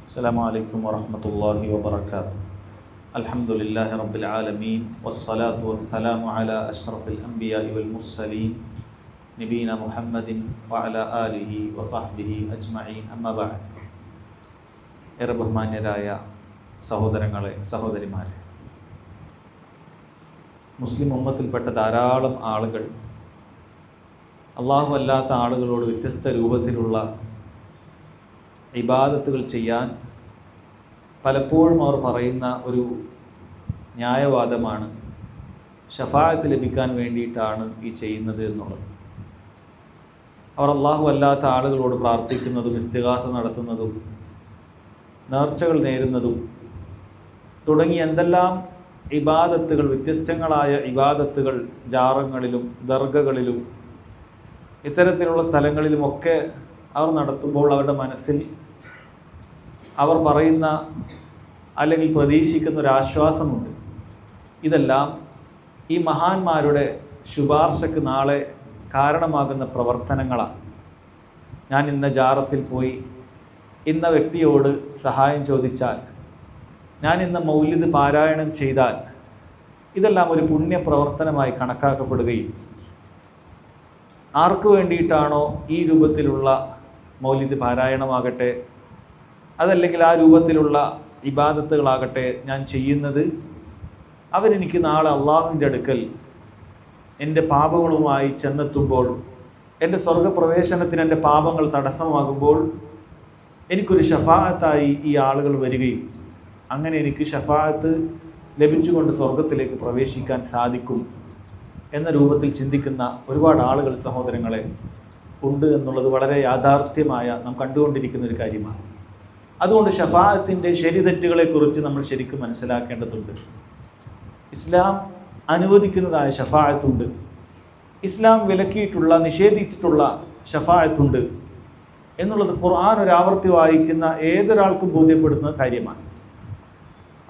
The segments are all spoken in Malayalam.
السلام عليكم ورحمة الله وبركاته. الحمد لله رب العالمين والصلاة والسلام على أشرف الأنبياء والمرسلين نبينا محمد وعلى آله وصحبه أجمعين أما بعد. ഏറെ ബഹുമാന്യരായ സഹോദരങ്ങളെ, സഹോദരിമാരെ, മുസ്ലിം ഉമ്മത്തിൽപ്പെട്ട ധാരാളം ആളുകൾ അള്ളാഹു അല്ലാത്ത ആളുകളോട് വ്യത്യസ്ത രൂപത്തിലുള്ള ഇബാദത്തുകൾ ചെയ്യാൻ പലപ്പോഴും അവർ പറയുന്ന ഒരു ന്യായവാദമാണ് ഷഫാഅത്ത് ലഭിക്കാൻ വേണ്ടിയിട്ടാണ് ഈ ചെയ്യുന്നത് എന്നുള്ളത്. അവർ അള്ളാഹു അല്ലാത്ത ആളുകളോട് പ്രാർത്ഥിക്കുന്നതും ഇസ്തിഗാസ നടത്തുന്നതും നേർച്ചകൾ നേരുന്നതും തുടങ്ങി എന്തെല്ലാം ഇബാദത്തുകൾ, വ്യത്യസ്തങ്ങളായ ഇബാദത്തുകൾ ജാറങ്ങളിലും ദർഗകളിലും ഇത്തരത്തിലുള്ള സ്ഥലങ്ങളിലുമൊക്കെ അവർ നടത്തുമ്പോൾ അവരുടെ മനസ്സിൽ അവർ പറയുന്ന അല്ലെങ്കിൽ പ്രതീക്ഷിക്കുന്ന ഒരു ആശ്വാസമുണ്ട്. ഇതെല്ലാം ഈ മഹാന്മാരുടെ ശുപാർശക്ക് നാളെ കാരണമാകുന്ന പ്രവർത്തനങ്ങളാണ്. ഞാൻ ഇന്ന ജാറത്തിൽ പോയി ഇന്ന വ്യക്തിയോട് സഹായം ചോദിച്ചാൽ, ഞാൻ ഇന്ന മൗലിദ് പാരായണം ചെയ്താൽ ഇതെല്ലാം ഒരു പുണ്യപ്രവർത്തനമായി കണക്കാക്കപ്പെടുകയും ആർക്കു വേണ്ടിയിട്ടാണോ ഈ രൂപത്തിലുള്ള മൗലിദ് പാരായണമാകട്ടെ, അതല്ലെങ്കിൽ ആ രൂപത്തിലുള്ള ഇബാദത്തുകളാകട്ടെ ഞാൻ ചെയ്യുന്നത്, അവരെനിക്ക് നാളെ അള്ളാഹുവിൻ്റെ അടുക്കൽ എൻ്റെ പാപങ്ങളുമായി ചെന്നെത്തുമ്പോൾ, എൻ്റെ സ്വർഗപ്രവേശനത്തിന് എൻ്റെ പാപങ്ങൾ തടസ്സമാകുമ്പോൾ എനിക്കൊരു ഷഫാഅത്തായി ഈ ആളുകൾ വരികയും അങ്ങനെ എനിക്ക് ഷഫാഅത്ത് ലഭിച്ചുകൊണ്ട് സ്വർഗത്തിലേക്ക് പ്രവേശിക്കാൻ സാധിക്കും എന്ന രൂപത്തിൽ ചിന്തിക്കുന്ന ഒരുപാട് ആളുകൾ, സഹോദരങ്ങളെ, ഉണ്ട് എന്നുള്ളത് വളരെ യാഥാർത്ഥ്യമായ നാം കണ്ടുകൊണ്ടിരിക്കുന്ന ഒരു കാര്യമാണ്. അതുകൊണ്ട് ഷഫാഅത്തിൻ്റെ ശരിതെറ്റുകളെക്കുറിച്ച് നമ്മൾ ശരിക്കും മനസ്സിലാക്കേണ്ടതുണ്ട്. ഇസ്ലാം അനുവദിക്കുന്നതായ ഷഫാഅത്തുണ്ട്, ഇസ്ലാം വിലക്കിയിട്ടുള്ള നിഷേധിച്ചിട്ടുള്ള ഷഫാഅത്തുണ്ട് എന്നുള്ളത് ഖുർആൻ ഒരാവർത്തി വായിക്കുന്ന ഏതൊരാൾക്കും ബോധ്യപ്പെടുന്ന കാര്യമാണ്.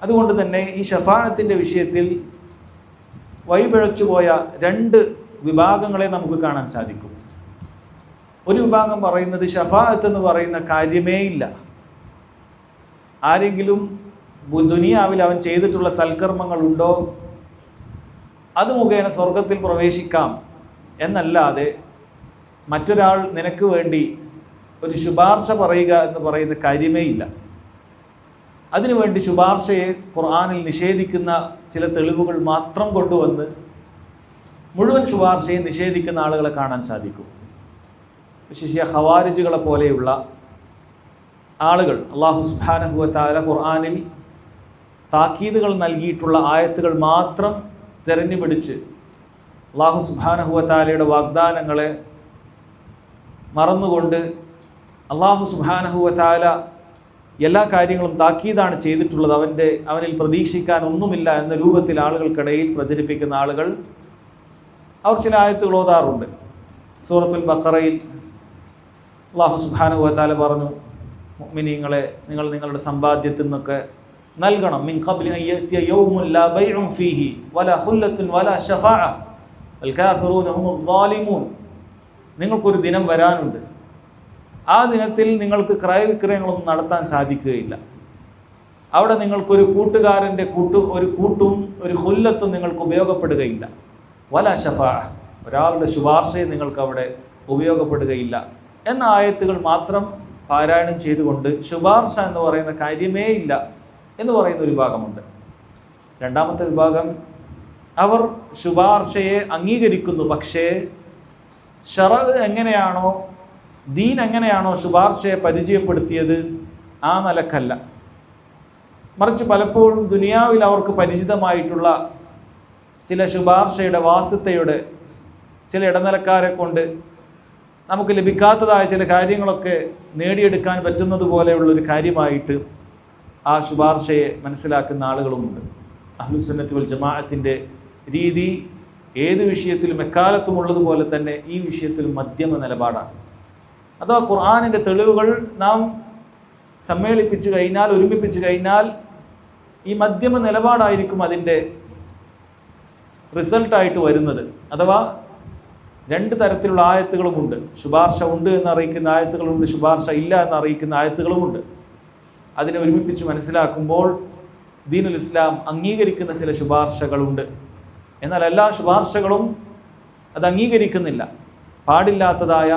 അതുകൊണ്ട് തന്നെ ഈ ഷഫാഅത്തിൻ്റെ വിഷയത്തിൽ വഴിപിഴച്ചുപോയ രണ്ട് വിഭാഗങ്ങളെ നമുക്ക് കാണാൻ സാധിക്കും. ഒരു വിഭാഗം പറയുന്നത് ഷഫാഅത്ത് എന്ന് പറയുന്ന കാര്യമേ ഇല്ല, ആരെങ്കിലും ദുനിയാവിൽ അവൻ ചെയ്തിട്ടുള്ള സൽക്കർമ്മങ്ങളുണ്ടോ അത് മുഖേന സ്വർഗത്തിൽ പ്രവേശിക്കാം എന്നല്ലാതെ മറ്റൊരാൾ നിനക്ക് വേണ്ടി ഒരു ശുപാർശ പറയുക എന്ന് പറയുന്ന കാര്യമേ ഇല്ല. അതിനുവേണ്ടി ശുപാർശയെ ഖുർആനിൽ നിഷേധിക്കുന്ന ചില തെളിവുകൾ മാത്രം കൊണ്ടുവന്ന് മുഴുവൻ ശുപാർശയെ നിഷേധിക്കുന്ന ആളുകളെ കാണാൻ സാധിക്കും. വിശേഷിയ ഖവാരിജുകളെ പോലെയുള്ള ആളുകൾ അല്ലാഹു സുബ്ഹാനഹു വ തആല ഖുർആനിൽ താക്കീതുകൾ നൽകിയിട്ടുള്ള ആയത്തുകൾ മാത്രം തിരഞ്ഞുപിടിച്ച് അല്ലാഹു സുബ്ഹാനഹു വ തആലയുടെ വാഗ്ദാനങ്ങളെ മറന്നുകൊണ്ട് അല്ലാഹു സുബ്ഹാനഹു വ തആല എല്ലാ കാര്യങ്ങളും താക്കീതാണ് ചെയ്തിട്ടുള്ളത്, അവനിൽ പ്രതീക്ഷിക്കാൻ ഒന്നുമില്ല എന്ന രൂപത്തിൽ ആളുകൾക്കിടയിൽ പ്രചരിപ്പിക്കുന്ന ആളുകൾ അവർ ചില ആയത്തുകൾ ഓതാറുണ്ട്. സൂറത്തുൽ ബഖറയിൽ അല്ലാഹു സുബ്ഹാനഹു വ തആല പറഞ്ഞു, മുഅ്മിനീങ്ങളെ, നിങ്ങൾ നിങ്ങളുടെ സമ്പാദ്യത്തിൽ നിന്നൊക്കെ നൽകണം. മിൻ ഖബ്ലി അൻ യഅതിയ യൗമുൻ ലാ ബൈഉൻ ഫീഹി വലാ ഖുല്ലത്തുൻ വലാ ശഫാഅ വൽ കാഫിറൂന ഹുമുൽ ളാലിമൂൻ. നിങ്ങൾക്കൊരു ദിനം വരാനുണ്ട്, ആ ദിനത്തിൽ നിങ്ങൾക്ക് ക്രയവിക്രയങ്ങളൊന്നും നടത്താൻ സാധിക്കുകയില്ല. അവിടെ നിങ്ങൾക്കൊരു കൂട്ടുകാരൻ്റെ കൂട്ടും ഒരു ഖുല്ലത്തും നിങ്ങൾക്ക് ഉപയോഗപ്പെടുകയില്ല. വലാ ശഫാഅ, ഒരാളുടെ ശുപാർശയും നിങ്ങൾക്ക് അവിടെ ഉപയോഗപ്പെടുകയില്ല എന്ന ആയത്തുകൾ മാത്രം പാരായണം ചെയ്തുകൊണ്ട് ശുപാർശ എന്ന് പറയുന്ന കാര്യമേ ഇല്ല എന്ന് പറയുന്ന ഒരു വിഭാഗമുണ്ട്. രണ്ടാമത്തെ വിഭാഗം, അവർ ശുപാർശയെ അംഗീകരിക്കുന്നു, പക്ഷേ ശറഅ് എങ്ങനെയാണോ, ദീൻ എങ്ങനെയാണോ ശുപാർശയെ പരിചയപ്പെടുത്തിയത് ആ നിലക്കല്ല, മറിച്ച് പലപ്പോഴും ദുനിയാവിൽ അവർക്ക് പരിചിതമായിട്ടുള്ള ചില ശുപാർശയുടെ വാസ്തയുടെ ചില ഇടനിലക്കാരെ കൊണ്ട് നമുക്ക് ലഭിക്കാത്തതായ ചില കാര്യങ്ങളൊക്കെ നേടിയെടുക്കാൻ പറ്റുന്നത് പോലെയുള്ളൊരു കാര്യമായിട്ട് ആ ശുപാർശയെ മനസ്സിലാക്കുന്ന ആളുകളുമുണ്ട്. അഹ്ലുസുന്നത്തി വൽ ജമാഅത്തിൻ്റെ രീതി ഏത് വിഷയത്തിലും എക്കാലത്തും ഉള്ളതുപോലെ തന്നെ ഈ വിഷയത്തിലും മധ്യമ നിലപാടാണ്. അഥവാ ഖുർആനിൻ്റെ തെളിവുകൾ നാം സമ്മേളിപ്പിച്ചു കഴിഞ്ഞാൽ, ഒരുമിപ്പിച്ചു കഴിഞ്ഞാൽ ഈ മധ്യമ നിലപാടായിരിക്കും അതിൻ്റെ റിസൾട്ടായിട്ട് വരുന്നത്. അഥവാ രണ്ട് തരത്തിലുള്ള ആയത്തുകളുമുണ്ട്. ശുപാർശ ഉണ്ട് എന്ന് അറിയിക്കുന്ന ആയത്തുകളുണ്ട്, ശുപാർശ ഇല്ല എന്ന് അറിയിക്കുന്ന ആയത്തുകളുമുണ്ട്. അതിനെ ഒരുമിപ്പിച്ച് മനസ്സിലാക്കുമ്പോൾ ദീനുൽ ഇസ്ലാം അംഗീകരിക്കുന്ന ചില ശുപാർശകളുണ്ട്. എന്നാൽ എല്ലാ ശുപാർശകളും അത് അംഗീകരിക്കുന്നില്ല. പാടില്ലാത്തതായ,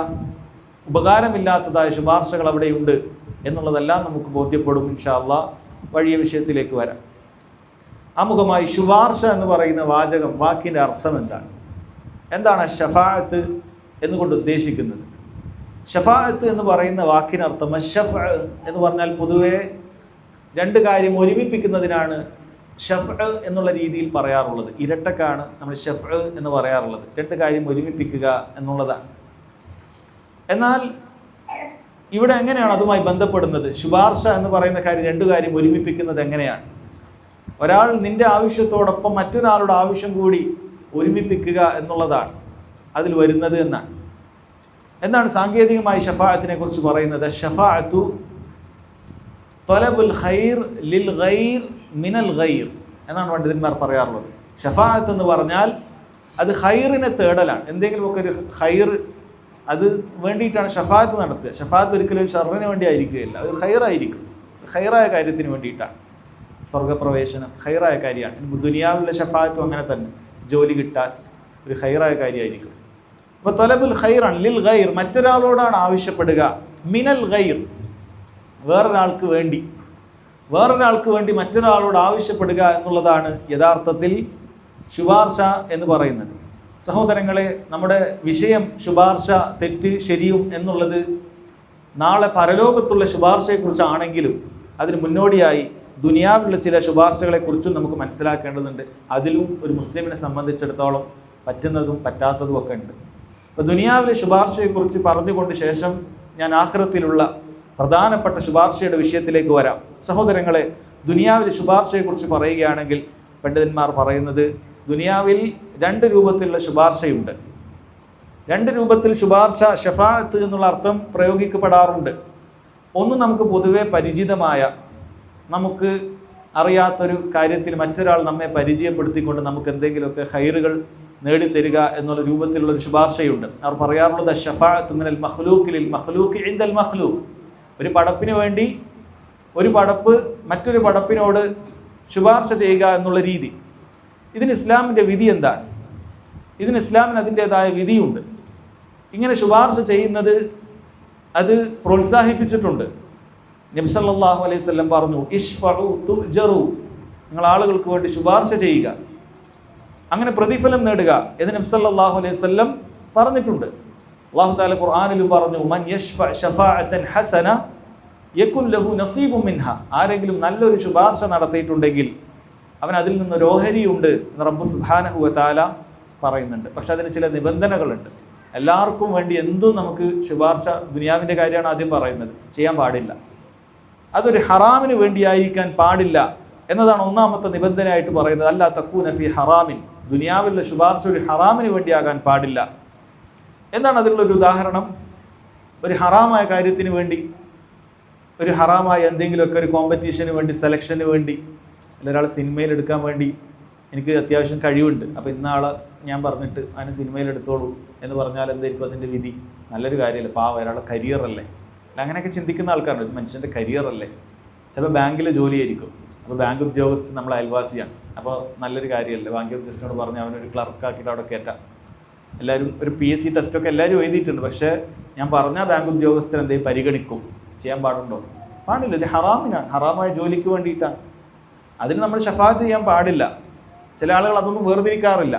ഉപകാരമില്ലാത്തതായ ശുപാർശകൾ അവിടെയുണ്ട് എന്നുള്ളതെല്ലാം നമുക്ക് ബോധ്യപ്പെടും ഇൻഷാ അല്ലാഹ്. വഴിയ വിഷയത്തിലേക്ക് വരാം. ആമുഖമായി ശുപാർശ എന്ന് പറയുന്ന വാക്കിൻ്റെ അർത്ഥം എന്താണ്? എന്താണ് ഷഫാഅത്ത് എന്നുകൊണ്ട് ഉദ്ദേശിക്കുന്നത്? ഷഫാഅത്ത് എന്ന് പറയുന്ന വാക്കിനർത്ഥം അഷ്ഫഅ എന്ന് പറഞ്ഞാൽ പൊതുവെ രണ്ട് കാര്യം ഒരുമിപ്പിക്കുന്നതിനാണ് ഷഫഅ എന്നുള്ള രീതിയിൽ പറയാറുള്ളത്. ഇരട്ടക്കാണ് നമ്മൾ ഷഫഅ എന്ന് പറയാറുള്ളത്. രണ്ട് കാര്യം ഒരുമിപ്പിക്കുക എന്നുള്ളതാണ്. എന്നാൽ ഇവിടെ എങ്ങനെയാണ് അതുമായി ബന്ധപ്പെടുന്നത്? ശുപാർശ എന്ന് പറയുന്ന കാര്യം, രണ്ട് കാര്യം ഒരുമിപ്പിക്കുന്നത് എങ്ങനെയാണ്? ഒരാൾ നിന്റെ ആവശ്യത്തോടൊപ്പം മറ്റൊരാളുടെ ആവശ്യം കൂടി ഒരുമിപ്പിക്കുക എന്നുള്ളതാണ് അതിൽ വരുന്നത് എന്നാണ്. എന്താണ് സാങ്കേതികമായി ഷഫാഅത്തിനെ കുറിച്ച് പറയുന്നത്? ഷഫാഅത്തു ത്വലബുൽ ഖൈർ ലിൽ ഗൈർ മിനൽ ഗൈർ എന്നാണ് പണ്ഡിതന്മാർ പറയാറുള്ളത്. ഷഫാഅത്ത് എന്ന് പറഞ്ഞാൽ അത് ഖൈറിനെ തേടലാണ്. എന്തെങ്കിലുമൊക്കെ ഒരു ഖൈർ അത് വേണ്ടിയിട്ടാണ് ഷഫാഅത്ത് നടത്തുക. ഷഫാഅത്ത് ഒരിക്കലും ഷർറിന് വേണ്ടി ആയിരിക്കുകയില്ല, അത് ഖൈറായിരിക്കും, ഖൈറായ കാര്യത്തിന് വേണ്ടിയിട്ടാണ്. സ്വർഗപ്രവേശനം ഖൈറായ കാര്യമാണ്. ദുനിയാവിലെ ഷഫാഅത്തും അങ്ങനെ തന്നെ, ജോലി കിട്ടാൻ ഒരു ഖൈറായ കാര്യമായിരിക്കും. അപ്പോൾ ത്വലബുൽ ഖൈറാണ് ലിൽ ഗൈർ, മറ്റൊരാളോടാണ് ആവശ്യപ്പെടുക. മിനൽ ഗൈർ, വേറൊരാൾക്ക് വേണ്ടി മറ്റൊരാളോട് ആവശ്യപ്പെടുക എന്നുള്ളതാണ് യഥാർത്ഥത്തിൽ ശുപാർശ എന്ന് പറയുന്നത്. സഹോദരങ്ങളെ, നമ്മുടെ വിഷയം ശുപാർശ തെറ്റ് ശരിയും എന്നുള്ളത് നാളെ പരലോകത്തുള്ള ശുപാർശയെക്കുറിച്ചാണെങ്കിലും അതിന് മുന്നോടിയായി ദുനിയാവിലുള്ള ചില ശുപാർശകളെക്കുറിച്ചും നമുക്ക് മനസ്സിലാക്കേണ്ടതുണ്ട്. അതിലും ഒരു മുസ്ലിമിനെ സംബന്ധിച്ചിടത്തോളം പറ്റുന്നതും പറ്റാത്തതും ഒക്കെ ഉണ്ട്. അപ്പോൾ ദുനിയാവിലെ ശുപാർശയെക്കുറിച്ച് പറഞ്ഞുകൊണ്ട് ശേഷം ഞാൻ ആഖിറത്തിലുള്ള പ്രധാനപ്പെട്ട ശുപാർശയുടെ വിഷയത്തിലേക്ക് വരാം. സഹോദരങ്ങളെ, ദുനിയാവിലെ ശുപാർശയെക്കുറിച്ച് പറയുകയാണെങ്കിൽ പണ്ഡിതന്മാർ പറയുന്നത് ദുനിയാവിൽ രണ്ട് രൂപത്തിലുള്ള ശുപാർശയുണ്ട്. രണ്ട് രൂപത്തിൽ ശുപാർശ ഷഫാഅത്ത് എന്നുള്ള അർത്ഥം പ്രയോഗിക്കപ്പെടാറുണ്ട്. ഒന്ന് നമുക്ക് പൊതുവെ പരിചിതമായ, നമുക്ക് അറിയാത്തൊരു കാര്യത്തിൽ മറ്റൊരാൾ നമ്മെ പരിചയപ്പെടുത്തിക്കൊണ്ട് നമുക്ക് എന്തെങ്കിലുമൊക്കെ ഖൈറുകൾ നേടിത്തരിക എന്നുള്ള രൂപത്തിലുള്ള ഒരു ശുപാർശയുണ്ട്. അവർ പറയാറുള്ളത് ഷഫാഅത്തു മിനൽ മഖ്ലൂഖി ലിൽ മഖ്ലൂഖി ഇൻദൽ മഖ്ലൂഖ്. ഒരു പടപ്പിന് വേണ്ടി ഒരു പടപ്പ് മറ്റൊരു പടപ്പിനോട് ശുപാർശ ചെയ്യുക എന്നുള്ള രീതി. ഇതിന് ഇസ്ലാമിൻ്റെ വിധി എന്താണ്? ഇതിന് ഇസ്ലാമിന് അതിൻ്റേതായ വിധിയുണ്ട്. ഇങ്ങനെ ശുപാർശ ചെയ്യുന്നത് അത് പ്രോത്സാഹിപ്പിച്ചിട്ടുണ്ട്. നബി സല്ലല്ലാഹു അലൈഹി വസല്ലം പറഞ്ഞു, ഇശ്ഫഉ തുജറു, നിങ്ങൾ ആളുകൾക്ക് വേണ്ടി ശുപാർശ ചെയ്യുക, അങ്ങനെ പ്രതിഫലം നേടുക എന്ന് നബി സല്ലല്ലാഹു അലൈഹി വസല്ലം പറഞ്ഞിട്ടുണ്ട്. അല്ലാഹു തആല ഖുർആനിലും പറഞ്ഞു, മൻ യശ്ഫഅ ശഫാഅതൻ ഹസന യകുൻ ലഹു നസീബും മിൻഹ, ആരെങ്കിലും നല്ലൊരു ശുപാർശ നടത്തിയിട്ടുണ്ടെങ്കിൽ അവൻ അതിൽ നിന്നൊരു ഓഹരിയുണ്ട് എന്ന് റബ്ബ് സുബ്ഹാനഹു വ തആല പറയുന്നുണ്ട്. പക്ഷെ അതിന് ചില നിബന്ധനകളുണ്ട്. എല്ലാവർക്കും വേണ്ടി എന്തും നമുക്ക് ശുപാർശ, ദുനിയാവിൻ്റെ കാര്യമാണ് ആദ്യം പറയുന്നത്, ചെയ്യാൻ പാടില്ല. അതൊരു ഹറാമിന് വേണ്ടിയായിരിക്കാൻ പാടില്ല എന്നതാണ് ഒന്നാമത്തെ നിബന്ധനയായിട്ട് പറയുന്നത്. അല്ലാ തക്കൂന ഫി ഹറാമിൻ, ദുനിയാവിലുള്ള ശുപാർശ ഒരു ഹറാമിന് വേണ്ടിയാകാൻ പാടില്ല. എന്താണ് അതിലുള്ളൊരു ഉദാഹരണം? ഒരു ഹറാമായ കാര്യത്തിന് വേണ്ടി, ഒരു ഹറാമായ എന്തെങ്കിലുമൊക്കെ ഒരു കോമ്പറ്റീഷന് വേണ്ടി, സെലക്ഷന് വേണ്ടി, അല്ല ഒരാൾ സിനിമയിൽ എടുക്കാൻ വേണ്ടി എനിക്ക് അത്യാവശ്യം കഴിവുണ്ട്, അപ്പോൾ ഇന്നാൾ ഞാൻ പറഞ്ഞിട്ട് അതിന് സിനിമയിൽ എടുത്തോളൂ എന്ന് പറഞ്ഞാൽ എന്തായിരിക്കും അതിൻ്റെ വിധി? നല്ലൊരു കാര്യമല്ലേ, പാവം ഒരാളുടെ കരിയറല്ലേ. അല്ല, അങ്ങനെയൊക്കെ ചിന്തിക്കുന്ന ആൾക്കാരുണ്ട്. ഒരു മനുഷ്യൻ്റെ കരിയറല്ലേ. ചിലപ്പോൾ ബാങ്കിലെ ജോലിയായിരിക്കും, അപ്പോൾ ബാങ്ക് ഉദ്യോഗസ്ഥൻ നമ്മളെ അയൽവാസിയാണ്, അപ്പോൾ നല്ലൊരു കാര്യമല്ലേ ബാങ്ക് ഉദ്യോഗസ്ഥനോട് പറഞ്ഞ് അവനൊരു ക്ലർക്കാക്കിയിട്ട് അവിടെ കയറ്റാം. എല്ലാവരും ഒരു PSC ടെസ്റ്റൊക്കെ എല്ലാവരും എഴുതിയിട്ടുണ്ട്. പക്ഷേ ഞാൻ പറഞ്ഞാൽ ബാങ്ക് ഉദ്യോഗസ്ഥൻ എന്തെങ്കിലും പരിഗണിക്കും, ചെയ്യാൻ പാടുണ്ടോ? പാടില്ല. ഇത് ഹറാമിനാണ്, ഹറാമായ ജോലിക്ക് വേണ്ടിയിട്ടാണ്. അതിന് നമ്മൾ ഷഫാഅത്ത് ചെയ്യാൻ പാടില്ല. ചില ആളുകൾ അതൊന്നും വേർതിരിക്കാറില്ല.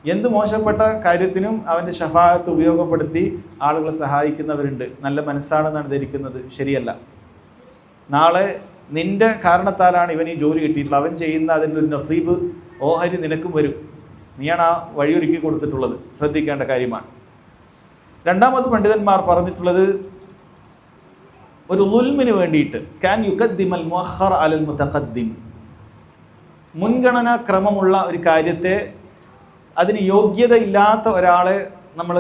എന്ത് മോശപ്പെട്ട കാര്യത്തിനും അവൻ്റെ ഷഫാഅത്ത് ഉപയോഗപ്പെടുത്തി ആളുകളെ സഹായിക്കുന്നവരുണ്ട്. നല്ല മനസ്സാണെന്നാണ് ധരിക്കുന്നത്. ശരിയല്ല. നാളെ നിന്റെ കാരണത്താലാണ് ഇവൻ ഈ ജോലി കിട്ടിയിട്ടുള്ളത്, അവൻ ചെയ്യുന്ന അതിൻ്റെ ഒരു നസീബ്, ഓഹരി നിനക്കും വരും. നീയാണ് ആ വഴിയൊരുക്കി കൊടുത്തിട്ടുള്ളത്. ശ്രദ്ധിക്കേണ്ട കാര്യമാണ്. രണ്ടാമത് പണ്ഡിതന്മാർ പറഞ്ഞിട്ടുള്ളത്, ഒരു ളുൽമിന് വേണ്ടിയിട്ട് കാൻ യുഖദ്ദിമൽ മുഅഖർ അലൽ മുതഖദ്ദിം, മുൻഗണനാ ക്രമമുള്ള ഒരു കാര്യത്തെ അതിന് യോഗ്യതയില്ലാത്ത ഒരാളെ നമ്മൾ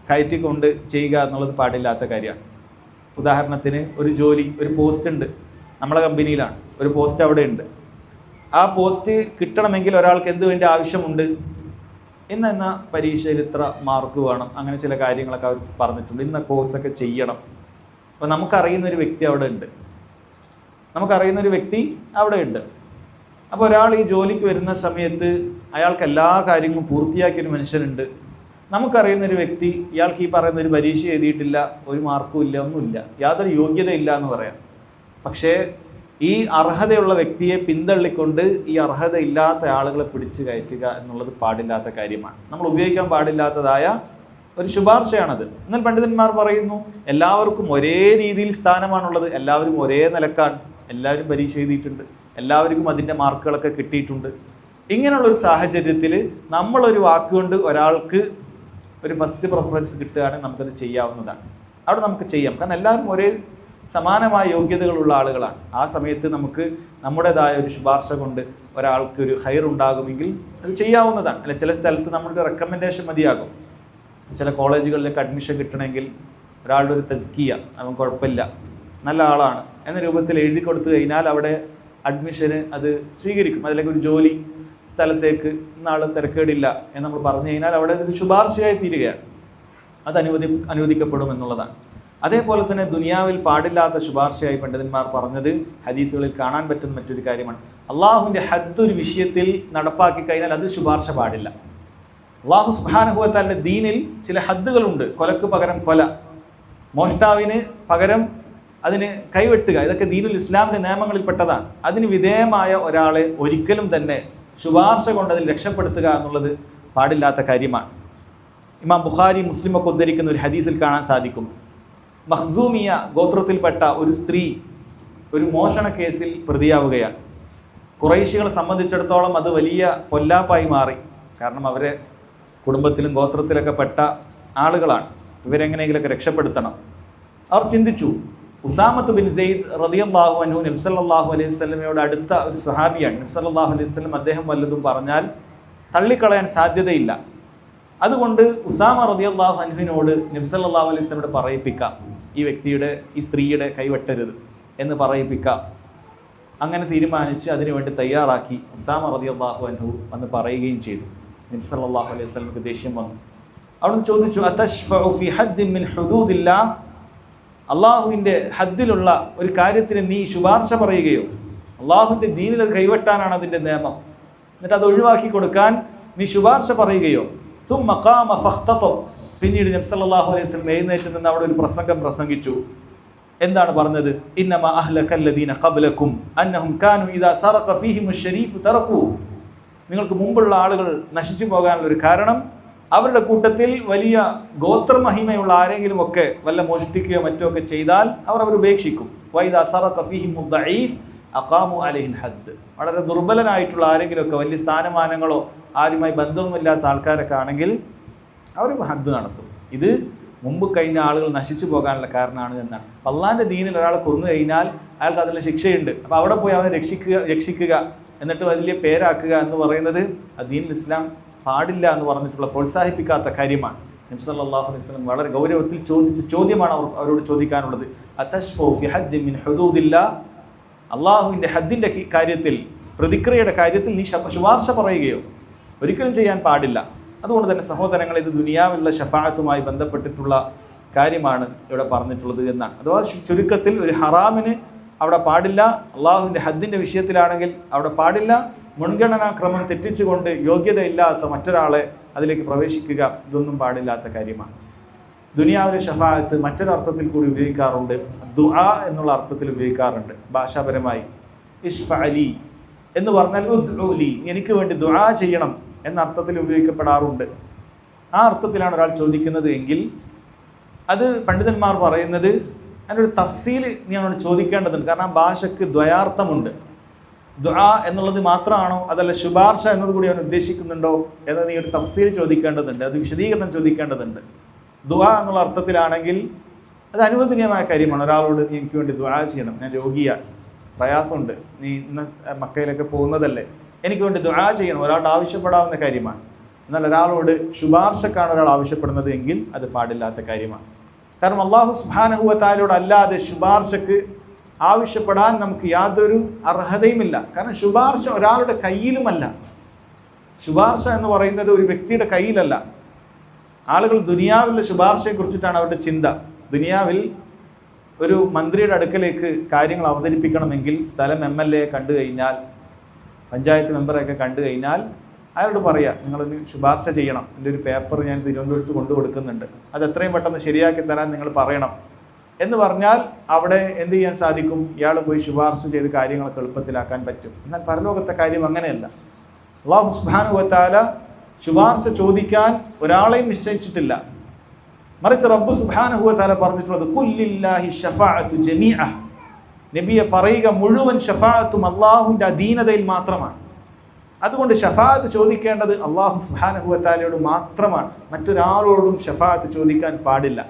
കയറ്റിക്കൊണ്ട് ചെയ്യുക എന്നുള്ളത് പാടില്ലാത്ത കാര്യമാണ്. ഉദാഹരണത്തിന് ഒരു ജോലി, ഒരു പോസ്റ്റ് ഉണ്ട്, നമ്മളെ കമ്പനിയിലാണ് ഒരു പോസ്റ്റ് അവിടെ ഉണ്ട്. ആ പോസ്റ്റ് കിട്ടണമെങ്കിൽ ഒരാൾക്ക് എന്ത് വേണ്ടി ആവശ്യമുണ്ട്? ഇന്ന പരീക്ഷയിൽ ഇത്ര മാർക്ക് വേണം, അങ്ങനെ ചില കാര്യങ്ങളൊക്കെ അവർ പറഞ്ഞിട്ടുണ്ട്. ഇന്ന കോഴ്സൊക്കെ ചെയ്യണം. അപ്പോൾ നമുക്കറിയുന്നൊരു വ്യക്തി അവിടെ ഉണ്ട്. നമുക്കറിയുന്നൊരു വ്യക്തി അവിടെയുണ്ട്. അപ്പോൾ ഒരാൾ ഈ ജോലിക്ക് വരുന്ന സമയത്ത് അയാൾക്ക് എല്ലാ കാര്യങ്ങളും പൂർത്തിയാക്കിയൊരു മനുഷ്യനുണ്ട്. നമുക്കറിയുന്നൊരു വ്യക്തി, ഇയാൾക്ക് ഈ പറയുന്നൊരു പരീക്ഷ എഴുതിയിട്ടില്ല, ഒരു മാർക്കും ഇല്ല, ഒന്നുമില്ല, യാതൊരു യോഗ്യതയില്ല എന്ന് പറയാം. പക്ഷേ ഈ അർഹതയുള്ള വ്യക്തിയെ പിന്തള്ളിക്കൊണ്ട് ഈ അർഹതയില്ലാത്ത ആളുകളെ പിടിച്ചു കയറ്റുക എന്നുള്ളത് പാടില്ലാത്ത കാര്യമാണ്. നമ്മൾ ഉപയോഗിക്കാൻ പാടില്ലാത്തതായ ഒരു ശുപാർശയാണത്. എന്നാൽ പണ്ഡിതന്മാർ പറയുന്നു എല്ലാവർക്കും ഒരേ രീതിയിൽ സ്ഥാനമാണുള്ളത്, എല്ലാവരും ഒരേ നിലക്കാണ്, എല്ലാവരും പരീക്ഷ എഴുതിയിട്ടുണ്ട്, എല്ലാവർക്കും അതിൻ്റെ മാർക്കുകളൊക്കെ കിട്ടിയിട്ടുണ്ട്. ഇങ്ങനെയുള്ളൊരു സാഹചര്യത്തിൽ നമ്മളൊരു വാക്കുകൊണ്ട് ഒരാൾക്ക് ഒരു ഫസ്റ്റ് പ്രിഫറൻസ് കിട്ടുകയാണെങ്കിൽ നമുക്കത് ചെയ്യാവുന്നതാണ്. അവിടെ നമുക്ക് ചെയ്യാം. കാരണം എല്ലാവരും ഒരേ സമാനമായ യോഗ്യതകളുള്ള ആളുകളാണ്. ആ സമയത്ത് നമുക്ക് നമ്മുടേതായ ഒരു ശുപാർശ കൊണ്ട് ഒരാൾക്ക് ഒരു ഹൈർ ഉണ്ടാകുമെങ്കിൽ അത് ചെയ്യാവുന്നതാണ്. അല്ലെ, ചില സ്ഥലത്ത് നമ്മളുടെ റെക്കമെൻഡേഷൻ മതിയാകും. ചില കോളേജുകളിലേക്ക് അഡ്മിഷൻ കിട്ടണമെങ്കിൽ ഒരാളുടെ ഒരു തസ്കിയ, അവൻ കുഴപ്പമില്ല, നല്ല ആളാണ് എന്ന രൂപത്തിൽ എഴുതി കൊടുത്തു കഴിഞ്ഞാൽ അവിടെ അഡ്മിഷന് അത് സ്വീകരിക്കും. അതിലേക്ക് ഒരു ജോലി സ്ഥലത്തേക്ക് ഇന്നാൾ തിരക്കേടില്ല എന്ന് നമ്മൾ പറഞ്ഞു കഴിഞ്ഞാൽ അവിടെ ഒരു ശുപാർശയായി തീരുകയാണ്. അത് അനുവദിക്കപ്പെടും എന്നുള്ളതാണ്. അതേപോലെ തന്നെ ദുനിയാവിൽ പാടില്ലാത്ത ശുപാർശയായി പണ്ഡിതന്മാർ പറഞ്ഞത് ഹദീസുകളിൽ കാണാൻ പറ്റുന്ന മറ്റൊരു കാര്യമാണ്. അള്ളാഹുവിൻ്റെ ഹദ് ഒരു വിഷയത്തിൽ നടപ്പാക്കി കഴിഞ്ഞാൽ അത് ശുപാർശ പാടില്ല. അള്ളാഹു സുബ്ഹാനഹു വ തആലയുടെ ദീനിൽ ചില ഹദ്ദുകളുണ്ട്. കൊലക്ക് പകരം കൊല, മോഷ്ടാവിന് പകരം അതിന് കൈവെട്ടുക, ഇതൊക്കെ ദീനുൽ ഇസ്ലാമിൻ്റെ നിയമങ്ങളിൽപ്പെട്ടതാണ്. അതിന് വിധേയമായ ഒരാളെ ഒരിക്കലും തന്നെ ശുപാർശ കൊണ്ട് അതിൽ രക്ഷപ്പെടുത്തുക എന്നുള്ളത് പാടില്ലാത്ത കാര്യമാണ്. ഇമാം ബുഖാരി, മുസ്ലിമൊക്കെ ഉദ്ധരിക്കുന്ന ഒരു ഹദീസിൽ കാണാൻ സാധിക്കും, മഖ്സൂമിയ ഗോത്രത്തിൽപ്പെട്ട ഒരു സ്ത്രീ ഒരു മോഷണ കേസിൽ പ്രതിയാവുകയാണ്. ഖുറൈശികളെ സംബന്ധിച്ചിടത്തോളം അത് വലിയ പൊല്ലാപ്പായി മാറി. കാരണം അവരെ കുടുംബത്തിലും ഗോത്രത്തിലൊക്കെ പെട്ട ആളുകളാണ്, ഇവരെങ്ങനെയെങ്കിലൊക്കെ രക്ഷപ്പെടുത്തണം. അവർ ചിന്തിച്ചു, ഉസാമത്ത് ബിൻ സെയ്ദ് റളിയല്ലാഹു അൻഹു നബി സല്ലല്ലാഹു അലൈഹി വസല്ലമയോട് അടുത്ത ഒരു സഹാബിയാണ്. നബി സല്ലല്ലാഹു അലൈഹി വസല്ലം അദ്ദേഹം വല്ലതും പറഞ്ഞാൽ തള്ളിക്കളയാൻ സാധ്യതയില്ല. അതുകൊണ്ട് ഉസാമ റളിയല്ലാഹു അൻഹുവിനോട് നബി സല്ലല്ലാഹു അലൈഹി വസല്ലമയോട് പറയിപ്പിക്കാം, ഈ വ്യക്തിയുടെ, ഈ സ്ത്രീയുടെ കൈവെട്ടരുത് എന്ന് പറയിപ്പിക്കാം. അങ്ങനെ തീരുമാനിച്ച് അതിനുവേണ്ടി തയ്യാറാക്കി ഉസാമ റളിയല്ലാഹു അൻഹു വന്ന് പറയുകയും ചെയ്തു. നബി സല്ലല്ലാഹു അലൈഹി വസല്ലമക്ക് ദേഷ്യം വന്നു. അവിടുന്ന് ചോദിച്ചു, അതശ്ഫഉ ഫി ഹദ്ദിൻ മിൻ ഹുദൂദില്ലാഹ്, അള്ളാഹുവിൻ്റെ ഹദ്ദിലുള്ള ഒരു കാര്യത്തിന് നീ ശുപാർശ പറയുകയോ? അള്ളാഹുവിൻ്റെ ദീനിൽ അത് കൈവെട്ടാനാണ് അതിൻ്റെ നിയമം, എന്നിട്ട് അത് ഒഴിവാക്കി കൊടുക്കാൻ നീ ശുപാർശ പറയുകയോ? സുമ്മ ഖാമ ഫഖ്തത, പിന്നീട് നബി സല്ലല്ലാഹു അലൈഹി വസല്ലം എഴുന്നേറ്റ് നിന്ന് അവിടെ ഒരു പ്രസംഗം പ്രസംഗിച്ചു. എന്താണ് പറഞ്ഞത്? ഇന്നമ അഹ്ലകല്ലദീന ഖബ്ലകും അന്നഹും കാനു ഇദാ സറഖ ഫീഹിമുശ് ശരീഫ് തറഖു, നിങ്ങൾക്ക് മുമ്പുള്ള ആളുകൾ നശിച്ചു പോകാനുള്ള ഒരു കാരണം അവരുടെ കൂട്ടത്തിൽ വലിയ ഗോത്രമഹിമയുള്ള ആരെങ്കിലും ഒക്കെ വല്ല മോഷ്ടിക്കുകയോ മറ്റോ ഒക്കെ ചെയ്താൽ അവർ ഉപേക്ഷിക്കും. വൈദാ സറഖ ഫീഹിമു ദഈഫ് അഖാമു അലൈഹിൽ ഹദ്ദ്, വളരെ ദുർബലനായിട്ടുള്ള ആരെങ്കിലുമൊക്കെ വലിയ സ്ഥാനമാനങ്ങളോ ആരുമായി ബന്ധവുമില്ലാത്ത ആൾക്കാരൊക്കെ ആണെങ്കിൽ അവർ ഹദ്ദ് നടത്തും. ഇത് മുമ്പ് കഴിഞ്ഞ ആളുകൾ നശിച്ചു പോകാനുള്ള കാരണമാണ് എന്നാണ്. അള്ളാഹിൻ്റെ ദീനിൽ ഒരാളെ കൊന്നു കഴിഞ്ഞാൽ അയാൾക്ക് അതിൽ ശിക്ഷയുണ്ട്. അപ്പോൾ അവിടെ പോയി അവനെ രക്ഷിക്കുക എന്നിട്ട് വലിയ പേരാക്കുക എന്ന് പറയുന്നത് ദീനുൽ ഇസ്ലാം പാടില്ല എന്ന് പറഞ്ഞിട്ടുള്ള പ്രോത്സാഹിപ്പിക്കാത്ത കാര്യമാണ്. നബി സല്ലല്ലാഹു അലൈഹി വസല്ലം വളരെ ഗൗരവത്തിൽ ചോദിച്ച ചോദ്യമാണ് അവരോട് ചോദിക്കാനുള്ളത്. അതശ്ഫഉ ഫി ഹദ്ദിൻ മിൻ ഹുദൂദില്ലാഹ്, അള്ളാഹുവിൻ്റെ ഹദ്ദിൻ്റെ കാര്യത്തിൽ, പ്രതിക്രിയയുടെ കാര്യത്തിൽ നീ ശുപാർശ പറയുകയോ? ഒരിക്കലും ചെയ്യാൻ പാടില്ല. അതുകൊണ്ട് തന്നെ സഹോദരങ്ങൾ, ഇത് ദുനിയാവിലുള്ള ശഫാഅത്തുമായി ബന്ധപ്പെട്ടിട്ടുള്ള കാര്യമാണ് ഇവിടെ പറഞ്ഞിട്ടുള്ളത് എന്നാണ്. അഥവാ ചുരുക്കത്തിൽ ഒരു ഹറാമിന് അവിടെ പാടില്ല, അള്ളാഹുവിൻ്റെ ഹദ്ദിൻ്റെ വിഷയത്തിലാണെങ്കിൽ അവിടെ പാടില്ല. മുൻഗണനാക്രമം തെറ്റിച്ചുകൊണ്ട് യോഗ്യതയില്ലാത്ത മറ്റൊരാളെ അതിലേക്ക് പ്രവേശിക്കുക, ഇതൊന്നും പാടില്ലാത്ത കാര്യമാണ്. ദുനിയാവിലെ ശഫാഅത്ത് മറ്റൊരർത്ഥത്തിൽ കൂടി ഉപയോഗിക്കാറുണ്ട്, ദുആ എന്നുള്ള അർത്ഥത്തിൽ ഉപയോഗിക്കാറുണ്ട് ഭാഷാപരമായി. ഇശ്ഫഅലി എന്ന് പറഞ്ഞാൽ ഉദ്ഉലി, എനിക്ക് വേണ്ടി ദുആ ചെയ്യണം എന്ന അർത്ഥത്തിൽ ഉപയോഗിക്കപ്പെടാറുണ്ട്. ആ അർത്ഥത്തിലാണ് ഒരാൾ ചോദിക്കുന്നത് എങ്കിൽ അത് പണ്ഡിതന്മാർ പറയുന്നത് അതിൻ്റെ ഒരു തഫ്സീൽ നീ അവനോട് ചോദിക്കേണ്ടതുണ്ട്. കാരണം ആ ഭാഷയ്ക്ക് ദ്വയാർത്ഥമുണ്ട്. ദുആ എന്നുള്ളത് മാത്രമാണോ അതല്ല ശുപാർശ എന്നത് കൂടി അവൻ ഉദ്ദേശിക്കുന്നുണ്ടോ എന്ന് നീ ഒരു തഫ്സീൽ ചോദിക്കേണ്ടതുണ്ട്, അത് വിശദീകരണം ചോദിക്കേണ്ടതുണ്ട്. ദുആ എന്നുള്ള അർത്ഥത്തിലാണെങ്കിൽ അത് അനുവദനീയമായ കാര്യമാണ്. ഒരാളോട് എനിക്ക് വേണ്ടി ദുആ ചെയ്യണം, ഞാൻ രോഗിയാണ്, പ്രയാസമുണ്ട്, നീ ഇന്ന് മക്കയിലൊക്കെ പോകുന്നതല്ലേ, എനിക്ക് വേണ്ടി ദുആ ചെയ്യണം, ഒരാളുടെ ആവശ്യപ്പെടാവുന്ന കാര്യമാണ്. എന്നാൽ ഒരാളോട് ശുപാർശക്കാണ് ഒരാൾ ആവശ്യപ്പെടുന്നത് എങ്കിൽ അത് പാടില്ലാത്ത കാര്യമാണ്. കാരണം അല്ലാഹു സുബ്ഹാനഹു വ തആലയോട് അല്ലാതെ ശുപാർശക്ക് ആവശ്യപ്പെടാൻ നമുക്ക് യാതൊരു അർഹതയുമില്ല. കാരണം ശുപാർശ ഒരാളുടെ കയ്യിലുമല്ല. ശുപാർശ എന്ന് പറയുന്നത് ഒരു വ്യക്തിയുടെ കയ്യിലല്ല. ആളുകൾ ദുനിയാവിലെ ശുപാർശയെ കുറിച്ചിട്ടാണ് അവരുടെ ചിന്ത. ദുനിയാവിൽ ഒരു മന്ത്രിയുടെ അടുക്കലേക്ക് കാര്യങ്ങൾ അവതരിപ്പിക്കണമെങ്കിൽ സ്ഥലം MLA കണ്ടു കഴിഞ്ഞാൽ, പഞ്ചായത്ത് മെമ്പറൊക്കെ കണ്ടു കഴിഞ്ഞാൽ അയാളോട് പറയാം, നിങ്ങളൊന്ന് ശുപാർശ ചെയ്യണം, എൻ്റെ ഒരു പേപ്പർ ഞാൻ തിരുവനന്തപുരത്ത് കൊണ്ടു കൊടുക്കുന്നുണ്ട്, അത് എത്രയും പെട്ടെന്ന് ശരിയാക്കി തരാൻ നിങ്ങൾ പറയണം എന്ന് പറഞ്ഞാൽ അവിടെ എന്ത് ചെയ്യാൻ സാധിക്കും? ഇയാൾ പോയി ശുപാർശ ചെയ്ത് കാര്യങ്ങളൊക്കെ എളുപ്പത്തിലാക്കാൻ പറ്റും. എന്നാൽ പരലോകത്തെ കാര്യം അങ്ങനെയല്ല. അല്ലാഹു സുബ്ഹാനഹു വ തആല ശുപാർശ ചോദിക്കാൻ ഒരാളെയും നിശ്ചയിച്ചിട്ടില്ല. മറിച്ച് റബ്ബ് സുബ്ഹാനഹു വ തആല പറഞ്ഞിട്ടുള്ളത് ഖുല്ലില്ലാഹി ശഫാഅത്തു ജമീഅ, നബിയെ പറയുക മുഴുവൻ ശഫാഅത്തും അല്ലാഹുവിൻ്റെ അധീനതയിൽ മാത്രമാണ്. അതുകൊണ്ട് ശഫാഅത്ത് ചോദിക്കേണ്ടത് അല്ലാഹു സുബ്ഹാനഹു വ തആലയോട് മാത്രമാണ്, മറ്റൊരാളോടും ശഫാഅത്ത് ചോദിക്കാൻ പാടില്ല.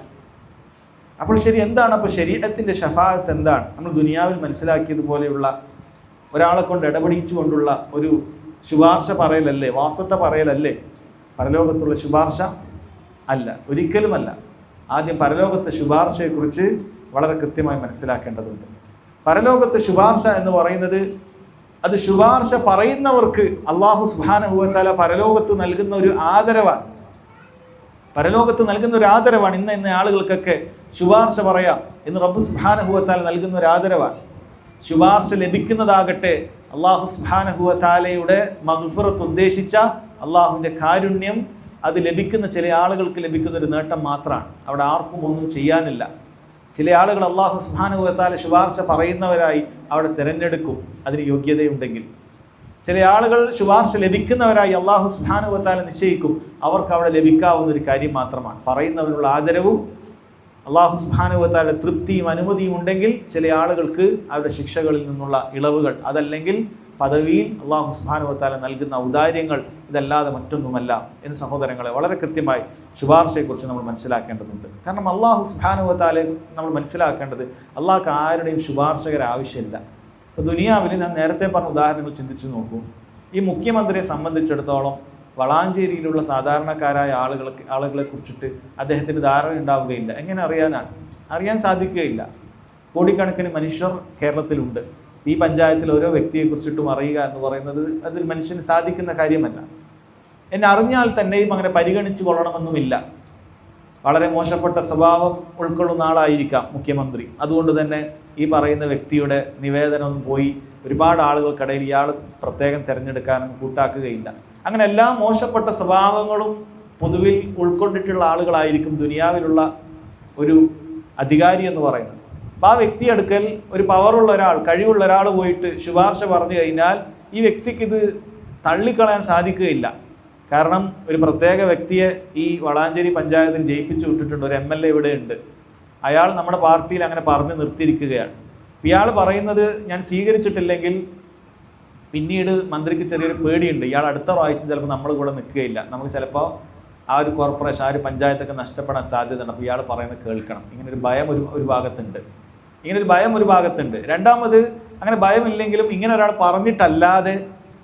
അപ്പോൾ ശരി, എന്താണ് അപ്പോൾ ശരീഅത്തിൻ്റെ ശഫാഅത്ത് എന്താണ്? നമ്മൾ ദുനിയാവിൽ മനസ്സിലാക്കിയതുപോലെയുള്ള ഒരാളെ കൊണ്ട് ഇടപെടിച്ചു കൊണ്ടുള്ള ഒരു ശുപാർശ പറയലല്ലേ, വാസത്തെ പറയലല്ലേ പരലോകത്തുള്ള ശുപാർശ? അല്ല, ഒരിക്കലുമല്ല. ആദ്യം പരലോകത്തെ ശുപാർശയെക്കുറിച്ച് വളരെ കൃത്യമായി മനസ്സിലാക്കേണ്ടതുണ്ട്. പരലോകത്തെ ശുപാർശ എന്ന് പറയുന്നത് അത് ശുപാർശ പറയുന്നവർക്ക് അല്ലാഹു സുബ്ഹാനഹു വ തആല പരലോകത്ത് നൽകുന്ന ഒരു ആദരവാണ്. പരലോകത്ത് നൽകുന്ന ഒരു ആദരവാണ്. ഇന്ന ആളുകൾക്കൊക്കെ ശുപാർശ പറയാം എന്ന് റബ്ബ് സുബ്ഹാനഹു വ തആല നൽകുന്ന ഒരു ആദരവാണ്. ശുപാർശ ലഭിക്കുന്നതാകട്ടെ അല്ലാഹു സുബ്ഹാനഹു വ തആലയുടെ മഗ്ഫിറത്ത് ഉദ്ദേശിച്ച അല്ലാഹുവിൻ്റെ കാരുണ്യം, അത് ലഭിക്കുന്ന ചില ആളുകൾക്ക് ലഭിക്കുന്ന ഒരു നേട്ടം മാത്രമാണ്. അവിടെ ആർക്കും ഒന്നും ചെയ്യാനില്ല. ചില ആളുകൾ അല്ലാഹു സുബ്ഹാനഹു വ തആല ശുപാർശ പറയുന്നവരായി അവിടെ തിരഞ്ഞെടുക്കും, അതിന് യോഗ്യതയുണ്ടെങ്കിൽ. ചില ആളുകൾ ശുപാർശ ലഭിക്കുന്നവരായി അല്ലാഹു സുബ്ഹാനഹു വ തആല നിശ്ചയിക്കും, അവർക്ക് അവിടെ ലഭിക്കാവുന്ന ഒരു കാര്യം മാത്രമാണ്. പറയുന്നവനുള്ള ആദരവും അല്ലാഹു സുബ്ഹാനഹു വ തആല തൃപ്തിയും അനുമതിയും ഉണ്ടെങ്കിൽ ചില ആളുകൾക്ക് അവരുടെ ശിക്ഷകളിൽ നിന്നുള്ള ഇളവുകൾ, അതല്ലെങ്കിൽ പദവിയിൽ അല്ലാഹു സുബ്ഹാനഹു വ തആല നൽകുന്ന ഔദാര്യങ്ങൾ, ഇതല്ലാതെ മറ്റൊന്നുമല്ല എന്ന് സഹോദരങ്ങളെ വളരെ കൃത്യമായി ശുപാർശയെക്കുറിച്ച് നമ്മൾ മനസ്സിലാക്കേണ്ടതുണ്ട്. കാരണം അല്ലാഹു സുബ്ഹാനഹു വ തആല നമ്മൾ മനസ്സിലാക്കേണ്ടത്, അല്ലാഹുക്ക് ആരുടെയും ശുപാർശകർ ആവശ്യമില്ല. ഇപ്പോൾ ദുനിയാവിൽ ഞാൻ നേരത്തെ പറഞ്ഞ ഉദാഹരണങ്ങൾ ചിന്തിച്ചു നോക്കൂ. ഈ മുഖ്യമന്ത്രിയെ സംബന്ധിച്ചിടത്തോളം വളാഞ്ചേരിയിലുള്ള സാധാരണക്കാരായ ആളുകളെ കുറിച്ചിട്ട് അദ്ദേഹത്തിന് ധാരണ ഉണ്ടാവുകയില്ല. എങ്ങനെ അറിയാനാണ്? അറിയാൻ സാധിക്കുകയില്ല. കോടിക്കണക്കിന് മനുഷ്യർ കേരളത്തിലുണ്ട്. ഈ പഞ്ചായത്തിൽ ഓരോ വ്യക്തിയെക്കുറിച്ചിട്ടും അറിയുക എന്ന് പറയുന്നത് അതിൽ മനുഷ്യന് സാധിക്കുന്ന കാര്യമല്ല. എന്നെ അറിഞ്ഞാൽ തന്നെയും അങ്ങനെ പരിഗണിച്ചു കൊള്ളണമെന്നുമില്ല. വളരെ മോശപ്പെട്ട സ്വഭാവം ഉൾക്കൊള്ളുന്ന ആളായിരിക്കാം മുഖ്യമന്ത്രി. അതുകൊണ്ട് തന്നെ ഈ പറയുന്ന വ്യക്തിയുടെ നിവേദനം പോയി ഒരുപാട് ആളുകൾക്കിടയിൽ ഇയാൾ പ്രത്യേകം തിരഞ്ഞെടുക്കാനൊന്നും കൂട്ടാക്കുകയില്ല. അങ്ങനെ എല്ലാ മോശപ്പെട്ട സ്വഭാവങ്ങളും പൊതുവിൽ ഉൾക്കൊണ്ടിട്ടുള്ള ആളുകളായിരിക്കും ദുനിയാവിലുള്ള ഒരു അധികാരി എന്ന് പറയുന്നത്. അപ്പോൾ ആ വ്യക്തി അടുക്കൽ ഒരു പവറുള്ള ഒരാൾ, കഴിവുള്ള ഒരാൾ പോയിട്ട് ശുപാർശ പറഞ്ഞു കഴിഞ്ഞാൽ ഈ വ്യക്തിക്ക് ഇത് തള്ളിക്കളയാൻ സാധിക്കുകയില്ല. കാരണം ഒരു പ്രത്യേക വ്യക്തിയെ ഈ വളാഞ്ചേരി പഞ്ചായത്തിൽ ജയിപ്പിച്ചു വിട്ടിട്ടുണ്ട്. ഒരു MLA ഇവിടെ ഉണ്ട്. അയാൾ നമ്മുടെ പാർട്ടിയിൽ അങ്ങനെ പറഞ്ഞു നിർത്തിയിരിക്കുകയാണ്. ഇയാൾ പറയുന്നത് ഞാൻ സ്വീകരിച്ചിട്ടില്ലെങ്കിൽ പിന്നീട് മന്ത്രിക്ക് ചെറിയൊരു പേടിയുണ്ട്, ഇയാൾ അടുത്ത പ്രാവശ്യം ചിലപ്പോൾ നമ്മൾ കൂടെ നിൽക്കുകയില്ല, നമുക്ക് ചിലപ്പോൾ ആ ഒരു കോർപ്പറേഷൻ, ആ ഒരു പഞ്ചായത്തൊക്കെ നഷ്ടപ്പെടാൻ സാധ്യതയുണ്ട്. അപ്പോൾ ഇയാൾ പറയുന്നത് കേൾക്കണം. ഇങ്ങനൊരു ഭയം ഒരു ഭാഗത്തുണ്ട്. രണ്ടാമത് അങ്ങനെ ഭയമില്ലെങ്കിലും ഇങ്ങനെ ഒരാൾ പറഞ്ഞിട്ടല്ലാതെ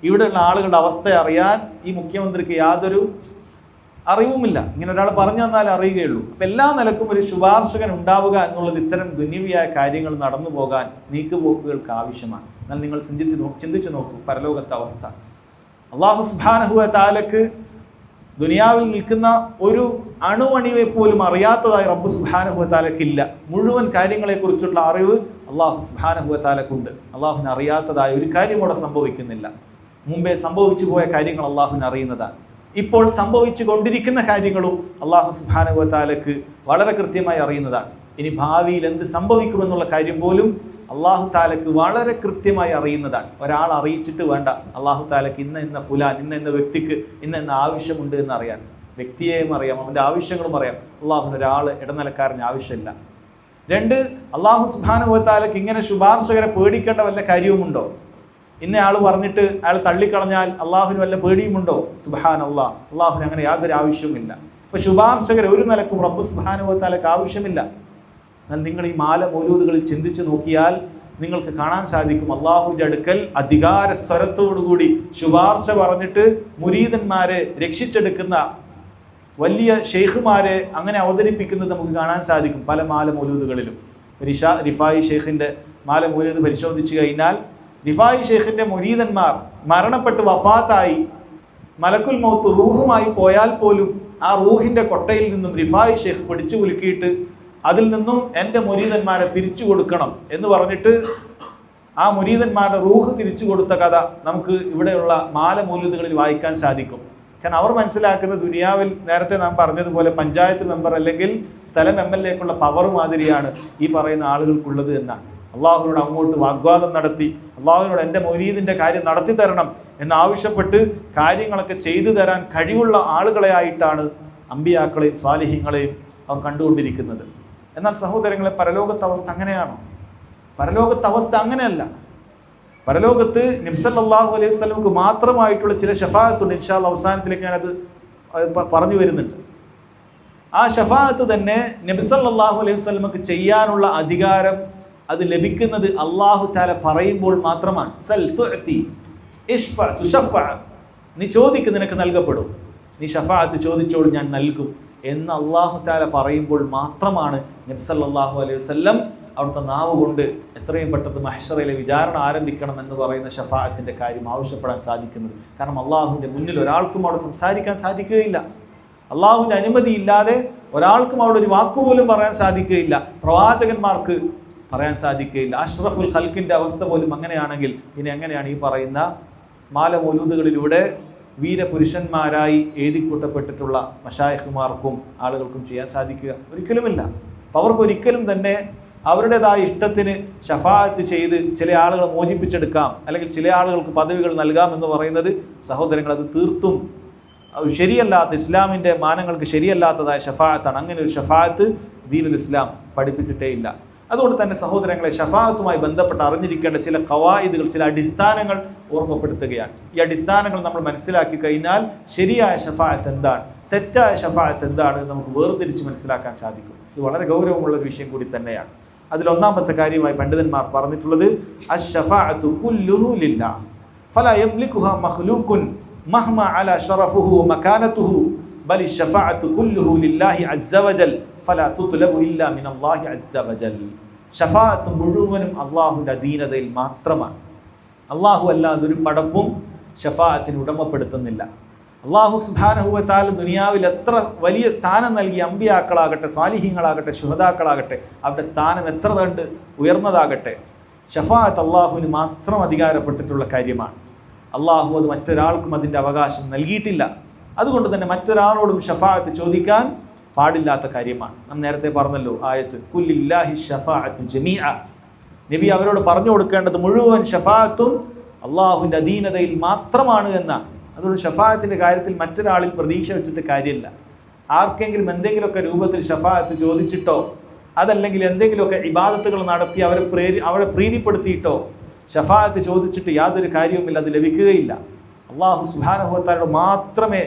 ഇവിടെയുള്ള ആളുകളുടെ അവസ്ഥ അറിയാൻ ഈ മുഖ്യമന്ത്രിക്ക് യാതൊരു അറിവുമില്ല. ഇങ്ങനെ ഒരാൾ പറഞ്ഞു തന്നാൽ അറിയുകയുള്ളൂ. അപ്പം എല്ലാ നിലക്കും ഒരു ശുപാർശകൻ ഉണ്ടാവുക എന്നുള്ളത് ഇത്തരം ദുനിയാവിയായ കാര്യങ്ങൾ നടന്നു പോകാൻ നീക്കുപോക്കുകൾക്ക് ആവശ്യമാണ്. എന്നാൽ നിങ്ങൾ ചിന്തിച്ചു നോക്കൂ പരലോകത്തെ അവസ്ഥ. അല്ലാഹു സുബ്ഹാനഹു വ തആലക്ക് ദുനിയാവിൽ നിൽക്കുന്ന ഒരു അണുവണിയെ പോലും അറിയാത്തതായി റബ്ബ് സുബ്ഹാനഹു വ തആലക്കില്ല. മുഴുവൻ കാര്യങ്ങളെക്കുറിച്ചുള്ള അറിവ് അല്ലാഹു സുബ്ഹാനഹു വ തആലക്കുണ്ട്. അല്ലാഹുവിന് അറിയാത്തതായ ഒരു കാര്യം അവിടെ സംഭവിക്കുന്നില്ല. മുമ്പേ സംഭവിച്ചു പോയ കാര്യങ്ങൾ അല്ലാഹുവിന് അറിയുന്നതാണ്. ഇപ്പോൾ സംഭവിച്ചു കൊണ്ടിരിക്കുന്ന കാര്യങ്ങളും അല്ലാഹു സുബ്ഹാനഹു വ തആലക്ക് വളരെ കൃത്യമായി അറിയുന്നതാണ്. ഇനി ഭാവിയിൽ എന്ത് സംഭവിക്കുമെന്നുള്ള കാര്യം പോലും അല്ലാഹു തആലക്ക് വളരെ കൃത്യമായി അറിയുന്നതാണ്. ഒരാൾ അറിയിച്ചിട്ട് വേണ്ട അല്ലാഹു തആലക്ക് ഇന്ന ഫുലാൻ, ഇന്ന വ്യക്തിക്ക് ഇന്ന ആവശ്യമുണ്ട് എന്ന് അറിയാൻ. വ്യക്തിയെയും അറിയാം, അവൻ്റെ ആവശ്യങ്ങളും അറിയാം. അല്ലാഹുവിന് ഒരാൾ ഇടനിലക്കാരന് ആവശ്യമില്ല. രണ്ട്, അല്ലാഹു സുബ്ഹാനഹു വ തആലക്ക് ഇങ്ങനെ ശുപാർശകരെ പേടിക്കേണ്ട വല്ല കാര്യവുമുണ്ടോ? ഇന്നയാൾ പറഞ്ഞിട്ട് അയാൾ തള്ളിക്കളഞ്ഞാൽ അള്ളാഹുവിന് വല്ല പേടിയുമുണ്ടോ? സുബ്ഹാനല്ലാഹ്, അള്ളാഹുവിന് അങ്ങനെ യാതൊരു ആവശ്യവുമില്ല. അപ്പോൾ ശുപാർശകരെ ഒരു നിലക്കും റബ്ബ് സുബ്ഹാനഹു വ തആലക്ക് ആവശ്യമില്ല. എന്നാൽ നിങ്ങൾ ഈ മാല മൗലൂദുകളിൽ ചിന്തിച്ചു നോക്കിയാൽ നിങ്ങൾക്ക് കാണാൻ സാധിക്കും അള്ളാഹുവിൻ്റെ അടുക്കൽ അധികാര സ്വരത്തോടുകൂടി ശുപാർശ പറഞ്ഞിട്ട് മുരീദന്മാരെ രക്ഷിച്ചെടുക്കുന്ന വലിയ ഷെയ്ഖുമാരെ അങ്ങനെ അവതരിപ്പിക്കുന്നത് നമുക്ക് കാണാൻ സാധിക്കും പല മാല മൗലൂദുകളിലും. റിഫായി ഷെയ്ഖിൻ്റെ മാല മൗലൂദ് പരിശോധിച്ചു കഴിഞ്ഞാൽ റിഫായി ഷെയ്ഖിൻ്റെ മുരീദന്മാർ മരണപ്പെട്ട് വഫാത്തായി മലക്കുൽ മൗത്ത് റൂഹുമായി പോയാൽ പോലും ആ റൂഹിൻ്റെ കൊട്ടയിൽ നിന്നും റിഫായി ഷെയ്ഖ് പിടിച്ചു കുലുക്കിയിട്ട് അതിൽ നിന്നും എൻ്റെ മുരീദന്മാരെ തിരിച്ചു കൊടുക്കണം എന്ന് പറഞ്ഞിട്ട് ആ മുരീദന്മാരുടെ റൂഹ് തിരിച്ചു കൊടുത്ത കഥ നമുക്ക് ഇവിടെയുള്ള മൗലിദുകളിൽ വായിക്കാൻ സാധിക്കും. കാരണം അവർ മനസ്സിലാക്കുന്ന ദുനിയാവിൽ നേരത്തെ നാം പറഞ്ഞതുപോലെ പഞ്ചായത്ത് മെമ്പർ അല്ലെങ്കിൽ സ്ഥലം MLA-ക്കുള്ള പവർ മാതിരിയാണ് ഈ പറയുന്ന ആളുകൾക്കുള്ളത് എന്നാണ്. അള്ളാഹുവിനോട് അങ്ങോട്ട് വാഗ്വാദം നടത്തി അള്ളാഹുവിനോട് എൻ്റെ മുരീദിൻ്റെ കാര്യം നടത്തി തരണം എന്നാവശ്യപ്പെട്ട് കാര്യങ്ങളൊക്കെ ചെയ്തു തരാൻ കഴിവുള്ള ആളുകളെ ആയിട്ടാണ് അമ്പിയാക്കളെയും സാലിഹീങ്ങളെയും അവർ കണ്ടുകൊണ്ടിരിക്കുന്നത്. എന്നാൽ സഹോദരങ്ങളെ, പരലോകത്തെ അവസ്ഥ അങ്ങനെയാണോ? പരലോകത്തെ അവസ്ഥ അങ്ങനെയല്ല. പരലോകത്ത് നബി സല്ലല്ലാഹു അലൈഹി വസല്ലമക്ക് മാത്രമായിട്ടുള്ള ചില ഷഫാഅത്തുണ്ട്. ഇൻഷാ അല്ലാഹ് അവസാനത്തിലേക്ക് ഞാനത് പറഞ്ഞു വരുന്നുണ്ട്. ആ ഷഫാഅത്ത് തന്നെ നബി സല്ലല്ലാഹു അലൈഹി വസല്ലമക്ക് ചെയ്യാനുള്ള അധികാരം അത് ലഭിക്കുന്നത് അല്ലാഹു തആല പറയുമ്പോൾ മാത്രമാണ്. സൽ തുഅതി ഇശ്ഫ തുശഫ, നീ ചോദിക്ക് നിനക്ക് നൽകപ്പെടും, നീ ഷഫാഅത്ത് ചോദിച്ചോളൂ ഞാൻ നൽകും എന്ന് അല്ലാഹു തആല പറയുമ്പോൾ മാത്രമാണ് നബി സല്ലല്ലാഹു അലൈഹി വസല്ലം അവിടുത്തെ നാവ് കൊണ്ട് എത്രയും പെട്ടെന്ന് മഹ്ശറിലെ വിചാരണ ആരംഭിക്കണം എന്ന് പറയുന്ന ഷഫാഅത്തിൻ്റെ കാര്യം ആവശ്യപ്പെടാൻ സാധിക്കുന്നത്. കാരണം അള്ളാഹുവിൻ്റെ മുന്നിൽ ഒരാൾക്കും അവിടെ സംസാരിക്കാൻ സാധിക്കുകയില്ല. അള്ളാഹുവിൻ്റെ അനുമതി ഇല്ലാതെ ഒരാൾക്കും അവിടെ ഒരു വാക്കുപോലും പറയാൻ സാധിക്കുകയില്ല. പ്രവാചകന്മാർക്ക് പറയാൻ സാധിക്കുകയില്ല. അഷ്റഫുൽ ഖൽക്കിൻ്റെ അവസ്ഥ പോലും അങ്ങനെയാണെങ്കിൽ പിന്നെ എങ്ങനെയാണ് ഈ പറയുന്ന മൗലൂദുകളിലൂടെ വീരപുരുഷന്മാരായി എഴുതിക്കൂട്ടപ്പെട്ടിട്ടുള്ള മശായിഖുമാർക്കും ആളുകൾക്കും ചെയ്യാൻ സാധിക്കുക? ഒരിക്കലുമില്ല. അപ്പോൾ അവർക്ക് ഒരിക്കലും തന്നെ അവരുടേതായ ഇഷ്ടത്തിന് ഷഫാഅത്ത് ചെയ്ത് ചില ആളുകളെ മോചിപ്പിച്ചെടുക്കാം അല്ലെങ്കിൽ ചില ആളുകൾക്ക് പദവികൾ നൽകാം എന്ന് പറയുന്നത് സഹോദരങ്ങൾ അത് തീർത്തും ശരിയല്ലാത്ത, ഇസ്ലാമിൻ്റെ മാനങ്ങൾക്ക് ശരിയല്ലാത്തതായ ഷഫാഅത്താണ്. അങ്ങനെ ഒരു ഷഫാഅത്ത് ദീനുൽ ഇസ്ലാം പഠിപ്പിച്ചിട്ടേ ഇല്ല. അതുകൊണ്ട് തന്നെ സഹോദരങ്ങളെ, ഷഫാഅത്തുമായി ബന്ധപ്പെട്ട് അറിഞ്ഞിരിക്കേണ്ട ചില ഖവായിദുകൾ, ചില അടിസ്ഥാനങ്ങൾ ഓർമ്മപ്പെടുത്തുകയാണ്. ഈ അടിസ്ഥാനങ്ങൾ നമ്മൾ മനസ്സിലാക്കി കഴിഞ്ഞാൽ ശരിയായ ഷഫാഅത്ത് എന്താണ്, തെറ്റായ ഷഫാഅത്ത് എന്താണ് നമുക്ക് വേർതിരിച്ച് മനസ്സിലാക്കാൻ സാധിക്കും. ഇത് വളരെ ഗൗരവമുള്ള ഒരു വിഷയം കൂടി തന്നെയാണ്. അതിലൊന്നാമത്തെ കാര്യമായി പണ്ഡിതന്മാർ പറഞ്ഞിട്ടുള്ളത് അശ്ശഫാഅത്തു കുല്ലുഹു ലില്ലാഹ് ഫലാ യംലികുഹാ മഖ്ലൂഖുൻ മഹ്മാ അലാ ശറഫുഹു വമകാനതുഹു ബൽ അശ്ശഫാഅത്തു കുല്ലുഹു ലില്ലാഹി അസ്സ വജൽ ഫലാ തുത്ലബു ഇല്ലാ മിനല്ലാഹി അസ്സ വജൽ. ഷഫാഅത്ത് മുഴുവനും അല്ലാഹുവിൻ്റെ അധീനതയിൽ മാത്രമാണ്. അല്ലാഹു അല്ലാതെ ഒരു പടപ്പും ഷഫാഅത്തിന് ഉടമപ്പെടുത്തുന്നില്ല. അല്ലാഹു സുബ്ഹാനഹു വ തആല ദുനിയാവിൽ എത്ര വലിയ സ്ഥാനം നൽകി അമ്പിയാക്കളാകട്ടെ, സ്വാലിഹീങ്ങളാകട്ടെ, ശുഹദാക്കളാകട്ടെ, അവരുടെ സ്ഥാനം എത്ര കണ്ട് ഉയർന്നതാകട്ടെ, ഷഫാഅത്ത് അള്ളാഹുവിന് മാത്രം അധികാരപ്പെട്ടിട്ടുള്ള കാര്യമാണ്. അള്ളാഹു അത് മറ്റൊരാൾക്കും അതിൻ്റെ അവകാശം നൽകിയിട്ടില്ല. അതുകൊണ്ട് തന്നെ മറ്റൊരാളോടും ഷഫാഅത്ത് ചോദിക്കാൻ പാടില്ലാത്ത കാര്യമാണ്. നാം നേരത്തെ പറഞ്ഞല്ലോ ആയത്ത്, കുല്ലില്ലാഹി ഷഫാഅത്തു ജമീഅ. നബി അവരോട് പറഞ്ഞു കൊടുക്കേണ്ടത് മുഴുവൻ ഷഫാഅത്തും അള്ളാഹുവിൻ്റെ അധീനതയിൽ മാത്രമാണ് എന്നാണ്. അതുകൊണ്ട് ഷഫാഅത്തിൻ്റെ കാര്യത്തിൽ മറ്റൊരാളിൽ പ്രതീക്ഷ വെച്ചിട്ട് കാര്യമില്ല. ആർക്കെങ്കിലും എന്തെങ്കിലുമൊക്കെ രൂപത്തിൽ ഷഫാഅത്ത് ചോദിച്ചിട്ടോ അതല്ലെങ്കിൽ എന്തെങ്കിലുമൊക്കെ ഇബാദത്തുകൾ നടത്തി അവരെ പ്രീതിപ്പെടുത്തിയിട്ടോ ഷഫാഅത്ത് ചോദിച്ചിട്ട് യാതൊരു കാര്യവുമില്ല, അത് ലഭിക്കുകയില്ല. അല്ലാഹു സുബ്ഹാനഹു വ തആലയോട് മാത്രമേ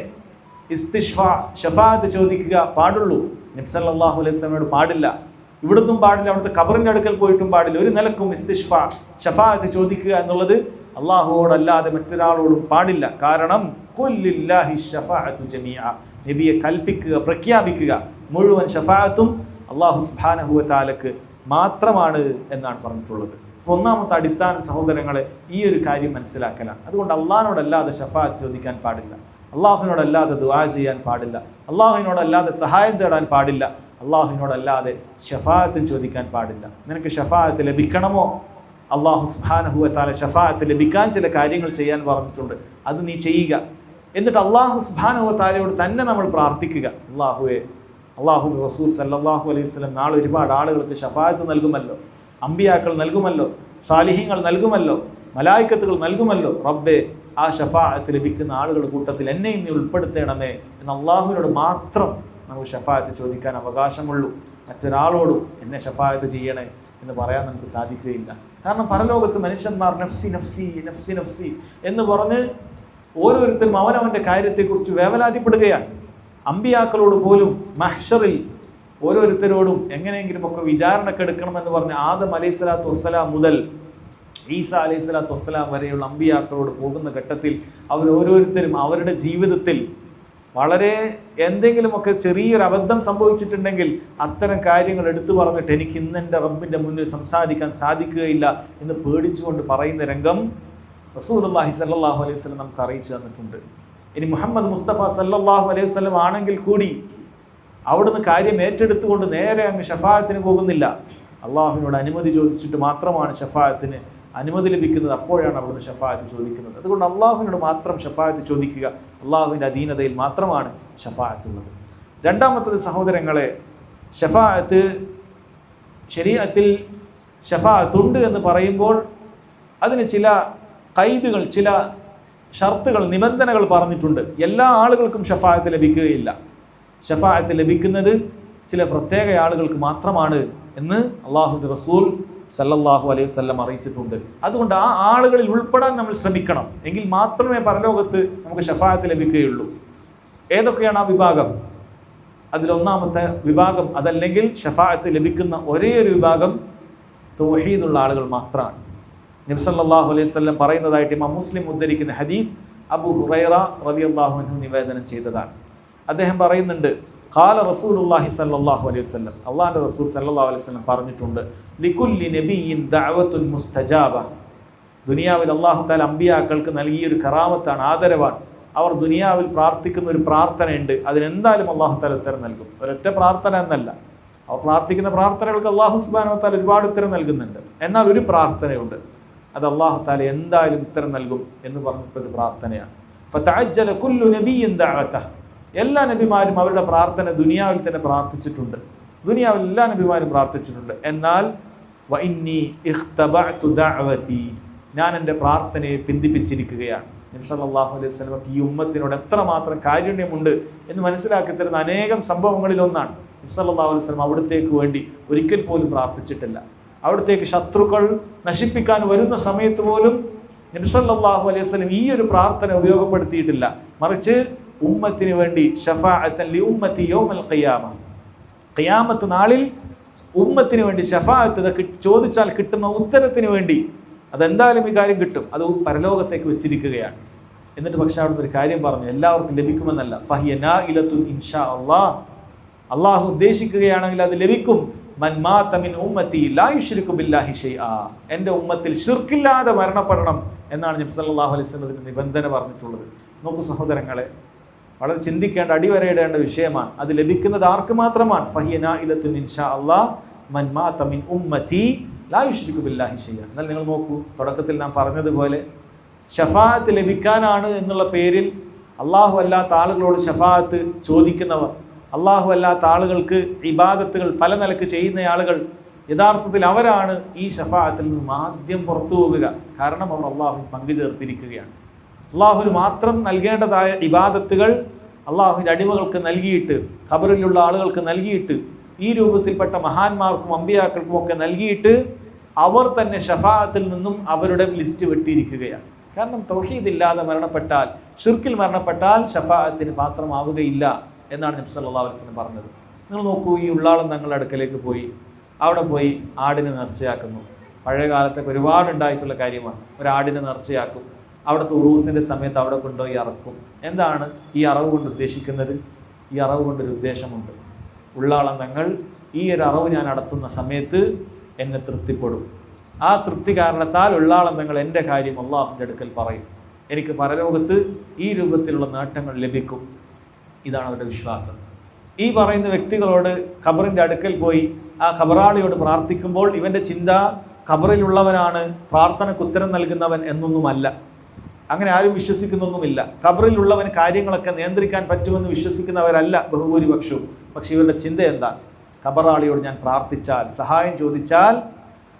ഷഫാഅത്ത് ചോദിക്കുക പാടുള്ളൂ. നബി സല്ലല്ലാഹു അലൈഹി വസല്ലമയോട് പാടില്ല, ഇവിടുന്നും പാടില്ല, അവിടുത്തെ ഖബറിൻ്റെ അടുക്കൽ പോയിട്ടും പാടില്ല. ഒരു നിലക്കും ഷഫാഅത്ത് ചോദിക്കുക എന്നുള്ളത് അല്ലാഹുവോടല്ലാതെ മറ്റൊരാളോടും പാടില്ല. കാരണം കുല്ലില്ലാഹി ഷഫാഅത്തു ജമീഅ, നബിയെ കൽപ്പിക്കുക, പ്രഖ്യാപിക്കുക മുഴുവൻ ഷഫാഅത്തും അല്ലാഹു സുബ്ഹാനഹു വ തആലക്ക് മാത്രമാണ് എന്നാണ് പറഞ്ഞിട്ടുള്ളത്. അപ്പോൾ ഒന്നാമത്തെ അടിസ്ഥാനം സഹോദരങ്ങളെ ഈ ഒരു കാര്യം മനസ്സിലാക്കലാണ്. അതുകൊണ്ട് അള്ളാഹിനോടല്ലാതെ ഷഫാഅത്ത് ചോദിക്കാൻ പാടില്ല, അള്ളാഹുവിനോടല്ലാതെ ദുആ ചെയ്യാൻ പാടില്ല, അള്ളാഹുവിനോടല്ലാതെ സഹായം തേടാൻ പാടില്ല, അള്ളാഹുവിനോടല്ലാതെ ഷഫാഅത്തും ചോദിക്കാൻ പാടില്ല. നിനക്ക് ഷഫാഅത്ത് ലഭിക്കണമോ? അള്ളാഹു സുബ്ഹാനഹു വ തആല ഷഫാഅത്ത് ലഭിക്കാൻ ചില കാര്യങ്ങൾ ചെയ്യാൻ പറഞ്ഞിട്ടുണ്ട്, അത് നീ ചെയ്യുക. എന്നിട്ട് അള്ളാഹു സുബ്ഹാനഹു വ തആലയോട് തന്നെ നമ്മൾ പ്രാർത്ഥിക്കുക, അള്ളാഹുവിൻ്റെ റസൂൽ സല്ലല്ലാഹു അലൈഹി വസല്ലം നാളെ ഒരുപാട് ആളുകൾക്ക് ഷഫാഅത്ത് നൽകുമല്ലോ, അമ്പിയാക്കൾ നൽകുമല്ലോ, സാലിഹീങ്ങൾ നൽകുമല്ലോ, മലായിക്കത്തുകൾ നൽകുമല്ലോ. റബ്ബേ, ആ ഷഫാഅത്ത് ലഭിക്കുന്ന ആളുകളുടെ കൂട്ടത്തിൽ എന്നെയും നീ ഉൾപ്പെടുത്തണമേ എന്ന് അള്ളാഹുവിനോട് മാത്രം നമുക്ക് ഷഫാഅത്ത് ചോദിക്കാൻ അവകാശമുള്ളൂ. മറ്റൊരാളോടും എന്നെ ഷഫാഅത്ത് ചെയ്യണേ എന്ന് പറയാൻ നമുക്ക് സാധിക്കുകയില്ല. കാരണം പരലോകത്ത് മനുഷ്യന്മാർ നഫ്സി നഫ്സി നഫ്സി നഫ്സി എന്ന് പറഞ്ഞ് ഓരോരുത്തരും അവനവൻ്റെ കാര്യത്തെക്കുറിച്ച് വേവലാതിപ്പെടുകയാണ്. അമ്പിയാക്കളോട് പോലും മഹ്ശറിൽ ഓരോരുത്തരോടും എങ്ങനെയെങ്കിലുമൊക്കെ വിചാരണക്കെടുക്കണമെന്ന് പറഞ്ഞ് ആദം അലൈഹി സ്വലാത്തു വസ്സലാം മുതൽ ഈസ അലൈഹി സ്വലാത്തു വസ്സലാം വരെയുള്ള അമ്പിയാക്കളോട് പോകുന്ന ഘട്ടത്തിൽ ഓരോരുത്തരും അവരുടെ ജീവിതത്തിൽ വളരെ എന്തെങ്കിലുമൊക്കെ ചെറിയൊരു അബദ്ധം സംഭവിച്ചിട്ടുണ്ടെങ്കിൽ അത്തരം കാര്യങ്ങൾ എടുത്തു പറഞ്ഞിട്ട് എനിക്ക് ഇന്ന് എൻ്റെ റബ്ബിൻ്റെ മുന്നിൽ സംസാരിക്കാൻ സാധിക്കുകയില്ല എന്ന് പേടിച്ചുകൊണ്ട് പറയുന്ന രംഗം റസൂലുള്ളാഹി സ്വല്ലല്ലാഹു അലൈഹി വസല്ലം നമുക്ക് അറിയിച്ചു തന്നിട്ടുണ്ട്. ഇനി മുഹമ്മദ് മുസ്തഫ സല്ലല്ലാഹു അലൈഹി വസല്ലം ആണെങ്കിൽ കൂടി അവിടുന്ന് കാര്യം ഏറ്റെടുത്തുകൊണ്ട് നേരെ അങ്ങ് ഷഫാഅത്തിന് പോകുന്നില്ല. അള്ളാഹുവിനോട് അനുമതി ചോദിച്ചിട്ട് മാത്രമാണ് ഷഫാഅത്തിന് അനുമതി ലഭിക്കുന്നത്. അപ്പോഴാണ് അവിടുന്ന് ഷഫാഅത്ത് ചോദിക്കുന്നത്. അതുകൊണ്ട് അള്ളാഹുവിനോട് മാത്രം ഷഫാഅത്ത് ചോദിക്കുക. അള്ളാഹുവിൻ്റെ അധീനതയിൽ മാത്രമാണ് ഷഫാഅത്ത് ഉള്ളത്. രണ്ടാമത്തത് സഹോദരങ്ങളെ, ഷഫാഅത്ത് ശരീഅത്തിൽ ഷഫാഅത്തുണ്ട് എന്ന് പറയുമ്പോൾ അതിന് ചില ഖൈദുകൾ, ചില ഷർത്തുകൾ, നിബന്ധനകൾ പറഞ്ഞിട്ടുണ്ട്. എല്ലാ ആളുകൾക്കും ഷഫാഅത്ത് ലഭിക്കുകയില്ല. ഷഫാഅത്ത് ലഭിക്കുന്നത് ചില പ്രത്യേക ആളുകൾക്ക് മാത്രമാണ് എന്ന് അള്ളാഹുവിൻ്റെ റസൂൽ സല്ലല്ലാഹു അലൈഹി വസല്ലം അറിയിച്ചിട്ടുണ്ട്. അതുകൊണ്ട് ആ ആളുകളിൽ ഉൾപ്പെടാൻ നമ്മൾ ശ്രമിക്കണം. എങ്കിൽ മാത്രമേ പരലോകത്ത് നമുക്ക് ഷഫാഅത്ത് ലഭിക്കുകയുള്ളൂ. ഏതൊക്കെയാണ് ആ വിഭാഗം? അതിലൊന്നാമത്തെ വിഭാഗം, അതല്ലെങ്കിൽ ഷഫാഅത്ത് ലഭിക്കുന്ന ഒരേ ഒരു വിഭാഗം തൗഹീദുള്ള ആളുകൾ മാത്രമാണ്. നബി സല്ലല്ലാഹു അലൈഹി വസല്ലം പറയുന്നതായിട്ട് ഇമാം മുസ്ലിം ഉദ്ധരിക്കുന്ന ഹദീസ് അബൂ ഹുറൈറ റളിയല്ലാഹു അൻഹു നിവേദനം ചെയ്തതാണ്. അദ്ദേഹം പറയുന്നുണ്ട്, ഖാല റസൂലുള്ളാഹി സല്ലല്ലാഹു അലൈഹി വസല്ലം, അല്ലാഹുവിൻ്റെ റസൂൽ സല്ലല്ലാഹു അലൈഹി വസല്ലം പറഞ്ഞിട്ടുണ്ട്, ലികുല്ലി നബിയ്യിൻ ദഅവത്തുൻ മുസ്തജാബ. ദുനിയാവിൽ അല്ലാഹു തആല അമ്പിയാക്കൾക്ക് നൽകിയൊരു കറാമത്താണ്, ആദരവാണ്. അവർ ദുനിയാവിൽ പ്രാർത്ഥിക്കുന്ന ഒരു പ്രാർത്ഥനയുണ്ട്, അതിനെന്തായാലും അല്ലാഹു തആല ഉത്തരം നൽകും. ഒരൊറ്റ പ്രാർത്ഥന എന്നല്ല, അവർ പ്രാർത്ഥിക്കുന്ന പ്രാർത്ഥനകൾക്ക് അല്ലാഹു സുബ്ഹാനഹു വ തആല ഒരുപാട് ഉത്തരം നൽകുന്നുണ്ട്. എന്നാൽ ഒരു പ്രാർത്ഥനയുണ്ട്, അത് അല്ലാഹു തആല എന്തായാലും ഉത്തരം നൽകും എന്ന് പറഞ്ഞിട്ടൊരു പ്രാർത്ഥനയാണ്. ഫതഅജ്ജല കുല്ലു നബിയ്യിൻ ദഅവതഹു. എല്ലാ നബിമാരും അവരുടെ പ്രാർത്ഥന ദുനിയാവിൽ തന്നെ പ്രാർത്ഥിച്ചിട്ടുണ്ട്. ദുനിയാവിൽ എല്ലാ നബിമാരും പ്രാർത്ഥിച്ചിട്ടുണ്ട്. എന്നാൽ വഇന്നി ഇഖ്തബഅതു ദഅവതി, ഞാൻ എൻ്റെ പ്രാർത്ഥനയെ പിന്തിപ്പിച്ചിരിക്കുകയാണ്. നബി സല്ലല്ലാഹു അലൈഹി വസല്ലം ഈ ഉമ്മത്തിനോട് എത്രമാത്രം കാരുണ്യമുണ്ട് എന്ന് മനസ്സിലാക്കി തരുന്ന അനേകം സംഭവങ്ങളിലൊന്നാണ്. നബി സല്ലല്ലാഹു അലൈഹി വസല്ലം അവിടത്തേക്ക് വേണ്ടി ഒരിക്കൽ പോലും പ്രാർത്ഥിച്ചിട്ടില്ല. അവിടത്തേക്ക് ശത്രുക്കൾ നശിപ്പിക്കാൻ വരുന്ന സമയത്ത് പോലും നബി സല്ലല്ലാഹു അലൈഹി വസല്ലം ഈ ഒരു പ്രാർത്ഥന ഉപയോഗപ്പെടുത്തിയിട്ടില്ല. മറിച്ച് ഉമ്മത്തിന് വേണ്ടി ഷഫാഅത്തൻ ലി ഉമ്മത്തി യൗമൽ ഖിയാമ, ഖിയാമത്ത് നാളിൽ ഉമ്മത്തിന് വേണ്ടി ഷഫാഅത്ത് ചോദിച്ചാൽ കിട്ടുന്ന ഉത്തരത്തിന് വേണ്ടി, അതെന്തായാലും ഈ കാര്യം കിട്ടും, അത് പരലോകത്തേക്ക് വെച്ചിരിക്കുകയാണ്. എന്നിട്ട് പക്ഷെ അവിടുന്ന് ഒരു കാര്യം പറഞ്ഞു, എല്ലാവർക്കും ലഭിക്കുമെന്നല്ല. ഫഹിയ നാഇലത്തുൻ ഇൻഷാ അല്ലാഹ്, അള്ളാഹു ഉദ്ദേശിക്കുകയാണെങ്കിൽ അത് ലഭിക്കും. മൻ മാത മിൻ ഉമ്മത്തി ലാ യുശ്രികു ബില്ലാഹി ഷൈആ, എൻ്റെ ഉമ്മത്തിൽ ശിർക്കില്ലാതെ മരണപ്പെടണം എന്നാണ് നബി സല്ലല്ലാഹു അലൈഹി വസല്ലം നിബന്ധന പറഞ്ഞിട്ടുള്ളത്. നോക്കൂ സഹോദരങ്ങളെ, വളരെ ചിന്തിക്കേണ്ട, അടിവരയിടേണ്ട വിഷയമാണ്. അത് ലഭിക്കുന്നത് ആർക്ക് മാത്രമാണ്? ഫഹിയ നാഇലത്തുൻ ഇൻഷാ അല്ലാഹ് മൻ മാത മിൻ ഉമ്മത്തി ലാ യുശ്രികു ബില്ലാഹി ഷൈആ. എന്നാൽ നിങ്ങൾ നോക്കൂ, തുടക്കത്തിൽ നാം പറഞ്ഞതുപോലെ ഷഫാഅത്ത് ലഭിക്കാനാണ് എന്നുള്ള പേരിൽ അള്ളാഹു അല്ലാത്ത ആളുകളോട് ഷഫാഅത്ത് ചോദിക്കുന്നവർ, അള്ളാഹു അല്ലാത്ത ആളുകൾക്ക് ഇബാദത്തുകൾ പല നിലക്ക് ചെയ്യുന്ന ആളുകൾ, യഥാർത്ഥത്തിൽ അവരാണ് ഈ ഷഫാഅത്തിൽ നിന്നും ആദ്യം പുറത്തു പോകുക. കാരണം അവർ അള്ളാഹുവിൽ പങ്കുചേർത്തിരിക്കുകയാണ്. അള്ളാഹുവിന് മാത്രം നൽകേണ്ടതായ ഇബാദത്തുകൾ അള്ളാഹുവിൻ്റെ അടിമകൾക്ക് നൽകിയിട്ട്, ഖബറിലുള്ള ആളുകൾക്ക് നൽകിയിട്ട്, ഈ രൂപത്തിൽപ്പെട്ട മഹാന്മാർക്കും അമ്പിയാക്കൾക്കും ഒക്കെ നൽകിയിട്ട് അവർ തന്നെ ഷഫാഅത്തിൽ നിന്നും അവരുടെ ലിസ്റ്റ് വെട്ടിയിരിക്കുകയാണ്. കാരണം തൗഹീദില്ലാതെ മരണപ്പെട്ടാൽ, ഷിർക്കിൽ മരണപ്പെട്ടാൽ ഷഫാഅത്തിന് പാത്രമാവുകയില്ല എന്നാണ് നബി സല്ലല്ലാഹു അലൈഹി വസല്ലം പറഞ്ഞത്. നിങ്ങൾ നോക്കൂ, ഈ ഉള്ളാളം തങ്ങളുടെ അടുക്കലേക്ക് പോയി അവിടെ പോയി ആടിനെ നേർച്ചയാക്കുന്നു. പഴയ കാലത്തൊക്കെ ഒരുപാട് ഉണ്ടായിട്ടുള്ള കാര്യമാണ്. ഒരാടിനെ നേർച്ചയാക്കും, അവിടുത്തെ ഉറൂസിൻ്റെ സമയത്ത് അവിടെ കൊണ്ടുപോയി അറക്കും. എന്താണ് ഈ അറവ് കൊണ്ട് ഉദ്ദേശിക്കുന്നത്? ഈ അറവ് കൊണ്ടൊരു ഉദ്ദേശമുണ്ട്. ഉള്ളാളം തങ്ങൾ, ഈ ഒരു അറവ് ഞാൻ നടത്തുന്ന സമയത്ത് എന്നെ തൃപ്തിപ്പെടും. ആ തൃപ്തി കാരണത്താൽ ഉള്ളാളം തങ്ങൾ എൻ്റെ കാര്യം അള്ളാഹുവിൻ്റെ അടുക്കൽ പറയും, എനിക്ക് പരലോകത്ത് ഈ രൂപത്തിലുള്ള നേട്ടങ്ങൾ ലഭിക്കും. ഇതാണ് അവരുടെ വിശ്വാസം. ഈ പറയുന്ന വ്യക്തികളോട് ഖബറിൻ്റെ അടുക്കൽ പോയി ആ ഖബറാളിയോട് പ്രാർത്ഥിക്കുമ്പോൾ ഇവൻ്റെ ചിന്ത ഖബറിലുള്ളവനാണ് പ്രാർത്ഥനയ്ക്ക് ഉത്തരം നൽകുന്നവൻ എന്നൊന്നുമല്ല. അങ്ങനെ ആരും വിശ്വസിക്കുന്നൊന്നുമില്ല. ഖബറിലുള്ളവൻ കാര്യങ്ങളൊക്കെ നിയന്ത്രിക്കാൻ പറ്റുമെന്ന് വിശ്വസിക്കുന്നവരല്ല ബഹുഭൂരിപക്ഷവും. പക്ഷെ ഇവരുടെ ചിന്ത എന്താ? ഖബറാളിയോട് ഞാൻ പ്രാർത്ഥിച്ചാൽ, സഹായം ചോദിച്ചാൽ,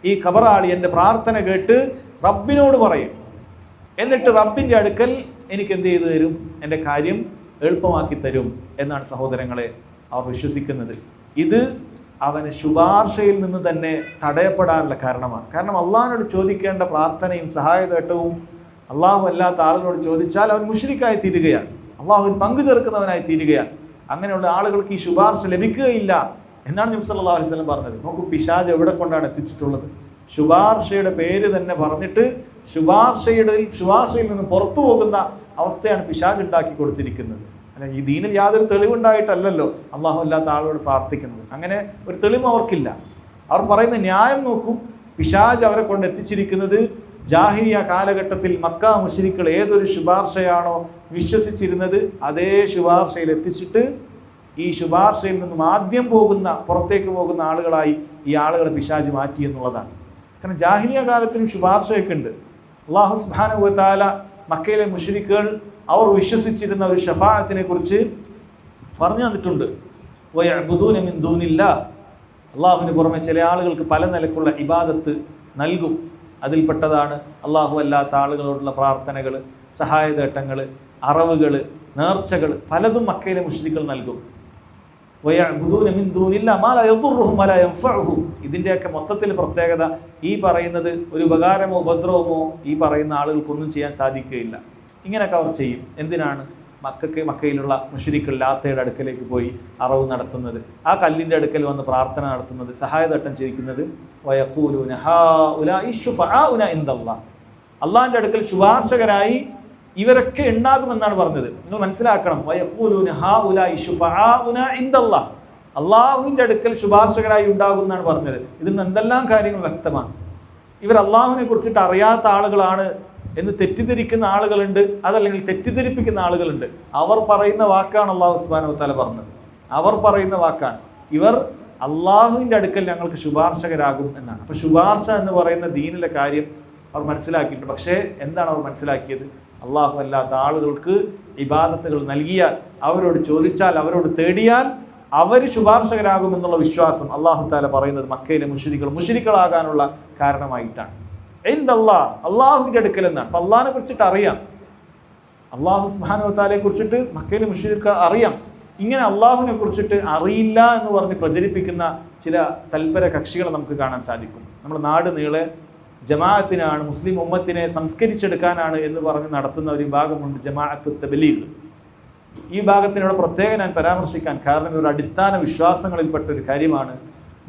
ഈ ഖബറാളി എൻ്റെ പ്രാർത്ഥന കേട്ട് റബ്ബിനോട് പറയും, എന്നിട്ട് റബ്ബിൻ്റെ അടുക്കൽ എനിക്ക് എന്ത് ചെയ്തു തരും? എൻ്റെ കാര്യം എളുപ്പമാക്കി തരും എന്നാണ് സഹോദരങ്ങളെ അവർ വിശ്വസിക്കുന്നത്. ഇത് അവന് ശുപാർശയിൽ നിന്ന് തന്നെ തടയപ്പെടാനുള്ള കാരണമാണ്. കാരണം അള്ളാഹിനോട് ചോദിക്കേണ്ട പ്രാർത്ഥനയും സഹായതേട്ടവും അള്ളാഹു അല്ലാത്ത ആളുകളോട് ചോദിച്ചാൽ അവൻ മുശ്രിക്കായി തീരുകയാണ്, അള്ളാഹുവിൽ പങ്കു ചേർക്കുന്നവനായി തീരുകയാണ്. അങ്ങനെയുള്ള ആളുകൾക്ക് ഈ ശുപാർശ ലഭിക്കുകയില്ല എന്നാണ് നബി സല്ലല്ലാഹു അലൈഹി വസല്ലം പറഞ്ഞത്. നോക്കൂ, പിശാച് എവിടെ കൊണ്ടാണ് എത്തിച്ചിട്ടുള്ളത്? ശുപാർശയുടെ പേര് തന്നെ പറഞ്ഞിട്ട് ശുപാർശയിൽ നിന്ന് പുറത്തു പോകുന്ന അവസ്ഥയാണ് പിശാച് ഉണ്ടാക്കി കൊടുത്തിരിക്കുന്നത്. അല്ല, ഈ ദീനിൽ യാതൊരു തെളിവുണ്ടായിട്ടല്ലല്ലോ അള്ളാഹു അല്ലാത്ത ആളോട് പ്രാർത്ഥിക്കുന്നത്. അങ്ങനെ ഒരു തെളിവ് അവർക്കില്ല. അവർ പറയുന്ന ന്യായം നോക്കൂ, പിശാച് അവരെ കൊണ്ട് എത്തിച്ചിരിക്കുന്നത് ജാഹിലിയ കാലഘട്ടത്തിൽ മക്ക മുശ്രിക്കുകൾ ഏതൊരു ശുപാർശയാണോ വിശ്വസിച്ചിരുന്നത് അതേ ശുപാർശയിൽ എത്തിച്ചിട്ട് ഈ ശുപാർശയിൽ നിന്നും ആദ്യം പുറത്തേക്ക് പോകുന്ന ആളുകളായി ഈ ആളുകളെ പിശാച് മാറ്റി എന്നുള്ളതാണ്. കാരണം ജാഹിലിയ കാലത്തിനും ശുപാർശയൊക്കെ ഉണ്ട്. അല്ലാഹു സുബ്ഹാനഹു വ തആല മക്കയിലെ മുശ്രിക്കുകൾ അവർ വിശ്വസിച്ചിരുന്ന ഒരു ഷഫാഅത്തിനെ കുറിച്ച് പറഞ്ഞു തന്നിട്ടുണ്ട്. വയഅ്ബുദൂന മിൻ ദൂനില്ലാഹ്, അള്ളാഹുവിന് പുറമെ ചില ആളുകൾക്ക് പല നിലക്കുള്ള ഇബാദത്ത് നൽകും. അതിൽപ്പെട്ടതാണ് അള്ളാഹു അല്ലാത്ത ആളുകളോടുള്ള പ്രാർത്ഥനകൾ, സഹായതേട്ടങ്ങൾ, അറവുകൾ, നേർച്ചകൾ പലതും മക്കയിലെ മുശ്രിക്കുകൾ നൽകും. വയഅ്ബുദൂന മിൻ ദൂനില്ലാഹ് മാ ലാ യദുർറുഹും വലാ യൻഫഉഹും. ഇതിൻ്റെയൊക്കെ മൊത്തത്തിൽ പ്രത്യേകത ഈ പറയുന്നത് ഒരു ഉപകാരമോ ഉപദ്രവമോ ഈ പറയുന്ന ആളുകൾക്കൊന്നും ചെയ്യാൻ സാധിക്കുകയില്ല. ഇങ്ങനെയൊക്കെ അവർ ചെയ്യും. എന്തിനാണ്? മക്കയിലുള്ള മുശ്രിക്കുകൾ ലാത്തയുടെ അടുക്കലേക്ക് പോയി അറവ് നടത്തുന്നത്, ആ കല്ലിൻ്റെ അടുക്കൽ വന്ന് പ്രാർത്ഥന നടത്തുന്നത്, സഹായതട്ടം ചെയ്യിക്കുന്നത്. വയഖൂലൂന ഹൗലാഇ ശുഫആഉന ഇൻദല്ലാഹ്, അള്ളാഹിൻ്റെ അടുക്കൽ ശുപാർശകരായി ഇവരൊക്കെ ഉണ്ടാകുമെന്നാണ് പറഞ്ഞത്. നിങ്ങൾ മനസ്സിലാക്കണം. വയഖൂലൂന ഹൗലാഇ ശുഫആഉന ഇൻദല്ലാഹ്, അള്ളാഹുവിൻ്റെ അടുക്കൽ ശുപാർശകരായി ഉണ്ടാകുമെന്നാണ് പറഞ്ഞത്. ഇതിൽ നിന്ന് എന്തെല്ലാം കാര്യങ്ങൾ വ്യക്തമാണ്. ഇവർ അള്ളാഹുവിനെ കുറിച്ചിട്ട് അറിയാത്ത ആളുകളാണ് എന്ന് തെറ്റിദ്ധരിക്കുന്ന ആളുകളുണ്ട്, അതല്ലെങ്കിൽ തെറ്റിദ്ധരിപ്പിക്കുന്ന ആളുകളുണ്ട്. അവർ പറയുന്ന വാക്കാണ് അല്ലാഹു സുബ്ഹാനഹു വ തആല പറഞ്ഞത്. അവർ പറയുന്ന വാക്കാണ്. ഇവർ അള്ളാഹുവിൻ്റെ അടുക്കൽ ഞങ്ങൾക്ക് ശുപാർശകരാകും എന്നാണ്. അപ്പോൾ ശുപാർശ എന്ന് പറയുന്ന ദീനിലെ കാര്യം അവർ മനസ്സിലാക്കിയിട്ടുണ്ട്. പക്ഷേ എന്താണ് അവർ മനസ്സിലാക്കിയത്? അള്ളാഹു അല്ലാത്ത ആളുകൾക്ക് ഇബാദത്തുകൾ നൽകിയാൽ, അവരോട് ചോദിച്ചാൽ, അവരോട് തേടിയാൽ അവർ ശുപാർശകരാകുമെന്നുള്ള വിശ്വാസം അല്ലാഹു തആല പറയുന്നത് മക്കയിലെ മുശ്രിക്കുകളാകാനുള്ള കാരണമായിട്ടാണ്. അള്ളാഹുവിൻ്റെ അടുക്കൽ എന്നാണ്. അപ്പം അള്ളാഹിനെ കുറിച്ചിട്ട് അറിയാം, അള്ളാഹു സുബ്ഹാനഹു വ തആലയെ കുറിച്ചിട്ട് മക്കയിലെ മുശ്രിക്കുകൾ അറിയാം. ഇങ്ങനെ അള്ളാഹുവിനെ കുറിച്ചിട്ട് അറിയില്ല എന്ന് പറഞ്ഞ് പ്രചരിപ്പിക്കുന്ന ചില തൽപര കക്ഷികളെ നമുക്ക് കാണാൻ സാധിക്കും. നമ്മുടെ നാട് നീളെ ജമാഅത്തിനാണ്, മുസ്ലിം ഉമ്മത്തിനെ സംസ്കരിച്ചെടുക്കാനാണ് എന്ന് പറഞ്ഞ് നടത്തുന്ന ഒരു വിഭാഗമുണ്ട്, ജമാഅത്തു തബ്ലീഗ്. ഈ ഭാഗത്തിനോട് പ്രത്യേകം ഞാൻ പരാമർശിക്കാൻ കാരണം ഇവരുടെ അടിസ്ഥാന വിശ്വാസങ്ങളിൽപ്പെട്ട ഒരു കാര്യമാണ്.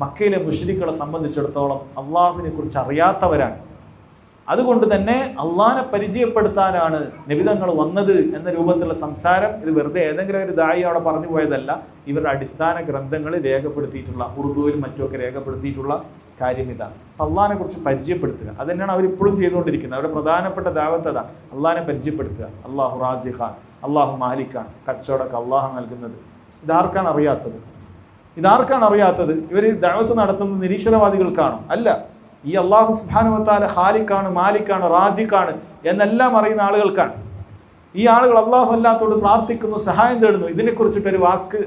മക്കയിലെ മുശ്രിക്കുകളെ സംബന്ധിച്ചിടത്തോളം അള്ളാഹുവിനെ കുറിച്ച് അറിയാത്തവരാണ്. അതുകൊണ്ട് തന്നെ അള്ളാഹിനെ പരിചയപ്പെടുത്താനാണ് നബിതങ്ങൾ വന്നത് എന്ന രൂപത്തിലുള്ള സംസാരം ഇത് വെറുതെ ഏതെങ്കിലും ഒരു ദായി അവിടെ പറഞ്ഞു പോയതല്ല. ഇവരുടെ അടിസ്ഥാന ഗ്രന്ഥങ്ങൾ രേഖപ്പെടുത്തിയിട്ടുള്ള, ഉറുദുവിലും മറ്റുമൊക്കെ രേഖപ്പെടുത്തിയിട്ടുള്ള കാര്യം ഇതാണ്. അള്ളാഹിനെ കുറിച്ച് പരിചയപ്പെടുത്തുക, അത് തന്നെയാണ് അവരിപ്പോഴും ചെയ്തുകൊണ്ടിരിക്കുന്നത്. അവരുടെ പ്രധാനപ്പെട്ട ദാവത്ത് അതാണ്, അള്ളാഹിനെ പരിചയപ്പെടുത്തുക. അള്ളാഹു റാസിഖാൻ, അള്ളാഹു മാലിക്കാണ്, കച്ചവടമൊക്കെ അള്ളാഹു നൽകുന്നത്. ഇതാർക്കാണ് അറിയാത്തത്? ഇവർ ദഅവത്ത് നടത്തുന്നത് നിരീശ്വരവാദികൾക്കാണോ? അല്ല. ഈ അള്ളാഹു സുബ്ഹാനഹു വ തആല ഖാലിഖാണ്, മാലിക്കാണ്, റാസിഖാണ് എന്നെല്ലാം അറിയുന്ന ആളുകൾക്കാണ്. ഈ ആളുകൾ അള്ളാഹു അല്ലാത്തോട് പ്രാർത്ഥിക്കുന്നു, സഹായം തേടുന്നു. ഇതിനെക്കുറിച്ചിട്ടൊരു വാക്ക്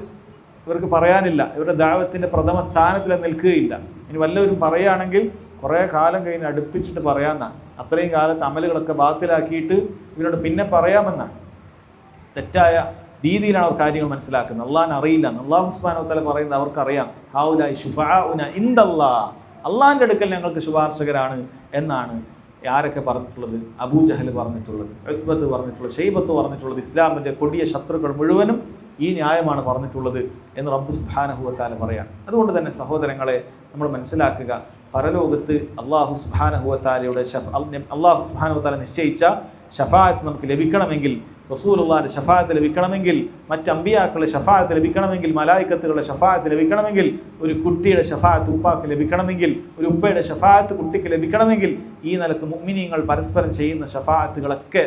ഇവർക്ക് പറയാനില്ല. ഇവരുടെ ദഅവത്തിൻ്റെ പ്രഥമ സ്ഥാനത്തിൽ നിൽക്കുകയില്ല. ഇനി വല്ലവരും പറയുകയാണെങ്കിൽ കുറേ കാലം കഴിഞ്ഞ് അടുപ്പിച്ചിട്ട് പറയാമെന്നാണ്. അത്രയും കാലത്ത് അമലുകളൊക്കെ ബാത്തിലാക്കിയിട്ട് ഇവരോട് പിന്നെ പറയാമെന്നാണ്. തെറ്റായ രീതിയിലാണ് അവർ കാര്യങ്ങൾ മനസ്സിലാക്കുന്നത്. അള്ളാഹിനെ അറിയില്ല. അല്ലാഹു സുബ്ഹാനഹു വ തആല പറയുന്നത് അവർക്കറിയാം. ഹൗലാഇ ശുഫആഉന ഇൻദല്ലാഹ്, അള്ളാഹിൻ്റെ അടുക്കൽ ഞങ്ങൾക്ക് ശുപാർശകരാണ് എന്നാണ് ആരൊക്കെ പറഞ്ഞിട്ടുള്ളത്? അബൂജഹൽ പറഞ്ഞിട്ടുള്ളത്, ഉത്ബത്ത് പറഞ്ഞിട്ടുള്ളത്, ഷൈബത്ത് പറഞ്ഞിട്ടുള്ളത്. ഇസ്ലാമിൻ്റെ കൊടിയ ശത്രുക്കൾ മുഴുവനും ഈ ന്യായമാണ് പറഞ്ഞിട്ടുള്ളത് എന്ന് റബ്ബ് സുബ്ഹാനഹു വ തആല പറയാണ്. അതുകൊണ്ട് തന്നെ സഹോദരങ്ങളെ, നമ്മൾ മനസ്സിലാക്കുക, പരലോകത്ത് അല്ലാഹു സുബ്ഹാനഹു വ തആലയുടെ അല്ലാഹു സുബ്ഹാനഹു വ തആല നിശ്ചയിച്ച ഷഫാഅത്ത് നമുക്ക് ലഭിക്കണമെങ്കിൽ, റസൂലുള്ളാഹിന്റെ ഷഫാഅത്ത് ലഭിക്കണമെങ്കിൽ, മറ്റ് അമ്പിയാക്കളുടെ ഷഫാഅത്ത് ലഭിക്കണമെങ്കിൽ, മലായിക്കത്തുകളുടെ ഷഫാഅത്ത് ലഭിക്കണമെങ്കിൽ, ഒരു കുട്ടിയുടെ ഷഫാഅത്ത് ഉപ്പാക്ക് ലഭിക്കണമെങ്കിൽ, ഒരു ഉപ്പയുടെ ഷഫാഅത്ത് കുട്ടിക്ക് ലഭിക്കണമെങ്കിൽ, ഈ നിലക്ക് മുഅ്മിനീങ്ങൾ പരസ്പരം ചെയ്യുന്ന ഷഫാഅത്തുകളൊക്കെ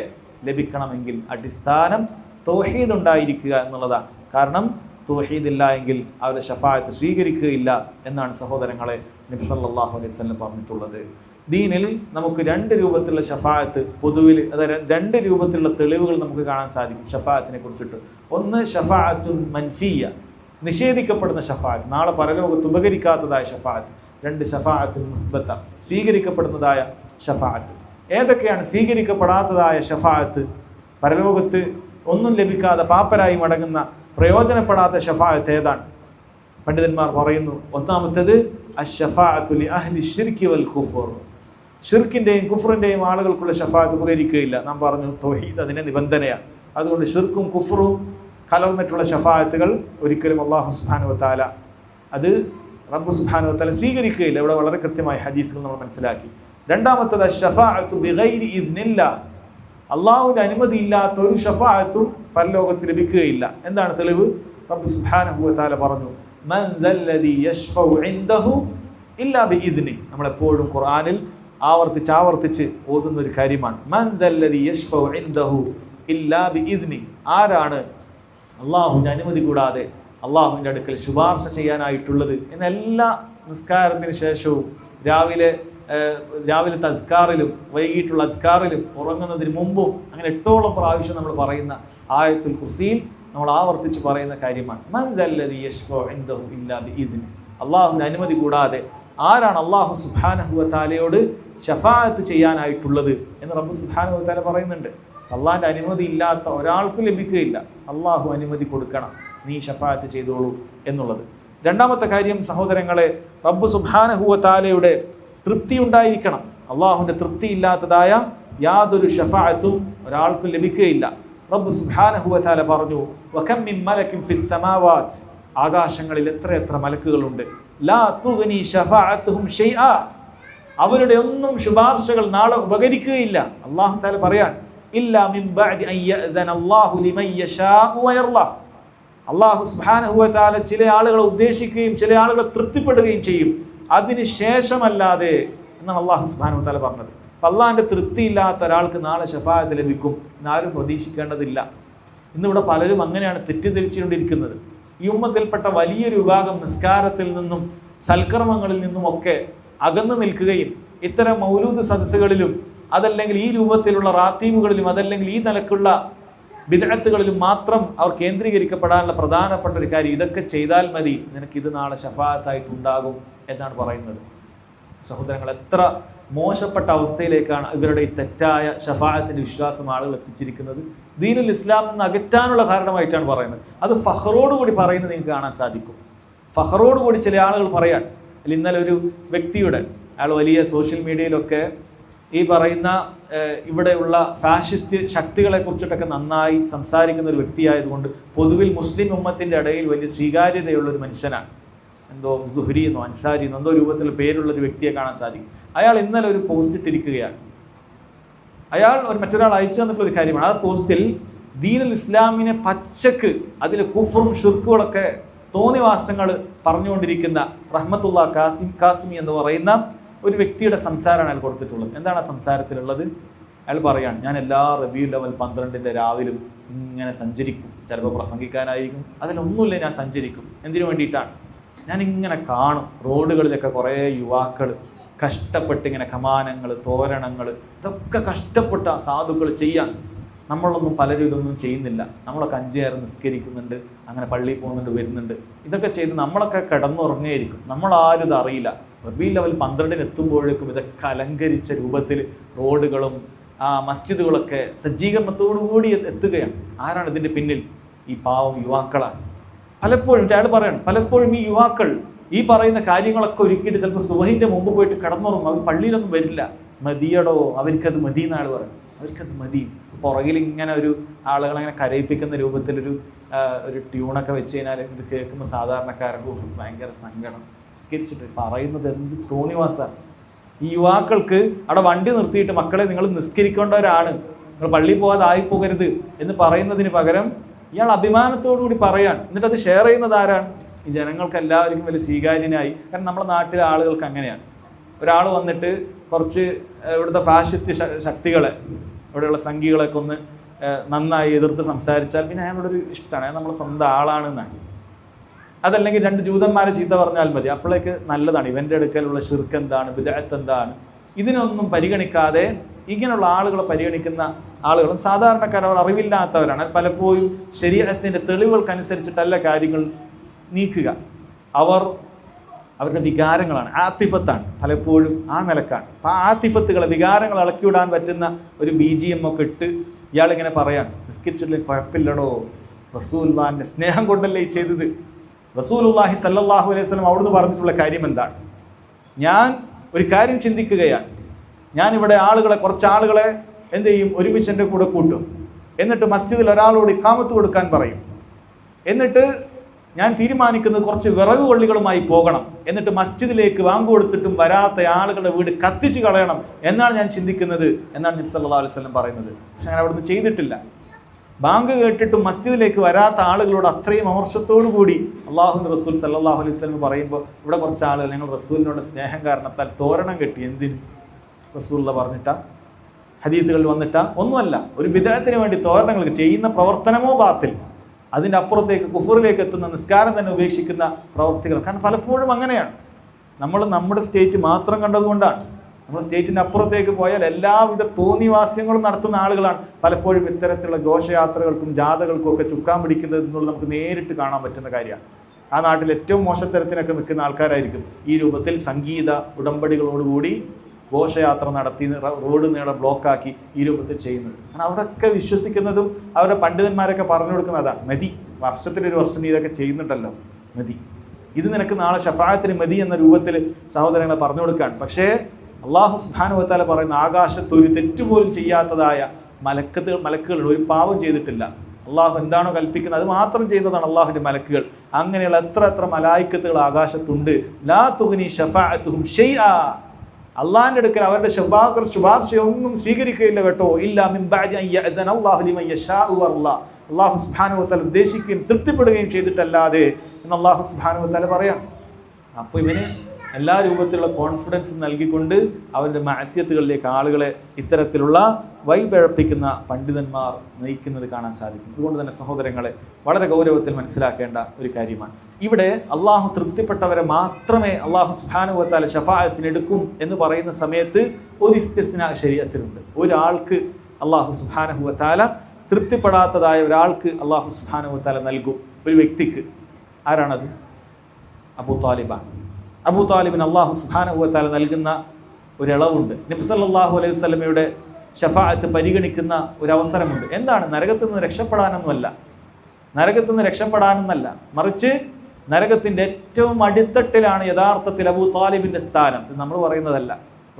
ലഭിക്കണമെങ്കിൽ അടിസ്ഥാനം തൗഹീദ് ഉണ്ടായിരിക്കുക എന്നുള്ളതാണ്. കാരണം തൗഹീദ് ഇല്ല എങ്കിൽ അവരുടെ ഷഫാഅത്ത് സ്വീകരിക്കുകയില്ല എന്നാണ് സഹോദരങ്ങളെ നബി സല്ലല്ലാഹു അലൈഹി വസല്ലം പറഞ്ഞിട്ടുള്ളത്. ദീനിൽ നമുക്ക് രണ്ട് രൂപത്തിലുള്ള ഷഫാഅത്ത് പൊതുവിൽ, അതായത് രണ്ട് രൂപത്തിലുള്ള തെളിവുകൾ നമുക്ക് കാണാൻ സാധിക്കും ഷഫാഅത്തിനെ കുറിച്ചിട്ട്. ഒന്ന് ഷഫാഅത്തുൻ മൻഫിയ, നിഷേധിക്കപ്പെടുന്ന ഷഫാഅത്ത്, നാളെ പരലോകത്ത് ഉപകരിക്കാത്തതായ ഷഫാഅത്ത്. രണ്ട് ഷഫാഅത്തുൻ മുസ്ബത്ത, സ്വീകരിക്കപ്പെടുന്നതായ ഷഫാഅത്ത്. ഏതൊക്കെയാണ് സ്വീകരിക്കപ്പെടാത്തതായ ഷഫാഅത്ത്? പരലോകത്ത് ഒന്നും ലഭിക്കാതെ പാപ്പരായി മടങ്ങുന്ന പ്രയോജനപ്പെടാത്ത ഷഫാഅത്ത് ഏതാണ്? പണ്ഡിതന്മാർ പറയുന്നു, ഒന്നാമത്തേത് അശ്ശഫാഅത്തു ലി അഹ്ലി ശിർക്കി വൽ കുഫർ, ഷിർക്കിൻ്റെയും കുഫറിൻ്റെയും ആളുകൾക്കുള്ള ഷഫാഅത്ത് ഉപകരിക്കുകയില്ല. നാം പറഞ്ഞു തൗഹീദ് അതിൻ്റെ നിബന്ധനയാണ്. അതുകൊണ്ട് ഷിർക്കും കുഫറും കലർന്നിട്ടുള്ള ഷഫാഅത്തുകൾ ഒരിക്കലും അല്ലാഹു സുബ്ഹാനഹു വ തആല അത് റബ്ബ് സുബ്ഹാനഹു വ തആല സ്വീകരിക്കുകയില്ല. ഇവിടെ വളരെ കൃത്യമായ ഹദീസുകൾ നമ്മൾ മനസ്സിലാക്കി. രണ്ടാമത്തേത് അശ്ശഫാഅത്തു ബിഗൈരി ഇദ്നില്ലാഹ്, അള്ളാഹുവിൻ്റെ അനുമതി ഇല്ലാത്ത ഒരു ഷഫാഅത്തും പരലോകത്ത് ലഭിക്കുകയില്ല. എന്താണ് തെളിവ്? റബ്ബ് സുബ്ഹാനഹു വ തആല പറഞ്ഞു, മൻ ദല്ലദി യശ്ഫഉ ഇൻദഹു ഇല്ലാ ബിഇദ്നി. നമ്മളെപ്പോഴും ഖുർആനിൽ ആവർത്തിച്ച് ഓതുന്ന ഒരു കാര്യമാണ്. മൻ ദല്ലദി യശ്ഫഉ ഇൻദഹു ഇല്ലാ ബിഇദ്നി. ആരാണ് അള്ളാഹുവിൻ്റെ അനുമതി കൂടാതെ അള്ളാഹുവിൻ്റെ അടുക്കൽ ശുപാർശ ചെയ്യാനായിട്ടുള്ളത് എന്ന എല്ലാ നിസ്കാരത്തിന് ശേഷവും രാവിലത്തെ അദ്കാറിലും വൈകിട്ടുള്ള അദ്കാറിലും ഉറങ്ങുന്നതിന് മുമ്പും അങ്ങനെ 8ഓളം പ്രാവശ്യം നമ്മൾ പറയുന്ന ആയത്തുൽ കുർസിയിൽ നമ്മൾ ആവർത്തിച്ച് പറയുന്ന കാര്യമാണ്. അള്ളാഹുവിൻ്റെ അനുമതി കൂടാതെ ആരാണ് അള്ളാഹു സുബ്ഹാനഹു വ തആലയോട് ശഫാഅത്ത് ചെയ്യാനായിട്ടുള്ളത് എന്ന് റബ്ബ് സുബ്ഹാനഹു വ തആല പറയുന്നുണ്ട്. അള്ളാഹിൻ്റെ അനുമതി ഇല്ലാത്ത ഒരാൾക്കും ലഭിക്കുകയില്ല. അള്ളാഹു അനുമതി കൊടുക്കണം, നീ ശഫാഅത്ത് ചെയ്തോളൂ എന്നുള്ളത്. രണ്ടാമത്തെ കാര്യം സഹോദരങ്ങളെ, റബ്ബ് സുബ്ഹാനഹു വ തആലയുടെ തൃപ്തി ഉണ്ടായിരിക്കണം. അള്ളാഹുവിൻ്റെ തൃപ്തി ഇല്ലാത്തതായ യാതൊരു ശഫാഅത്തും ഒരാൾക്കും ലഭിക്കുകയില്ല. റബ്ബ് സുബ്ഹാനഹു വ തആല പറഞ്ഞു, വകം മിൻ മലകിൻ ഫിസ് സമാവാത്, ആകാശങ്ങളിൽ എത്ര മലക്കുകളുണ്ട്, ലാ തുഗ്നി ശഫാഅത്തുഹും ഷൈആ, അവരുടെ ഒന്നും ശുപാർശകൾ നാളെ ഉപകരിക്കുകയില്ല. അല്ലാഹു തആല പറയാൻ, ഇല്ലാ മിൻ ബഅദി അൻ യഅ്ദന അല്ലാഹു ലിമൻ യശാഉ വയർളാ, അല്ലാഹു സുബ്ഹാനഹു വ തആല ചില ആളുകളെ ഉദ്ദേശിക്കുകയും ചില ആളുകളെ തൃപ്തിപ്പെടുകയും ചെയ്യും, അതിന് ശേഷമല്ലാതെ എന്നാണ് അല്ലാഹു സുബ്ഹാനഹു വ തആല പറഞ്ഞത്. അപ്പം അള്ളാഹിൻ്റെ തൃപ്തിയില്ലാത്ത ഒരാൾക്ക് നാളെ ശഫാഅത്ത് ലഭിക്കും എന്നാരും പ്രതീക്ഷിക്കേണ്ടതില്ല. ഇന്നിവിടെ പലരും അങ്ങനെയാണ് തെറ്റിദ്ധരിച്ചുകൊണ്ടിരിക്കുന്നത്. ഈ ഉമ്മത്തിൽപ്പെട്ട വലിയൊരു വിഭാഗം നിസ്കാരത്തിൽ നിന്നും സൽക്കർമ്മങ്ങളിൽ നിന്നുമൊക്കെ അകന്നു നിൽക്കുകയും ഇത്തരം മൗലൂദ് സദസ്സുകളിലും അതല്ലെങ്കിൽ ഈ രൂപത്തിലുള്ള റാത്തീമുകളിലും അതല്ലെങ്കിൽ ഈ നിലക്കുള്ള ബിദ്അത്തുകളിലും മാത്രം അവർ കേന്ദ്രീകരിക്കപ്പെടാനുള്ള പ്രധാനപ്പെട്ട ഒരു കാര്യം, ഇതൊക്കെ ചെയ്താൽ മതി, നിനക്കിത് നാളെ ശഫാഅത്തായിട്ടുണ്ടാകും എന്നാണ് പറയുന്നത്. സഹോദരങ്ങൾ, എത്ര മോശപ്പെട്ട അവസ്ഥയിലേക്കാണ് ഇവരുടെ ഈ തെറ്റായ ശഫാഅത്തിൻ്റെ വിശ്വാസം ആളുകൾ എത്തിച്ചിരിക്കുന്നത്. ദീനുൽ ഇസ്ലാം നിന്ന് അകറ്റാനുള്ള കാരണമായിട്ടാണ് പറയുന്നത്. അത് ഫഖറോടുകൂടി പറയുന്നത് നിങ്ങൾക്ക് കാണാൻ സാധിക്കും. ഫഖറോടുകൂടി ചില ആളുകൾ പറയാൻ, ഇന്നലെ ഒരു വ്യക്തിയുടെ, അയാൾ വലിയ സോഷ്യൽ മീഡിയയിലൊക്കെ ഈ പറയുന്ന ഇവിടെയുള്ള ഫാഷിസ്റ്റ് ശക്തികളെ കുറിച്ചിട്ടൊക്കെ നന്നായി സംസാരിക്കുന്ന ഒരു വ്യക്തിയായതുകൊണ്ട് പൊതുവിൽ മുസ്ലിം ഉമ്മത്തിൻ്റെ ഇടയിൽ വലിയ സ്വീകാര്യതയുള്ള ഒരു മനുഷ്യനാണ്. എന്തോ സുഹരി എന്നോ അൻസാരി എന്നോ എന്തോ രൂപത്തിൽ പേരുള്ളൊരു വ്യക്തിയെ കാണാൻ സാധിക്കും. അയാൾ ഇന്നലെ ഒരു പോസ്റ്റ് ഇട്ടിരിക്കുകയാണ്. അയാൾ മറ്റൊരാൾ അയച്ചു തന്നിട്ടുള്ള ഒരു കാര്യമാണ്. ആ പോസ്റ്റിൽ ദീനുൽ ഇസ്ലാമിനെ പച്ചക്ക് അതിൽ കുഫറും ഷിർക്കുകളൊക്കെ തോന്നിവാസങ്ങൾ പറഞ്ഞുകൊണ്ടിരിക്കുന്ന റഹ്മത്തുള്ള കാസിമി എന്ന് പറയുന്ന ഒരു വ്യക്തിയുടെ സംസാരമാണ് അയാൾ കൊടുത്തിട്ടുള്ളത്. എന്താണ് ആ സംസാരത്തിലുള്ളത്? അയാൾ പറയാണ്, ഞാൻ എല്ലാ റബീഉൽ അവൽ 12 രാവിലും ഇങ്ങനെ സഞ്ചരിക്കും, ചിലപ്പോൾ പ്രസംഗിക്കാനായിരിക്കും, അതിലൊന്നുമില്ല, ഞാൻ സഞ്ചരിക്കും. എന്തിനു വേണ്ടിയിട്ടാണ്? ഞാനിങ്ങനെ കാണും റോഡുകളിലൊക്കെ കുറേ യുവാക്കൾ കഷ്ടപ്പെട്ട് ഇങ്ങനെ കമാനങ്ങൾ, തോരണങ്ങൾ, ഇതൊക്കെ കഷ്ടപ്പെട്ട സാധുക്കൾ ചെയ്യാൻ. നമ്മളൊന്നും പലരും ഇതൊന്നും ചെയ്യുന്നില്ല. നമ്മളൊക്കെ 5 നേരം നിസ്കരിക്കുന്നുണ്ട്, അങ്ങനെ പള്ളിയിൽ പോകുന്നുണ്ട്, വരുന്നുണ്ട്. ഇതൊക്കെ ചെയ്ത് നമ്മളൊക്കെ കിടന്നുറങ്ങിയിരിക്കും, നമ്മളാരും ഇത് അറിയില്ല. റബീഉൽ അവൽ 12 എത്തുമ്പോഴേക്കും ഇതൊക്കെ അലങ്കരിച്ച രൂപത്തിൽ റോഡുകളും മസ്ജിദുകളൊക്കെ സജ്ജീകരണത്തോടുകൂടി എത്തുകയാണ്. ആരാണ് ഇതിൻ്റെ പിന്നിൽ? ഈ പാവം യുവാക്കളാണ്. പലപ്പോഴും അയാൾ പറയണം, പലപ്പോഴും ഈ യുവാക്കൾ ഈ പറയുന്ന കാര്യങ്ങളൊക്കെ ഒരുക്കിയിട്ട് ചിലപ്പോൾ സുബഹിൻ്റെ മുമ്പ് പോയിട്ട് കിടന്നുറങ്ങും. അവർ പള്ളിയിലൊന്നും വരില്ല. മതിയടോ, അവർക്കത് മതി എന്നാൾ പറയും. അവർക്കത് മതി. പുറകിൽ ഇങ്ങനെ ഒരു ആളുകളങ്ങനെ കരയിപ്പിക്കുന്ന രൂപത്തിലൊരു ട്യൂണൊക്കെ വെച്ച് കഴിഞ്ഞാൽ ഇത് കേൾക്കുമ്പോൾ സാധാരണക്കാർക്ക് ഭയങ്കര സങ്കടം. നിസ്കരിച്ചിട്ട് പറയുന്നത് എന്ത് തോന്നിവാസാണ്. ഈ യുവാക്കൾക്ക് അവിടെ വണ്ടി നിർത്തിയിട്ട്, മക്കളെ നിങ്ങൾ നിസ്കരിക്കേണ്ടവരാണ്, നിങ്ങൾ പള്ളിയിൽ പോകാതെ ആയിപ്പോകരുത് എന്ന് പറയുന്നതിന് പകരം ഇയാൾ അഭിമാനത്തോടു കൂടി പറയാൻ. എന്നിട്ട് അത് ഷെയർ ചെയ്യുന്നത് ആരാണ്? ഈ ജനങ്ങൾക്ക് എല്ലാവർക്കും വലിയ സ്വീകാര്യനായി. കാരണം നമ്മുടെ നാട്ടിലെ ആളുകൾക്ക് അങ്ങനെയാണ്. ഒരാൾ വന്നിട്ട് കുറച്ച് ഇവിടുത്തെ ഫാഷിസ്റ്റ് ശക്തികളെ, ഇവിടെയുള്ള സംഘികളൊക്കെ ഒന്ന് നന്നായി എതിർത്ത് സംസാരിച്ചാൽ പിന്നെ അയാളോടൊരു ഇഷ്ടമാണ്, അയാൾ നമ്മളെ സ്വന്തം ആളാണെന്നാണ്. അതല്ലെങ്കിൽ 2 ജൂതന്മാരെ ചീത്ത പറഞ്ഞാൽ മതി, അപ്പോഴേക്ക് നല്ലതാണ്. ഇവൻ്റെ അടുക്കലുള്ള ഷിർക്ക് എന്താണ്, ബിദ്അത്ത് എന്താണ്, ഇതിനൊന്നും പരിഗണിക്കാതെ ഇങ്ങനെയുള്ള ആളുകളെ പരിഗണിക്കുന്ന ആളുകളും സാധാരണക്കാർ, അവർ അറിവില്ലാത്തവരാണ്. പലപ്പോഴും ശരീഅത്തിൻ്റെ തെളിവുകൾക്കനുസരിച്ചിട്ടല്ല കാര്യങ്ങൾ നീക്കുക. അവരുടെ വികാരങ്ങളാണ്, ആത്തിഫത്താണ്, പലപ്പോഴും ആ നിലക്കാണ്. അപ്പോൾ ആ ആത്തിഫത്തുകളെ, വികാരങ്ങൾ ഇളക്കിവിടാൻ പറ്റുന്ന ഒരു BGM ഒക്കെ ഇട്ട് ഇയാളിങ്ങനെ പറയാൻ, നിസ്കരിച്ചിട്ടില്ലെങ്കിൽ കുഴപ്പമില്ലടോ, റസൂലുള്ളാഹിൻ്റെ സ്നേഹം കൊണ്ടല്ലേ ഈ ചെയ്തത്. റസൂലുള്ളാഹി സല്ലല്ലാഹു അലൈഹി വസല്ലം അവിടുന്ന് പറഞ്ഞിട്ടുള്ള കാര്യം എന്താണ്? ഞാൻ ഒരു കാര്യം ചിന്തിക്കുകയാണ്, ഞാനിവിടെ കുറച്ച് ആളുകളെ എന്ത് ചെയ്യും, ഒരുമിച്ച് എൻ്റെ കൂടെ കൂട്ടും. എന്നിട്ട് മസ്ജിദിൽ ഒരാളോട് ഇഖാമത്ത് കൊടുക്കാൻ പറയും. എന്നിട്ട് ഞാൻ തീരുമാനിക്കുന്നത് കുറച്ച് വിറക് കൊള്ളികളുമായി പോകണം. എന്നിട്ട് മസ്ജിദിലേക്ക് വാങ്ക് കൊടുത്തിട്ടും വരാത്ത ആളുകളുടെ വീട് കത്തിച്ച് കളയണം എന്നാണ് ഞാൻ ചിന്തിക്കുന്നത് എന്നാണ് നബി സല്ലല്ലാഹു അലൈഹി വസല്ലം പറയുന്നത്. പക്ഷെ ഞാൻ അവിടുന്ന് ചെയ്തിട്ടില്ല. ബാങ്ക് കേട്ടിട്ടും മസ്ജിദിലേക്ക് വരാത്ത ആളുകളോട് അത്രയും അമർഷത്തോടു കൂടി അള്ളാഹുവിൻ്റെ റസൂൽ സല്ലല്ലാഹു അലൈഹി വസല്ലം പറയുമ്പോൾ ഇവിടെ കുറച്ച് ആളുകൾ ഞങ്ങൾ റസൂലിനോട് സ്നേഹം കാരണത്താൽ തോരണം കെട്ടി. എന്തിന്? റസൂലുള്ള പറഞ്ഞിട്ടാ, ഹദീസുകളിൽ വന്നിട്ടാ? ഒന്നുമല്ല. ഒരു ബിദ്അത്തിന് വേണ്ടി തോരണങ്ങൾ ചെയ്യുന്ന പ്രവർത്തനമോ ബാത്തിൽ. അതിൻ്റെ അപ്പുറത്തേക്ക് കുഫറിലേക്ക് എത്തുന്ന, നിസ്കാരം തന്നെ ഉപേക്ഷിക്കുന്ന പ്രവർത്തികൾ. കാരണം പലപ്പോഴും അങ്ങനെയാണ്. നമ്മൾ നമ്മുടെ സ്റ്റേറ്റ് മാത്രം കണ്ടതുകൊണ്ടാണ്. നമ്മൾ സ്റ്റേറ്റിൻ്റെ അപ്പുറത്തേക്ക് പോയാൽ എല്ലാവിധ തോന്നിവാസ്യങ്ങളും നടത്തുന്ന ആളുകളാണ് പലപ്പോഴും ഇത്തരത്തിലുള്ള ഘോഷയാത്രകൾക്കും ജാഥകൾക്കും ഒക്കെ ചുക്കാൻ പിടിക്കുന്നത് എന്നുള്ളത് നമുക്ക് നേരിട്ട് കാണാൻ പറ്റുന്ന കാര്യമാണ്. ആ നാട്ടിൽ ഏറ്റവും മോശത്തരത്തിനൊക്കെ നിൽക്കുന്ന ആൾക്കാരായിരിക്കും ഈ രൂപത്തിൽ സംഗീത ഉടമ്പടികളോടുകൂടി ഘോഷയാത്ര നടത്തി റോഡ് നീളെ ബ്ലോക്കാക്കി ഈ രൂപത്തിൽ ചെയ്യുന്നത്. കാരണം അവിടെയൊക്കെ വിശ്വസിക്കുന്നതും അവരുടെ പണ്ഡിതന്മാരൊക്കെ പറഞ്ഞു കൊടുക്കുന്നതാണ്, മതി, വർഷത്തിലൊരു വർഷം നീ ഇതൊക്കെ ചെയ്യുന്നുണ്ടല്ലോ, മതി, ഇത് നിനക്ക് നാളെ ഷഫാഅത്തിന് മതി എന്ന രൂപത്തിൽ സഹോദരങ്ങളെ പറഞ്ഞു കൊടുക്കുകയാണ്. പക്ഷേ അള്ളാഹു സുബ്ഹാനഹു വ തആല പറയുന്ന ആകാശത്ത് ഒരു തെറ്റുപോലും ചെയ്യാത്തതായ മലക്കുകൾ ഒരു പാവം ചെയ്തിട്ടില്ല. അള്ളാഹു എന്താണോ കൽപ്പിക്കുന്നത് അത് മാത്രം ചെയ്യുന്നതാണ് അള്ളാഹുവിൻ്റെ മലക്കുകൾ. അങ്ങനെയുള്ള എത്ര മലായിക്കത്തുകൾ ആകാശത്തുണ്ട്. ലാ തുഗ്നി ശഫാഅത്തുഹും ഷൈആ, അള്ളാഹിൻ്റെ അടുക്കൽ അവരുടെ ശുപാർശയൊന്നും സ്വീകരിക്കുകയില്ല കേട്ടോ. ഇല്ലാ മിൻ ബഅദി അൻ യഅ്ദന അല്ലാഹു ലിമൻ യശാഉ വറല്ലാഹ്, അള്ളാഹു സുബ്ഹാനഹു വ തആല ഉദ്ദേശിക്കുകയും തൃപ്തിപ്പെടുകയും ചെയ്തിട്ടല്ലാതെ എന്ന് അള്ളാഹു സുബ്ഹാനഹു വ തആല പറയാം. അപ്പോൾ ഇവന് എല്ലാ രൂപത്തിലുള്ള കോൺഫിഡൻസ് നൽകിക്കൊണ്ട് അവരുടെ മഅസിയത്തുകളിലേക്ക് ആളുകളെ ഇത്തരത്തിലുള്ള വൈപിഴപ്പിക്കുന്ന പണ്ഡിതന്മാർ നയിക്കുന്നത് കാണാൻ സാധിക്കും. അതുകൊണ്ട് തന്നെ സഹോദരങ്ങളെ വളരെ ഗൗരവത്തിൽ മനസ്സിലാക്കേണ്ട ഒരു കാര്യമാണ്. ഇവിടെ അള്ളാഹു തൃപ്തിപ്പെട്ടവരെ മാത്രമേ അള്ളാഹു സുബ്ഹാനഹു വ തആല ശഫാഅത്തിന് എടുക്കും എന്ന് പറയുന്ന സമയത്ത് ഒരു ഇസ്തിസ്നാ ശരീഅത്തിലുണ്ട്. ഒരാൾക്ക് അള്ളാഹു സുബ്ഹാനഹു വ തആല തൃപ്തിപ്പെടാത്തതായ ഒരാൾക്ക് അള്ളാഹു സുബ്ഹാനഹു വ തആല നൽകും, ഒരു വ്യക്തിക്ക്. ആരാണത്? അബൂ താലിബാണ്. അബൂ താലിബിന് അള്ളാഹു സുബ്ഹാനഹു വ തആല നൽകുന്ന ഒരളവുണ്ട്. നബി സല്ലല്ലാഹു അലൈഹി വസല്ലമയുടെ ശഫാഅത്ത് പരിഗണിക്കുന്ന ഒരു അവസരമുണ്ട്. എന്താണ്? നരകത്തിൽ നിന്ന് രക്ഷപ്പെടാനൊന്നുമല്ല, മറിച്ച് നരകത്തിൻ്റെ ഏറ്റവും അടിത്തട്ടിലാണ് യഥാർത്ഥത്തിൽ അബൂ താലിബിൻ്റെ സ്ഥാനം. ഇത് നമ്മൾ പറയുന്നതല്ല,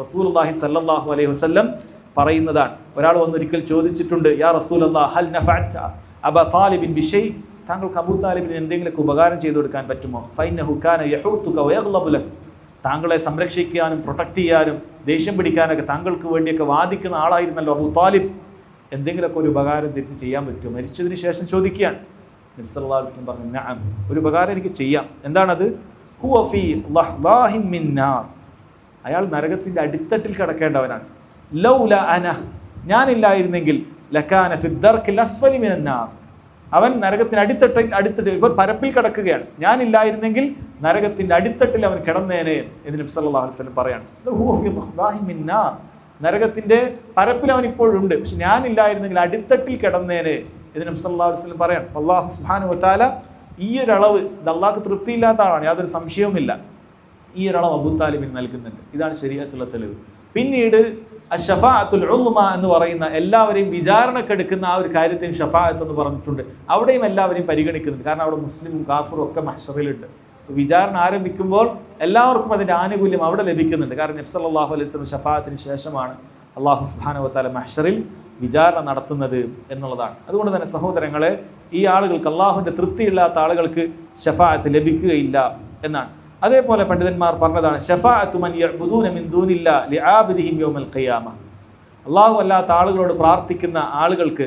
റസൂലുള്ളാഹി സല്ലല്ലാഹു അലൈഹി വസല്ലം പറയുന്നതാണ്. ഒരാൾ വന്നൊരിക്കൽ ചോദിച്ചിട്ടുണ്ട്, യാ റസൂലല്ലാഹ് ഹൽ നഫഅത അബാ താലിബിൻ ബിശൈ, താങ്കൾക്ക് അബൂ താലിബിന് എന്തെങ്കിലുമൊക്കെ ഉപകാരം ചെയ്തു കൊടുക്കാൻ പറ്റുമോ? ഫൈനഹു കാന യഹൂതുക വയഗ്ളബു ലക, താങ്കളെ സംരക്ഷിക്കാനും പ്രൊട്ടക്റ്റ് ചെയ്യാനും ദേഷ്യം പിടിക്കാനൊക്കെ താങ്കൾക്ക് വേണ്ടിയൊക്കെ വാദിക്കുന്ന ആളായിരുന്നല്ലോ അബൂ താലിബ്. എന്തെങ്കിലുമൊക്കെ ഒരു ഉപകാരം തിരിച്ച് ചെയ്യാൻ പറ്റുമോ? മരിച്ചതിന് ശേഷം ചോദിക്കുകയാണ്. നബി സല്ലല്ലാഹു അലൈഹി വസല്ലം പറഞ്ഞു, നഅം, ഒരു ഉപകാരം എനിക്ക് ചെയ്യാം. എന്താണത്? ഹുവ ഫീ ലഹ്ദാഹിൻ മിൻ നാർ, അയാൾ നരകത്തിൻ്റെ അടിത്തട്ടിൽ കിടക്കേണ്ടവനാണ്. ലൗല അന, ഞാനില്ലായിരുന്നെങ്കിൽ ലകാന ഫി ദർക്കിൽ അസ്ഫലി മിനൻ നാർ, അവൻ നരകത്തിൻ്റെ അടിത്തട്ടിൽ ഇപ്പോൾ പരപ്പിൽ കിടക്കുകയാണ്. ഞാനില്ലായിരുന്നെങ്കിൽ നരകത്തിൻ്റെ അടിത്തട്ടിൽ അവൻ കിടന്നേനെ എന്ന് നബി സല്ലല്ലാഹു അലൈഹി വസല്ലം പറയാണ്. നരകത്തിൻ്റെ പരപ്പിൽ അവൻ ഇപ്പോഴുണ്ട്, പക്ഷെ ഞാനില്ലായിരുന്നെങ്കിൽ അടിത്തട്ടിൽ കിടന്നേനെ എന്ന് നബി സല്ലല്ലാഹു അലൈഹി വസല്ലം പറയാണ്. അല്ലാഹു സുബ്ഹാനഹു വ തആല ഈ ഒരളവ്, ഇത് അള്ളാഹ്ക്ക് തൃപ്തിയില്ലാത്ത ആളാണ്, യാതൊരു സംശയവുമില്ല, ഈ ഒരളവ് അബൂ താലിബിന് നൽകുന്നുണ്ട്. ഇതാണ് ശരീഅത്തുള്ള തെളിവ്. പിന്നീട് അഷ്ഫാഅത്തുൽ ഉൾമ എന്ന് പറയുന്ന എല്ലാവരെയും വിചാരണക്കെടുക്കുന്ന ആ ഒരു കാര്യത്തെയും ഷഫാഅത്ത് എന്ന് പറഞ്ഞിട്ടുണ്ട്. അവിടെയും എല്ലാവരെയും പരിഗണിക്കുന്നുണ്ട്. കാരണം അവിടെ മുസ്ലിമും കാഫറും ഒക്കെ മഹ്ശറിലുണ്ട്. വിചാരണ ആരംഭിക്കുമ്പോൾ എല്ലാവർക്കും അതിൻ്റെ ആനുകൂല്യം അവിടെ ലഭിക്കുന്നുണ്ട്. കാരണം നബി സല്ലല്ലാഹു അലൈഹി വസല്ലം ഷഫാഅത്തിന് ശേഷമാണ് അല്ലാഹു സുബ്ഹാനഹു വ തആല മഹ്ശറിൽ വിചാരണ നടത്തുന്നത് എന്നുള്ളതാണ്. അതുകൊണ്ട് തന്നെ സഹോദരങ്ങളെ, ഈ ആളുകൾക്ക്, അള്ളാഹുവിൻ്റെ തൃപ്തിയില്ലാത്ത ആളുകൾക്ക് ഷഫാഅത്ത് ലഭിക്കുകയില്ല എന്നാണ്. അതേപോലെ പണ്ഡിതന്മാർ പറഞ്ഞതാണ്, ശഫാഅത്തു മൻ യഅ്ബുദൂന മിൻ ദൂനില്ലാ ലിആബിദിഹിം യൗമൽ ഖിയാമ, അള്ളാഹു അല്ലാത്ത ആളുകളോട് പ്രാർത്ഥിക്കുന്ന ആളുകൾക്ക്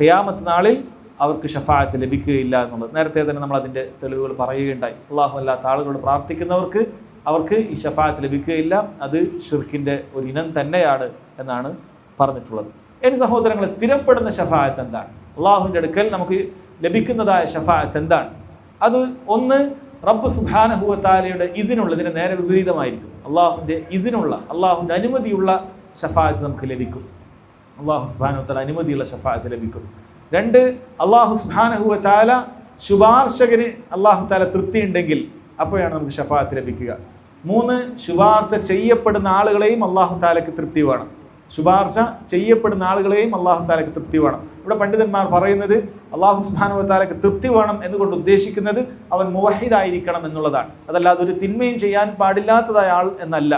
ഖിയാമത്ത് നാളിൽ അവർക്ക് ഷഫാഅത്ത് ലഭിക്കുകയില്ല എന്നുള്ളത് നേരത്തെ തന്നെ നമ്മൾ അതിൻ്റെ തെളിവുകൾ പറയുകയുണ്ടായി. അള്ളാഹു അല്ലാത്ത ആളുകളോട് പ്രാർത്ഥിക്കുന്നവർക്ക് അവർക്ക് ഈ ഷഫാഅത്ത് ലഭിക്കുകയില്ല, അത് ഷിർക്കിൻ്റെ ഒരു ഇനം തന്നെയാണ് എന്നാണ് പറഞ്ഞിട്ടുള്ളത്. ഇനി സഹോദരങ്ങളെ, സ്ഥിരപ്പെടുന്ന ഷഫാഅത്ത് എന്താണ്? അള്ളാഹുവിൻ്റെ അടുക്കൽ നമുക്ക് ലഭിക്കുന്നതായ ഷഫാഅത്ത് എന്താണ്? അത് ഒന്ന്, റബ്ബ് സുബ്ഹാനഹു വ തആലയുടെ ഇതിനുള്ള, ഇതിന് നേരെ വിപരീതമായിരിക്കും. അള്ളാഹുവിൻ്റെ ഇതിനുള്ള, അള്ളാഹുവിൻ്റെ അനുമതിയുള്ള ഷഫാഅത്ത് നമുക്ക് ലഭിക്കും. അള്ളാഹു സുബ്ഹാനഹു വ തആല അനുമതിയുള്ള ഷഫാഅത്ത് ലഭിക്കും. രണ്ട്, അള്ളാഹു സുബ്ഹാനഹു വ തആല ശുപാർശകന് അള്ളാഹു തആല തൃപ്തി ഉണ്ടെങ്കിൽ അപ്പോഴാണ് നമുക്ക് ഷഫാഅത്ത് ലഭിക്കുക. മൂന്ന്, ശുപാർശ ചെയ്യപ്പെടുന്ന ആളുകളെയും അള്ളാഹു തആലക്ക് തൃപ്തി വേണം. ശുപാർശ ചെയ്യപ്പെടുന്ന ആളുകളെയും അള്ളാഹു തആലക്ക് തൃപ്തി വേണം. ഇവിടെ പണ്ഡിതന്മാർ പറയുന്നത് അള്ളാഹു സുബ്ഹാനഹു വ തആലക്ക് തൃപ്തി വേണം എന്നുകൊണ്ട് ഉദ്ദേശിക്കുന്നത് അവൻ മുവഹിദായിരിക്കണം എന്നുള്ളതാണ്. അതല്ലാതെ ഒരു തിന്മയും ചെയ്യാൻ പാടില്ലാത്തതായ ആൾ എന്നല്ല.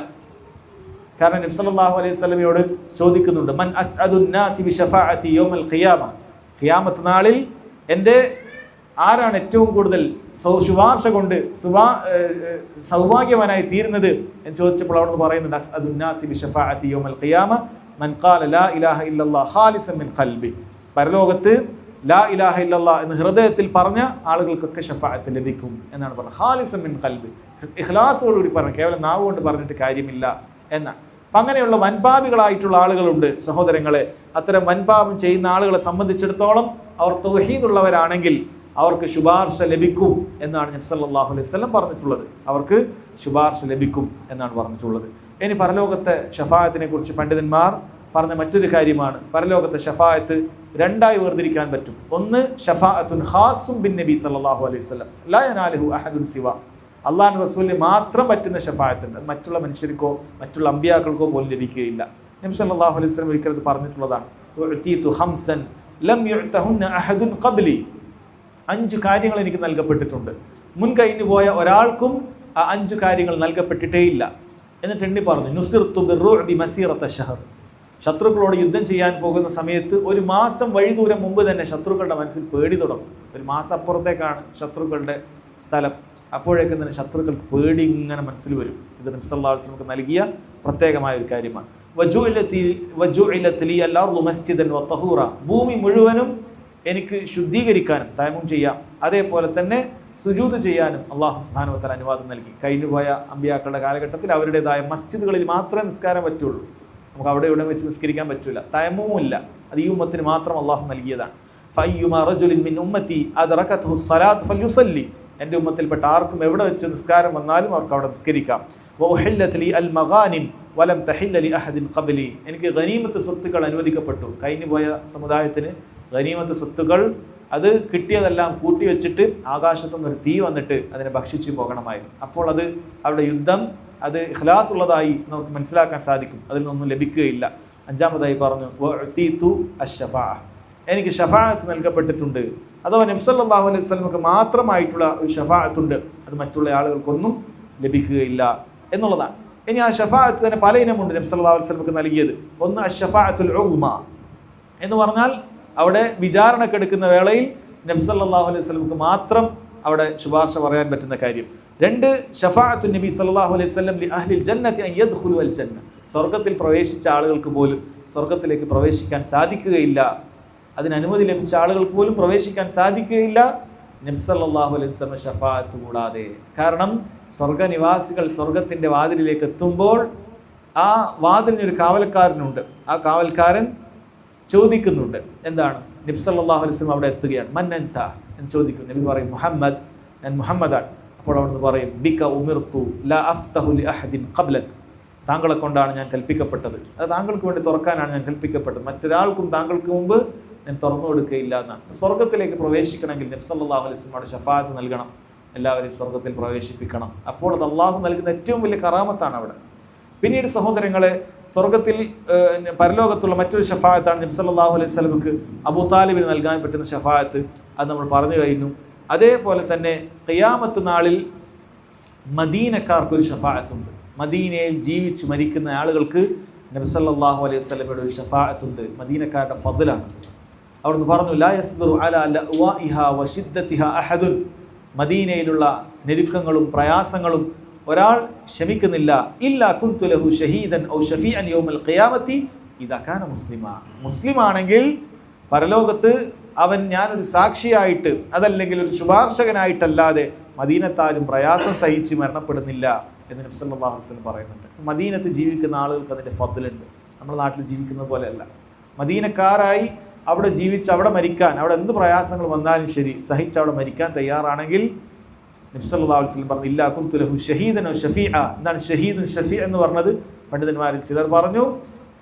കാരണം നബി സല്ലല്ലാഹു അലൈഹി വസല്ലമയോട് ചോദിക്കുന്നുണ്ട്, മൻ അസ്അദുൻ നാസി ബിശഫാഅതി യൗമൽ ഖിയാമ, ഖിയാമത്ത് നാളിൽ എൻ്റെ ആരാണ് ഏറ്റവും കൂടുതൽ ശുപാർശ കൊണ്ട് സൗഭാഗ്യവാനായി തീരുന്നത് എന്ന് ചോദിച്ചപ്പോൾ അവിടെ പറയുന്നുണ്ട്, അസ്അദുൻ നാസി ബിശഫാഅതി യൗമൽ ഖിയാമ മൻ ഖാല ലാ ഇലാഹ ഇല്ലല്ലാഹ് ഖാലിസൻ മിൻ ഖൽബി, പരലോകത്ത് ലാ ഇലാഹ ഇല്ലല്ലാഹ് എന്ന് ഹൃദയത്തിൽ പറഞ്ഞ ആളുകൾക്കൊക്കെ ഷഫാഅത്ത് ലഭിക്കും എന്നാണ് പറഞ്ഞത്. ഖാലിസൻ മിൻ ഖൽബി, ഇഖ്ലാസോടുകൂടി പറഞ്ഞു, കേവലം നാവ് കൊണ്ട് പറഞ്ഞിട്ട് കാര്യമില്ല എന്നാണ്. അപ്പം അങ്ങനെയുള്ള വൻപാപികളായിട്ടുള്ള ആളുകളുണ്ട് സഹോദരങ്ങളെ. അത്തരം വൻപാപം ചെയ്യുന്ന ആളുകളെ സംബന്ധിച്ചിടത്തോളം അവർ തൗഹീദുള്ളവരാണെങ്കിൽ അവർക്ക് ശുപാർശ ലഭിക്കും എന്നാണ് നബി സല്ലല്ലാഹു അലൈഹി വസല്ലം പറഞ്ഞിട്ടുള്ളത്. അവർക്ക് ശുപാർശ ലഭിക്കും എന്നാണ് പറഞ്ഞിട്ടുള്ളത്. ഇനി പരലോകത്തെ ഷഫാഅത്തിനെ കുറിച്ച് പണ്ഡിതന്മാർ പറഞ്ഞ മറ്റൊരു കാര്യമാണ്, പരലോകത്തെ ഷഫാഅത്ത് രണ്ടായി വേർതിരിക്കാൻ പറ്റും. ഒന്ന് ഷഫാഅത്തുൻ ഖാസും ബിൻ നബി സല്ലല്ലാഹു അലൈഹി വസല്ലം ലാ യനാലുഹു അഹദുൻ സിവ, അള്ളാഹു റസൂലിന് മാത്രം പറ്റുന്ന ഷഫാഅത്തുണ്ട്. അത് മറ്റുള്ള മനുഷ്യർക്കോ മറ്റുള്ള അമ്പിയാക്കൾക്കോ പോലും ലഭിക്കുകയില്ല. നബി സല്ലല്ലാഹു അലൈഹി വസല്ലം ഒരിക്കൽ പറഞ്ഞിട്ടുള്ളതാണ്, ഉഅതീതു ഖംസൻ ലം യുഅതഹുന്ന അഹദുൻ ഖബ്ലി, 5 കാര്യങ്ങൾ എനിക്ക് നൽകപ്പെട്ടിട്ടുണ്ട്, മുൻ കഴിഞ്ഞു പോയ ഒരാൾക്കും ആ 5 കാര്യങ്ങൾ നൽകപ്പെട്ടിട്ടേയില്ല. എന്നിട്ട് എണ്ണി പറഞ്ഞു, നുസിർതു ബിർറുഅബി മസീറത ശഹർ, ശത്രുക്കളോട് യുദ്ധം ചെയ്യാൻ പോകുന്ന സമയത്ത് 1 മാസം വഴി ദൂരം മുമ്പ് തന്നെ ശത്രുക്കളുടെ മനസ്സിൽ പേടി തുടങ്ങും. 1 മാസം അപ്പുറത്തേക്കാണ് ശത്രുക്കളുടെ സ്ഥലം, അപ്പോഴേക്കും തന്നെ ശത്രുക്കൾക്ക് പേടി ഇങ്ങനെ മനസ്സിൽ വരും. ഇത് നബി സല്ലല്ലാഹു അലൈഹി വസല്ലം നൽകിയ പ്രത്യേകമായ ഒരു കാര്യമാണ്. വജുഇലത് ലി അൽ-അർളു മസ്ജിദൻ വതഹൂറ, ഭൂമി മുഴുവനും എനിക്ക് ശുദ്ധീകരിക്കാനും തയമ്മും ചെയ്യാം, അതേപോലെ തന്നെ സുജൂദ് ചെയ്യാനും അല്ലാഹു സുബ്ഹാനഹു വ തആല അനുവാദം നൽകി. കഴിഞ്ഞുപോയ അമ്പിയാക്കളുടെ കാലഘട്ടത്തിൽ അവരുടേതായ മസ്ജിദുകളിൽ മാത്രമേ നിസ്കാരം പറ്റുള്ളൂ. നമുക്ക് അവിടെ ഇവിടെ വെച്ച് നിസ്കരിക്കാൻ പറ്റില്ല, തയമ്മുമും ഇല്ല. അത് ഈ ഉമ്മത്തിന് മാത്രം അല്ലാഹു നൽകിയതാണ്. ഫഅയ്യുമാ റജുലിൻ മിൻ ഉമ്മത്തി അദ്റകത്ഹു സ്വലാത്ത് ഫല്യുസല്ലി, എൻ്റെ ഉമ്മത്തിൽപ്പെട്ട ആർക്കും എവിടെ വെച്ച് നിസ്കാരം വന്നാലും അവർക്ക് അവിടെ നിസ്കരിക്കാം. വഉഹില്ലത് ലി അൽ മഗാനിം വലം തഹില്ല ലി അഹദിൻ ഖബ്ലി, എനിക്ക് ഗനീമത്ത് സ്വത്തുക്കൾ അനുവദിക്കപ്പെട്ടു. കഴിഞ്ഞുപോയ സമുദായത്തിന് ഗനീമത്ത് സ്വത്തുക്കൾ അത് കിട്ടിയതെല്ലാം കൂട്ടി വെച്ചിട്ട് ആകാശത്തുനിന്ന് ഒരു തീ വന്നിട്ട് അതിനെ ഭക്ഷിച്ചു പോകണമായിരുന്നു. അപ്പോൾ അത് അവരുടെ യുദ്ധം അത് ഇഖ്ലാസ് ഉള്ളതായി നമുക്ക് മനസ്സിലാക്കാൻ സാധിക്കും, അതിൽ നിന്നൊന്നും ലഭിക്കുകയില്ല. 5-മതായി പറഞ്ഞു വഅതീതു അശ്ശഫാഅ, എനിക്ക് ഷഫാഅത്ത് നൽകപ്പെട്ടിട്ടുണ്ട്. അഥവാ നബി സല്ലല്ലാഹു അലൈഹി വസല്ലമക്ക് മാത്രമായിട്ടുള്ള ഒരു ഷഫാഅത്തുണ്ട്, അത് മറ്റുള്ള ആളുകൾക്കൊന്നും ലഭിക്കുകയില്ല എന്നുള്ളതാണ്. ഇനി ആ ഷഫാഅത്ത് തന്നെ പല ഇനമുണ്ട് നബി സല്ലല്ലാഹു അലൈഹി വസല്ലമക്ക് നൽകിയത്. ഒന്ന് അശ്ശഫാഅത്തുൽ ഉൾമ എന്ന് പറഞ്ഞാൽ അവിടെ വിചാരണക്കെടുക്കുന്ന വേളയിൽ നബി സല്ലല്ലാഹു അലൈഹി വസല്ലമക്ക് മാത്രം അവിടെ ശുപാർശ പറയാൻ പറ്റുന്ന കാര്യം. 2 ഷഫാഅത്തുൻ നബി സല്ലല്ലാഹു അലൈഹി വസല്ലം ലി അഹ്ലിൽ ജന്നതി അൻ യദ്ഖുലു അൽ ജന്ന, സ്വർഗ്ഗത്തിൽ പ്രവേശിച്ച ആളുകൾക്ക് പോലും സ്വർഗ്ഗത്തിലേക്ക് പ്രവേശിക്കാൻ സാധിക്കുകയില്ല, അതിന് അനുമതി ലഭിച്ച ആളുകൾക്ക് പോലും പ്രവേശിക്കാൻ സാധിക്കുകയില്ല നബി സല്ലല്ലാഹു അലൈഹി വസല്ലം ഷഫാഅത്ത് കൂടാതെ. കാരണം സ്വർഗ്ഗനിവാസികൾ സ്വർഗ്ഗത്തിൻ്റെ വാതിലിലേക്ക് എത്തുമ്പോൾ ആ വാതിലിനൊരു കാവൽക്കാരനുണ്ട്. ആ കാവൽക്കാരൻ ചോദിക്കുന്നുണ്ട്, എന്താണ്? നബി സല്ലല്ലാഹു അലൈഹി വസല്ലം അവിടെ എത്തുകയാണ്. മൻ അൻത എന്ന് ചോദിക്കും. നബി പറയും മുഹമ്മദ്, ഞാൻ മുഹമ്മദാണ്. അപ്പോൾ അവിടുന്ന് പറയും ബിക ഉമിർതു ലാ അഫ്തഹു ലി അഹദിൻ ഖബ്ലക്, താങ്കളെ കൊണ്ടാണ് ഞാൻ കൽപ്പിക്കപ്പെട്ടത്, അത് താങ്കൾക്ക് വേണ്ടി തുറക്കാനാണ് ഞാൻ കൽപ്പിക്കപ്പെട്ടത്, മറ്റൊരാൾക്കും താങ്കൾക്ക് മുമ്പ് ഞാൻ തുറന്നു കൊടുക്കുകയില്ല എന്നാണ്. സ്വർഗ്ഗത്തിലേക്ക് പ്രവേശിക്കണമെങ്കിൽ നബി സല്ലല്ലാഹു അലൈഹി വസല്ലം ഷഫാഅത്ത് നൽകണം, എല്ലാവരെയും സ്വർഗ്ഗത്തിൽ പ്രവേശിപ്പിക്കണം. അപ്പോൾ അത് അള്ളാഹു നൽകുന്ന ഏറ്റവും വലിയ കറാമത്താണ് അവിടെ. പിന്നീട് സഹോദരങ്ങളെ, സ്വർഗ്ഗത്തിൽ പരലോകത്തുള്ള മറ്റൊരു ഷഫാഅത്താണ് നബി സല്ലല്ലാഹു അലൈഹി വസല്ലമക്ക് അബൂ താലിബിന് നൽകാൻ പറ്റുന്ന ഷഫാഅത്ത്. അത് നമ്മൾ പറഞ്ഞു കഴിഞ്ഞു. അതേപോലെ തന്നെ ഖിയാമത്ത് നാളിൽ മദീനക്കാർക്കൊരു ഷഫാഅത്തുണ്ട്. മദീനയിൽ ജീവിച്ച് മരിക്കുന്ന ആളുകൾക്ക് നബി സല്ലല്ലാഹു അലൈഹി വസല്ലമയുടെ ഒരു ഷഫാഅത്തുണ്ട്. മദീനക്കാരുടെ ഫضലാണ്. അവിടുന്ന് പറഞ്ഞു ലാ യസ്ബിറു അലാ ലഅ്വാഇഹാ വശിദ്ദതിഹാ അഹദുൻ, മദീനയിലുള്ള ഞെരുക്കങ്ങളും പ്രയാസങ്ങളും ഒരാൾ ക്ഷമിക്കുന്നില്ല. ഇല്ലാ കുൻതു ലഹു ഷഹീദൻ ഔ ഷഫീഅൻ യൗമൽ ഖിയാമത്തി ഇദാ കാന മുസ്ലിമാ, മുസ്ലിമാണെങ്കിൽ പരലോകത്ത് അവൻ ഞാനൊരു സാക്ഷിയായിട്ട് അതല്ലെങ്കിൽ ഒരു ശുപാർശകനായിട്ടല്ലാതെ മദീനത്താലും പ്രയാസം സഹിച്ച് മരണപ്പെടുന്നില്ല എന്ന് നബി സല്ലല്ലാഹു അലൈഹി വസല്ലം പറയുന്നുണ്ട്. മദീനത്ത് ജീവിക്കുന്ന ആളുകൾക്ക് അതിൻ്റെ ഫضലുണ്ട്. നമ്മുടെ നാട്ടിൽ ജീവിക്കുന്ന പോലെയല്ല. മദീനക്കാരായി അവിടെ ജീവിച്ച് അവിടെ മരിക്കാൻ, അവിടെ എന്ത് പ്രയാസങ്ങൾ വന്നാലും ശരി സഹിച്ച് അവിടെ മരിക്കാൻ തയ്യാറാണെങ്കിൽ നബി സല്ലല്ലാഹു അലൈഹി വസല്ലം പറഞ്ഞു ഇല്ലാ കുൻതു ലഹു ഷഹീദൻ ഔ ഷഫീഅ. എന്താണ് ഷഹീദുൻ ഷഫീഅ എന്ന് പറഞ്ഞത്? പണ്ഡിതന്മാരിൽ ചിലർ പറഞ്ഞു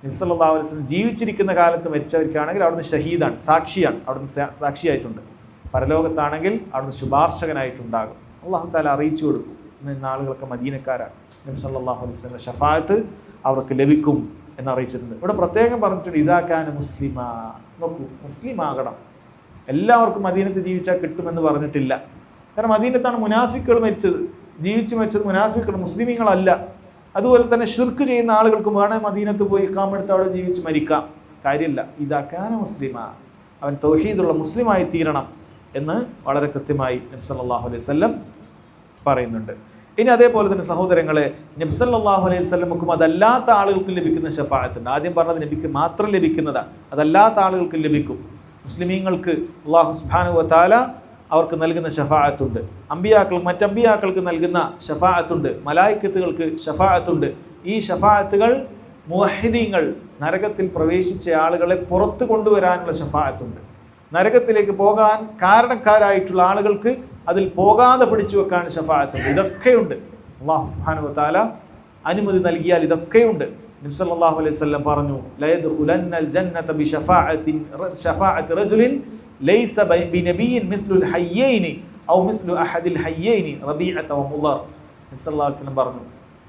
നബി സല്ലല്ലാഹു അലൈഹി വസല്ലം ജീവിച്ചിരിക്കുന്ന കാലത്ത് മരിച്ചവർക്കാണെങ്കിൽ അവിടുന്ന് ഷഹീദാണ്, സാക്ഷിയാണ്, അവിടുന്ന് സാക്ഷിയായിട്ടുണ്ട്. പരലോകത്താണെങ്കിൽ അവിടുന്ന് ശുപാർശകനായിട്ടുണ്ടാകും. അല്ലാഹു തആല അറിയിച്ചു കൊടുക്കും ഇന്ന ആളുകളൊക്കെ മദീനക്കാരാണ്, നബി സല്ലല്ലാഹു അലൈഹി വസല്ലം ഷഫാഅത്ത് അവർക്ക് ലഭിക്കും എന്നറിയിച്ചിട്ടുണ്ട്. ഇവിടെ പ്രത്യേകം പറഞ്ഞിട്ടുണ്ട് ഇദാ കാന മുസ്ലിമാ. നോക്കൂ, മുസ്ലിം ആകണം. എല്ലാവർക്കും മദീനത്ത് ജീവിച്ചാൽ കിട്ടുമെന്ന് പറഞ്ഞിട്ടില്ല. കാരണം മദീനത്താണ് മുനാഫിക്കുകൾ മരിച്ചത്, ജീവിച്ച് മരിച്ചത് മുനാഫിക്കുകൾ, മുസ്ലിമീങ്ങളല്ല. അതുപോലെ തന്നെ ഷിർക്ക് ചെയ്യുന്ന ആളുകൾക്കും വേണേൽ മദീനത്ത് പോയി ഇഖാമെടുത്ത് അവിടെ ജീവിച്ച് മരിക്കാം, കാര്യമില്ല. ഇദാ കാന മുസ്ലിമാ, അവൻ തൗഹീദുള്ള മുസ്ലിമായി തീരണം എന്ന് വളരെ കൃത്യമായി നബി സല്ലല്ലാഹു അലൈഹി വസല്ലം പറയുന്നുണ്ട്. ഇനി അതേപോലെ തന്നെ സഹോദരങ്ങളെ, നബി സല്ലല്ലാഹു അലൈഹി വസല്ലമക്കും അതല്ലാത്ത ആളുകൾക്കും ലഭിക്കുന്ന ഷഫാഅത്തുണ്ട്. ആദ്യം പറഞ്ഞത് നബിക്ക് മാത്രം ലഭിക്കുന്നതാണ്, അതല്ലാത്ത ആളുകൾക്കും ലഭിക്കും. മുസ്ലിമീങ്ങൾക്ക് അല്ലാഹു സുബ്ഹാനഹു വ തആല അവർക്ക് നൽകുന്ന ഷഫാഅത്തുണ്ട്. മറ്റമ്പിയാക്കൾക്ക് നൽകുന്ന ഷഫാഅത്തുണ്ട്. മലായിക്കത്തുകൾക്ക് ഷഫാഅത്തുണ്ട്. ഈ ഷഫാഅത്തുകൾ മുവഹിദീങ്ങൾ, നരകത്തിൽ പ്രവേശിച്ച ആളുകളെ പുറത്തു കൊണ്ടുവരാനുള്ള ഷഫാഅത്തുണ്ട്. നരകത്തിലേക്ക് പോകാൻ കാരണക്കാരായിട്ടുള്ള ആളുകൾക്ക് അതിൽ പോകാതെ പിടിച്ചു വെക്കാൻ ഷഫാഅത്തുണ്ട്. ഇതൊക്കെയുണ്ട്. അല്ലാഹു സുബ്ഹാനഹു വ തആല അനുമതി നൽകിയാൽ ഇതൊക്കെയുണ്ട്. നബി സല്ലല്ലാഹു അലൈഹി വസല്ലം പറഞ്ഞു, ലയദ്ഖുലന്നൽ ജന്നത ബിശഫാഅത്തി റജുലിൻ ലൈസ ബിനബിയ്യിൻ മിസ്ലുൽ ഹയ്യൈനി ഔ മിസ്ലു അഹദിൽ ഹയ്യൈനി റബീഅത വ മുളർ. നബി സല്ലല്ലാഹു അലൈഹി വസല്ലം പറഞ്ഞു,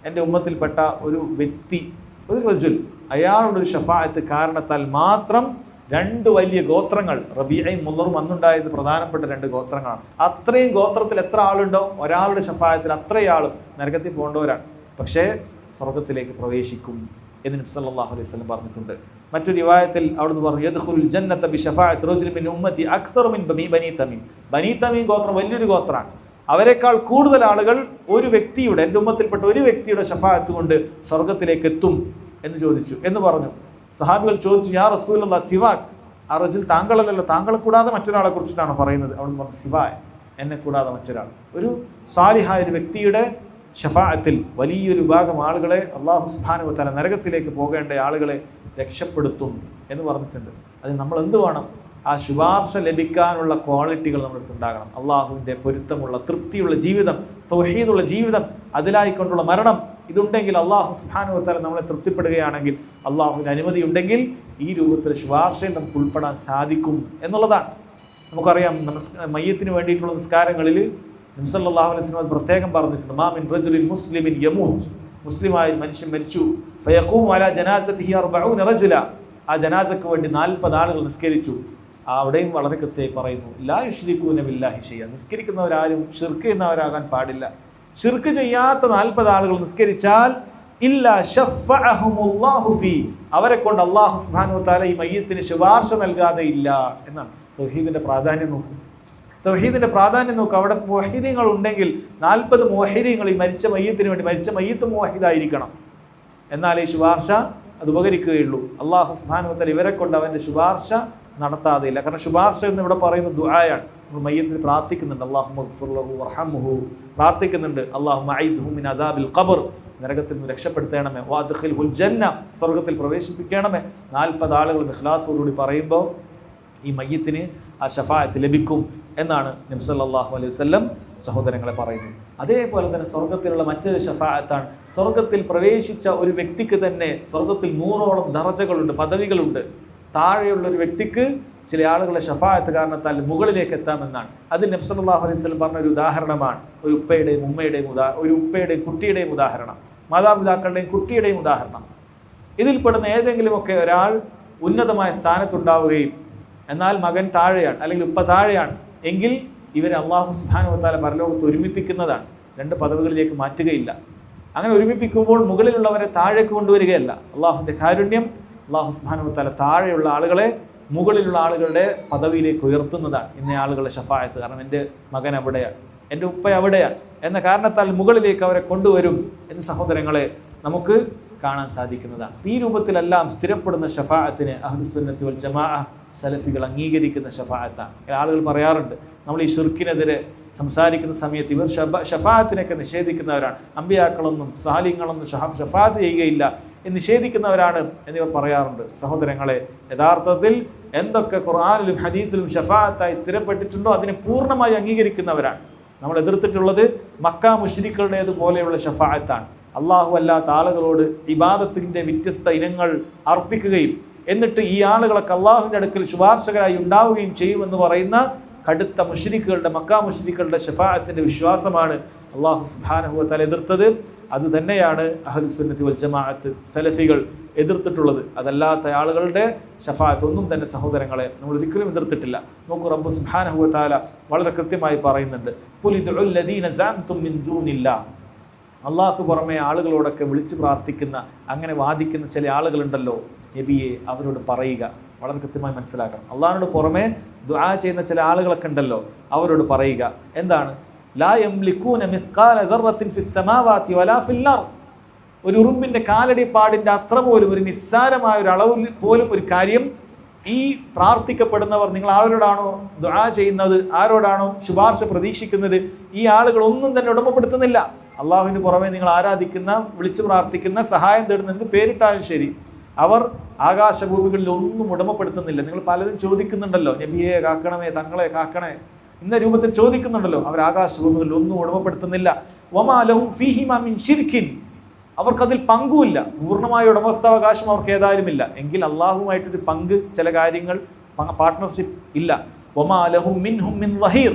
എൻ്റെ ഉമ്മത്തിൽപ്പെട്ട ഒരു വ്യക്തി, ഒരു റജുൽ, അയാളുടെ ഒരു ഷഫാഅത്ത് കാരണത്താൽ മാത്രം രണ്ട് വലിയ ഗോത്രങ്ങൾ, റബീഅയും മുളറും അന്നുണ്ടായത് പ്രധാനപ്പെട്ട രണ്ട് ഗോത്രങ്ങളാണ്. അത്രയും ഗോത്രത്തിൽ എത്ര ആളുണ്ടോ ഒരാളുടെ ഷഫാഅത്തിൽ അത്രയും ആളും നരകത്തിൽ പോകേണ്ടവരാണ്, പക്ഷേ സ്വർഗത്തിലേക്ക് പ്രവേശിക്കും എന്ന് നബി സല്ലല്ലാഹു അലൈഹി വസല്ലം പറഞ്ഞിട്ടുണ്ട്. മറ്റൊരു റിവായത്തിൽ അവിടുന്ന് പറഞ്ഞു, യദ്ഖുലുൽ ജന്നത ബിശഫാഅത്തി റജുലിൻ മിൻ ഉമ്മത്തി അക്സറു മിൻ ബനീ തമീം. ബനീ തമീം ഗോത്രം വലിയൊരു ഗോത്രമാണ്. അവരെക്കാൾ കൂടുതൽ ആളുകൾ ഒരു വ്യക്തിയുടെ, എൻ്റെ ഉമ്മത്തിൽപ്പെട്ട ഒരു വ്യക്തിയുടെ ഷഫാഅത്ത് കൊണ്ട് സ്വർഗത്തിലേക്ക് എത്തും എന്ന് ചോദിച്ചു എന്ന് പറഞ്ഞു. സഹാബികൾ ചോദിച്ചു, യാ റസൂലല്ലാഹ് സിവാക്, ആ റജുൽ താങ്കളല്ലല്ലോ, താങ്കളെ കൂടാതെ മറ്റൊരാളെ കുറിച്ചിട്ടാണ് പറയുന്നത്. അവിടുന്ന് പറഞ്ഞു, സിവായ്, എന്നെ കൂടാതെ മറ്റൊരാൾ. ഒരു സ്വാലിഹായ ഒരു വ്യക്തിയുടെ ഷഫാഅത്തിൽ വലിയൊരു വിഭാഗം ആളുകളെ അല്ലാഹു സുബ്ഹാനഹു വ തആല നരകത്തിലേക്ക് പോകേണ്ട ആളുകളെ രക്ഷപ്പെടുത്തും എന്ന് പറഞ്ഞിട്ടുണ്ട്. അതിന് നമ്മൾ എന്ത് വേണം? ആ ശുപാർശ ലഭിക്കാനുള്ള ക്വാളിറ്റികൾ നമ്മുടെ അടുത്തുണ്ടാകണം. അള്ളാഹുവിൻ്റെ പൊരുത്തമുള്ള തൃപ്തിയുള്ള ജീവിതം, തൗഹീദുള്ള ജീവിതം, അതിലായിക്കൊണ്ടുള്ള മരണം, ഇതുണ്ടെങ്കിൽ അള്ളാഹു സുബ്ഹാനഹു വ തആല നമ്മളെ തൃപ്തിപ്പെടുകയാണെങ്കിൽ, അള്ളാഹുവിൻ്റെ അനുമതി ഉണ്ടെങ്കിൽ ഈ രൂപത്തിൽ ശുപാർശയിൽ നമുക്ക് ഉൾപ്പെടാൻ സാധിക്കും എന്നുള്ളതാണ്. നമുക്കറിയാം, മയ്യത്തിന് വേണ്ടിയിട്ടുള്ള നിസ്കാരങ്ങളിൽ നബി സല്ലല്ലാഹു അലൈഹി വസല്ലം പ്രത്യേകം പറഞ്ഞിട്ടുണ്ട്, മാ മിൻ റജുലിൻ മുസ്ലിമിൻ യമൂത്ത്, മുസ്ലിമായ മനുഷ്യൻ മരിച്ചു, ഫയഖൂമു അലാ ജനാസതിഹി 40 റജുല, ആ ജനാസക്ക് വേണ്ടി 40 ആളുകൾ നിസ്കരിച്ചു. അവിടെയും വളരെ കൃത്യമായി പറയുന്നു, ലാ യുശ്രികൂന ബില്ലാഹി ഷൈഅ, നിസ്കരിക്കുന്നവരാരും ഷിർക്ക് ചെയ്യുന്നവരാകാൻ പാടില്ല. ഷിർക്ക് ചെയ്യാത്ത 40 ആളുകൾ നിസ്കരിച്ചാൽ ഇല്ലാ ശഫഅഹുമുല്ലാഹു ഫീ, അവരെ കൊണ്ട് അല്ലാഹു സുബ്ഹാനഹു വ തആല ഈ മയ്യത്തിന് ശുപാർശ നൽകാതെ ഇല്ല എന്നാണ്. തൗഹീദിന്റെ പ്രാധാന്യം നോക്കും, തൗഹീദിന്റെ പ്രാധാന്യം നോക്കും. അവിടെ മുവഹിദീങ്ങൾ ഉണ്ടെങ്കിൽ 40 മുവഹിദീങ്ങൾ ഈ മരിച്ച മയ്യത്തിന് വേണ്ടി, മരിച്ച മയ്യത്ത് മുവഹിദായിരിക്കണം, എന്നാലേ ഈ ശുപാർശ അത് ഉപകരിക്കുകയുള്ളൂ. അല്ലാഹു സുബ്ഹാനഹു വ തആല ഇവരെ കൊണ്ട് അവൻ്റെ ശുപാർശ നടത്താതെ ഇല്ല. കാരണം ശുപാർശ എന്ന് ഇവിടെ പറയുന്നത് ദുആയാണ്. നമ്മൾ മയ്യത്തിന് പ്രാർത്ഥിക്കുന്നുണ്ട്, അല്ലാഹുമ്മ ഗ്ഫിർ ലഹു വർഹംഹു, പ്രാർത്ഥിക്കുന്നുണ്ട്, അല്ലാഹുമ്മ അഇദ്ഹു മിൻ അദാബിൽ ഖബർ, നരകത്തിൽ നിന്ന് രക്ഷപ്പെടുത്തണമേ, വഅദ്ഖിൽഹുൽ ജന്ന, സ്വർഗ്ഗത്തിൽ പ്രവേശിപ്പിക്കണമേ. 40 ആളുകൾ ഇഖ്ലാസോടുകൂടി പറയുമ്പോൾ ഈ മയ്യത്തിന് ആ ശഫാഅത്ത് ലഭിക്കും എന്നാണ് നബി സല്ലല്ലാഹു അലൈഹി വസല്ലം സഹോദരങ്ങളെ പറയുന്നത്. അതേപോലെ തന്നെ സ്വർഗത്തിലുള്ള മറ്റൊരു ഷഫാഅത്താണ്, സ്വർഗത്തിൽ പ്രവേശിച്ച ഒരു വ്യക്തിക്ക് തന്നെ സ്വർഗത്തിൽ 100ഓളം ദറജകളുണ്ട്, പദവികളുണ്ട്. താഴെയുള്ള ഒരു വ്യക്തിക്ക് ചില ആളുകളുടെ ഷഫാഅത്ത് കാരണത്താൽ മുകളിലേക്ക് എത്താമെന്നാണ്. അതിൽ നബി സല്ലല്ലാഹു അലൈഹി വസല്ലം പറഞ്ഞ ഒരു ഉദാഹരണമാണ് ഒരു ഉപ്പയുടെയും ഉമ്മയുടെയും ഒരു ഉപ്പയുടെയും കുട്ടിയുടെയും ഉദാഹരണം, മാതാപിതാക്കളുടെയും കുട്ടിയുടെയും ഉദാഹരണം. ഇതിൽപ്പെടുന്ന ഏതെങ്കിലുമൊക്കെ ഒരാൾ ഉന്നതമായ സ്ഥാനത്തുണ്ടാവുകയും എന്നാൽ മകൻ താഴെയാണ് അല്ലെങ്കിൽ ഉപ്പ താഴെയാണ് എങ്കിൽ ഇവരെ അല്ലാഹു സുബ്ഹാനഹു വ തആല പരലോകത്ത് ഒരുമിപ്പിക്കുന്നതാണ്, 2 പദവികളിലേക്ക് മാറ്റുകയില്ല. അങ്ങനെ ഒരുമിപ്പിക്കുമ്പോൾ മുകളിലുള്ളവരെ താഴേക്ക് കൊണ്ടുവരികയല്ല. അള്ളാഹുവിൻ്റെ കാരുണ്യം, അല്ലാഹു സുബ്ഹാനഹു വ തആല താഴെയുള്ള ആളുകളെ മുകളിലുള്ള ആളുകളുടെ പദവിയിലേക്ക് ഉയർത്തുന്നതാണ്. ഇന്ന ആളുകളുടെ ഷഫാഅത്ത്, കാരണം എൻ്റെ മകൻ അവിടെയാണ്, എൻ്റെ ഉപ്പ അവിടെയാണ് എന്ന കാരണത്താൽ മുകളിലേക്ക് അവരെ കൊണ്ടുവരും എന്ന് സഹോദരങ്ങളെ നമുക്ക് കാണാൻ സാധിക്കുന്നതാണ്. ഈ രൂപത്തിലെല്ലാം സ്ഥിരപ്പെടുന്ന ഷഫാഅത്തിന് അഹ്ലുസുന്നത്തി വൽ ജമാഅ സലഫികൾ അംഗീകരിക്കുന്ന ഷഫാഅത്താണ്. ആളുകൾ പറയാറുണ്ട്, നമ്മൾ ഈ ഷിർക്കിനെതിരെ സംസാരിക്കുന്ന സമയത്ത് ഇവർ ഷഫാഅത്തിനൊക്കെ നിഷേധിക്കുന്നവരാണ്, അമ്പിയാക്കളൊന്നും സാലിങ്ങളൊന്നും ഷഫാഅത്ത് ചെയ്യുകയില്ല എന്ന് നിഷേധിക്കുന്നവരാണ് എന്നിവർ പറയാറുണ്ട്. സഹോദരങ്ങളെ, യഥാർത്ഥത്തിൽ എന്തൊക്കെ ഖുർആനിലും ഹദീസിലും ഷഫാഅത്തായി സ്ഥിരപ്പെട്ടിട്ടുണ്ടോ അതിനെ പൂർണ്ണമായി അംഗീകരിക്കുന്നവരാണ്. നമ്മൾ എതിർത്തിട്ടുള്ളത് മക്ക മുശ്രിക്കുകളുടേതുപോലെയുള്ള ഷഫാഅത്താണ്. അള്ളാഹു അല്ലാത്ത ആളുകളോട് ഇബാദത്തിൻ്റെ വ്യത്യസ്ത ഇനങ്ങൾ അർപ്പിക്കുകയും എന്നിട്ട് ഈ ആളുകളൊക്കെ അള്ളാഹുവിൻ്റെ അടുക്കൽ ശുപാർശകരായി ഉണ്ടാവുകയും ചെയ്യുമെന്ന് പറയുന്ന കടുത്ത മുശ്രിക്കുകളുടെ, മക്ക മുശ്രിക്കുകളുടെ ഷഫാഅത്തിൻ്റെ വിശ്വാസമാണ് അള്ളാഹു സുബ്ഹാനഹു വ തആല എതിർത്തത്. അത് തന്നെയാണ് അഹ്ലുസുന്നത്തി വൽ ജമാഅത്ത് സലഫികൾ എതിർത്തിട്ടുള്ളത്. അതല്ലാത്ത ആളുകളുടെ ഷഫാഅത്ത് ഒന്നും തന്നെ സഹോദരങ്ങളെ നമ്മൾ ഒരിക്കലും എതിർത്തിട്ടില്ല. നോക്കൂ, റബ്ബ് സുബ്ഹാനഹു വ തആല വളരെ കൃത്യമായി പറയുന്നുണ്ട്, ഖുൽ ഇദ്ഉൽ ലദീന സഅംതും മിൻ ദൂനില്ലാഹ്, അള്ളാഹ്ക്ക് പുറമെ ആളുകളോടൊക്കെ വിളിച്ചു പ്രാർത്ഥിക്കുന്ന, അങ്ങനെ വാദിക്കുന്ന ചില ആളുകളുണ്ടല്ലോ, നബിയെ അവരോട് പറയുക. വളരെ കൃത്യമായി മനസ്സിലാക്കണം, അള്ളാഹിനോട് പുറമെ ദുആ ചെയ്യുന്ന ചില ആളുകളൊക്കെ ഉണ്ടല്ലോ, അവരോട് പറയുക എന്താണ്? ലാ യംലികൂന മിസ്ഖാല ദർറത്തിൻ ഫിസ് സമാവാതി വലാ ഫിൽ അർദ്, ഒരു ഉറുമ്പിൻ്റെ കാലടിപ്പാടിൻ്റെ അത്ര പോലും, ഒരു നിസ്സാരമായ ഒരു അളവിൽ പോലും ഒരു കാര്യം ഈ പ്രാർത്ഥിക്കപ്പെടുന്നവർ, നിങ്ങൾ ആരോടാണോ ദുആ ചെയ്യുന്നത്, ആരോടാണോ ശുപാർശ പ്രതീക്ഷിക്കുന്നത്, ഈ ആളുകളൊന്നും തന്നെ ഉടമപ്പെടുത്തുന്നില്ല. അള്ളാഹുവിന് പുറമെ നിങ്ങൾ ആരാധിക്കുന്ന, വിളിച്ചു പ്രാർത്ഥിക്കുന്ന, സഹായം തേടുന്ന, പേരിട്ടാലും ശരി, അവർ ആകാശഭൂമികളിൽ ഒന്നും ഉടമപ്പെടുത്തുന്നില്ല. നിങ്ങൾ പലരും ചോദിക്കുന്നുണ്ടല്ലോ, നബിയെ കാക്കണമേ, തങ്ങളെ കാക്കണേ ഇന്ന രൂപത്തിൽ ചോദിക്കുന്നുണ്ടല്ലോ. അവർ ആകാശഭൂമികളിൽ ഒന്നും ഉടമപ്പെടുത്തുന്നില്ല. വമാ ലഹും ഫീഹിമാ മിൻ ശിർക്കിൻ, അവർക്കതിൽ പങ്കുമില്ല. പൂർണ്ണമായ ഉടമസ്ഥാവകാശം അവർക്ക് ഏതായാലുമില്ല. എങ്കിൽ അള്ളാഹുമായിട്ടൊരു പങ്ക്, ചില കാര്യങ്ങൾ പാർട്ട്ണർഷിപ്പ് ഇല്ല. വമാ ലഹും മിൻഹും മിൻ ദഹീർ,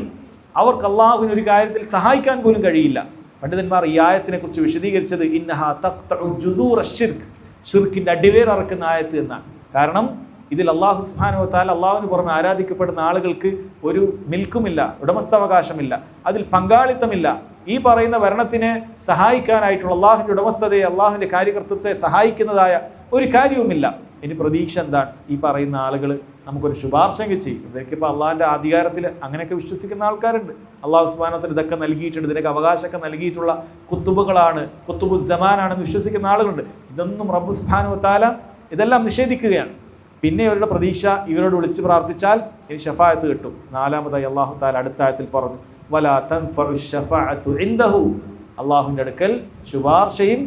അവർക്ക് അള്ളാഹുവിന് ഒരു കാര്യത്തിൽ സഹായിക്കാൻ പോലും കഴിയില്ല. പണ്ഡിതന്മാർ ഈ ആയത്തിനെ കുറിച്ച് വിശദീകരിച്ചത് ഇന്നഹാ തഖ്തഉ ജുദൂറ ശിർക്ക്, ഷിർക്കിന്റെ അടിവേർ അറക്കുന്ന ആയത്ത് എന്നാണ്. കാരണം ഇതിൽ അള്ളാഹു സുബ്ഹാനഹു വ തആല, അള്ളാഹുവിന് പുറമെ ആരാധിക്കപ്പെടുന്ന ആളുകൾക്ക് ഒരു മിൽക്കുമില്ല, ഉടമസ്ഥാവകാശമില്ല, അതിൽ പങ്കാളിത്തമില്ല. ഈ പറയുന്ന ഭരണത്തിനെ സഹായിക്കാനായിട്ടുള്ള അള്ളാഹുവിൻ്റെ ഉടമസ്ഥതയെ, അള്ളാഹുവിൻ്റെ കാര്യകർത്തത്തെ സഹായിക്കുന്നതായ ഒരു കാര്യവുമില്ല. ഇനി പ്രതീക്ഷ എന്താണ്? ഈ പറയുന്ന ആളുകൾ നമുക്കൊരു ശുപാർശയെങ്കിൽ ചെയ്യും. ഇവർക്കിപ്പോൾ അള്ളാഹിൻ്റെ അധികാരത്തിൽ അങ്ങനെയൊക്കെ വിശ്വസിക്കുന്ന ആൾക്കാരുണ്ട്. അള്ളാഹു സുബ്ഹാനഹു വ തആല ഇതൊക്കെ നൽകിയിട്ടുണ്ട്, ഇതിനൊക്കെ അവകാശമൊക്കെ നൽകിയിട്ടുള്ള കുത്തുബുകളാണ്, കുത്തുബുസ്സമാനാണെന്ന് വിശ്വസിക്കുന്ന ആളുകളുണ്ട്. ഇതൊന്നും റബ്ബ് സുബ്ഹാനഹു വ തആല ഇതെല്ലാം നിഷേധിക്കുകയാണ്. പിന്നെ ഇവരുടെ പ്രതീക്ഷ, ഇവരോട് വിളിച്ച് പ്രാർത്ഥിച്ചാൽ ഇനി ശഫാഅത്ത് കിട്ടും. നാലാമതായി അള്ളാഹു തആല അടുത്ത ആയത്തിൽ പറഞ്ഞു, വലാ തൻഫഉ ശഫാഅത്തു ഇൻദഹു, അള്ളാഹുവിൻ്റെ അടുക്കൽ ശുപാർശയും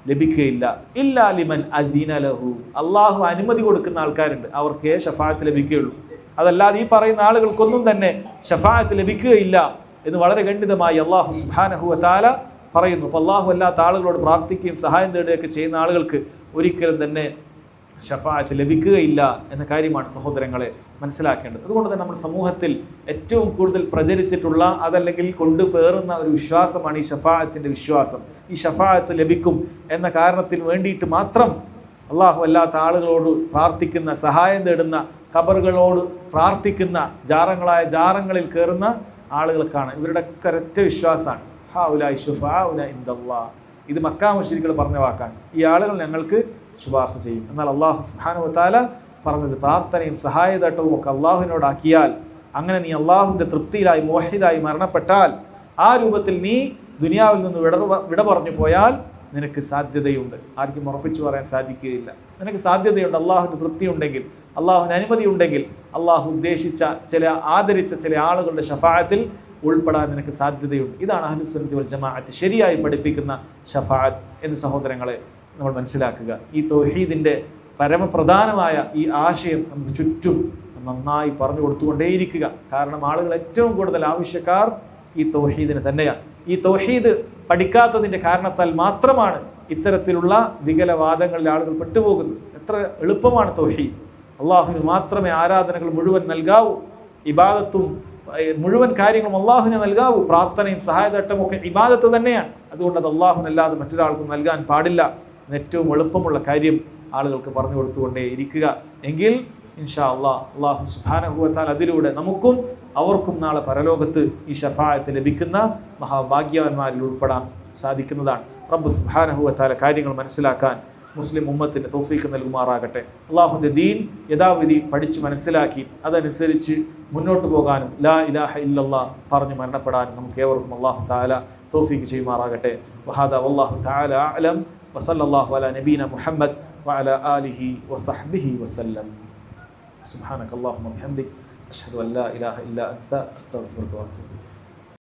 ലഭിക്കുകയില്ല. ഇല്ലാ ലിമൻ അദീന ലഹു, അള്ളാഹു അനുമതി കൊടുക്കുന്ന ആൾക്കാരുണ്ട്, അവർക്കേ ശഫാഅത്ത് ലഭിക്കുകയുള്ളൂ. അതല്ലാതെ ഈ പറയുന്ന ആളുകൾക്കൊന്നും തന്നെ ശഫാഅത്ത് ലഭിക്കുകയില്ല എന്ന് വളരെ ഖണ്ഡിതമായി അള്ളാഹു സുബ്ഹാനഹു വ തആല പറയുന്നു. അപ്പോൾ അള്ളാഹു അല്ലാത്ത ആളുകളോട് പ്രാർത്ഥിക്കുകയും സഹായം തേടുകയൊക്കെ ചെയ്യുന്ന ആളുകൾക്ക് ഒരിക്കലും തന്നെ ശഫാഅത്ത് ലഭിക്കുകയില്ല എന്ന കാര്യമാണ് സഹോദരങ്ങളെ മനസ്സിലാക്കേണ്ടത്. അതുകൊണ്ട് തന്നെ നമ്മുടെ സമൂഹത്തിൽ ഏറ്റവും കൂടുതൽ പ്രചരിച്ചിട്ടുള്ള, അതല്ലെങ്കിൽ കൊണ്ടുപേറുന്ന ഒരു വിശ്വാസമാണ് ഈ ശഫാഅത്തിൻ്റെ വിശ്വാസം. ഈ ശഫാഅത്ത് ലഭിക്കും എന്ന കാരണത്തിന് വേണ്ടിയിട്ട് മാത്രം അള്ളാഹു അല്ലാത്ത ആളുകളോട് പ്രാർത്ഥിക്കുന്ന, സഹായം തേടുന്ന, ഖബറുകളോട് പ്രാർത്ഥിക്കുന്ന, ജാറങ്ങളായ ജാറങ്ങളിൽ കയറുന്ന ആളുകൾക്കാണ് ഇവരുടെ ഒരൊറ്റ വിശ്വാസമാണ്, ഹൗലായി ശുഫാഉന ഇൻദല്ലാഹ്. ഇത് മക്കാ മുശ്രിക്കുകൾ പറഞ്ഞ വാക്കാണ്. ഈ ആളുകൾ ഞങ്ങൾക്ക് ശുപാർശ ചെയ്യും. എന്നാൽ അള്ളാഹു സുബ്ഹാനഹു വ തആല പറഞ്ഞത് പ്രാർത്ഥനയും സഹായതട്ടവും ഒക്കെ അള്ളാഹുവിനോടാക്കിയാൽ, അങ്ങനെ നീ അള്ളാഹുവിൻ്റെ തൃപ്തിയിലായി മുവഹിദായി മരണപ്പെട്ടാൽ, ആ രൂപത്തിൽ നീ ദുനിയാവിൽ നിന്ന് വിട പറഞ്ഞു പോയാൽ നിനക്ക് സാധ്യതയുണ്ട്. ആർക്കും ഉറപ്പിച്ചു പറയാൻ സാധിക്കുകയില്ല. നിനക്ക് സാധ്യതയുണ്ട്. അള്ളാഹുവിൻ്റെ തൃപ്തി ഉണ്ടെങ്കിൽ, അള്ളാഹുവിന് അനുമതി ഉണ്ടെങ്കിൽ, അള്ളാഹു ഉദ്ദേശിച്ച ആദരിച്ച ചില ആളുകളുടെ ശഫാഅത്തിൽ ഉൾപ്പെടാൻ നിനക്ക് സാധ്യതയുണ്ട്. ഇതാണ് അഹ്ലുസുന്നത്തി വൽ ജമാഅത്ത് ശരിയായി പഠിപ്പിക്കുന്ന ശഫാഅത്ത് എന്ന് സഹോദരങ്ങളെ നമ്മൾ മനസ്സിലാക്കുക. ഈ തൗഹീദിൻ്റെ പരമപ്രധാനമായ ഈ ആശയം നമുക്ക് ചുറ്റും നന്നായി പറഞ്ഞു കൊടുത്തുകൊണ്ടേയിരിക്കുക. കാരണം ആളുകൾ ഏറ്റവും കൂടുതൽ ആവശ്യക്കാർ ഈ തൗഹീദിന് തന്നെയാണ്. ഈ തൗഹീദ് പഠിക്കാത്തതിൻ്റെ കാരണത്താൽ മാത്രമാണ് ഇത്തരത്തിലുള്ള വികലവാദങ്ങളിൽ ആളുകൾ പെട്ടുപോകുന്നത്. എത്ര എളുപ്പമാണ് തൗഹീദ്. അള്ളാഹുവിന് മാത്രമേ ആരാധനകൾ മുഴുവൻ നൽകാവൂ, ഇബാദത്തും മുഴുവൻ കാര്യങ്ങളും അള്ളാഹുവിന് നൽകാവൂ, പ്രാർത്ഥനയും സഹായതട്ടവും ഒക്കെ ഇബാദത്ത് തന്നെയാണ്. അതുകൊണ്ട് അത് അള്ളാഹുവിനല്ലാതെ മറ്റൊരാൾക്കും നൽകാൻ പാടില്ല. ഏറ്റവും എളുപ്പമുള്ള കാര്യം ആളുകൾക്ക് പറഞ്ഞു കൊടുത്തുകൊണ്ടേ ഇരിക്കുക. എങ്കിൽ ഇൻഷാ അള്ളാഹു സുബ്ഹാനഹു വ തആല അതിലൂടെ നമുക്കും അവർക്കും നാളെ പരലോകത്ത് ഈ ശഫാഅത്ത് ലഭിക്കുന്ന മഹാഭാഗ്യവാന്മാരിൽ ഉൾപ്പെടാൻ സാധിക്കുന്നതാണ്. റബ്ബ് സുബ്ഹാനഹു വ തആല കാര്യങ്ങൾ മനസ്സിലാക്കാൻ മുസ്ലിം ഉമ്മത്തിന് തൗഫീഖ് നൽകുമാറാകട്ടെ. അള്ളാഹുവിൻ്റെ ദീൻ യഥാവിധി പഠിച്ച് മനസ്സിലാക്കി അതനുസരിച്ച് മുന്നോട്ട് പോകാനും ലാ ഇലാഹ ഇല്ലല്ലാഹ് പറഞ്ഞ് മരണപ്പെടാനും നമുക്ക് ഏവർക്കും അള്ളാഹു തആല തൗഫീഖ് ചെയ്യുമാറാകട്ടെ. വഹാദാ വല്ലാഹു തആല അഅലം വസല്ലല്ലാഹു അലാ നബീന മുഹമ്മദ് വഅലാ ആലിഹി വസഹ്ബിഹി വസല്ലം. സുബ്ഹാനക അല്ലാഹുമ്മ വബിഹംദിക അഷ്ഹദു അൻ ലാ ഇലാഹ ഇല്ലാ അൻത അസ്തഗ്ഫിറുക വഅതൂബു ഇലൈക്.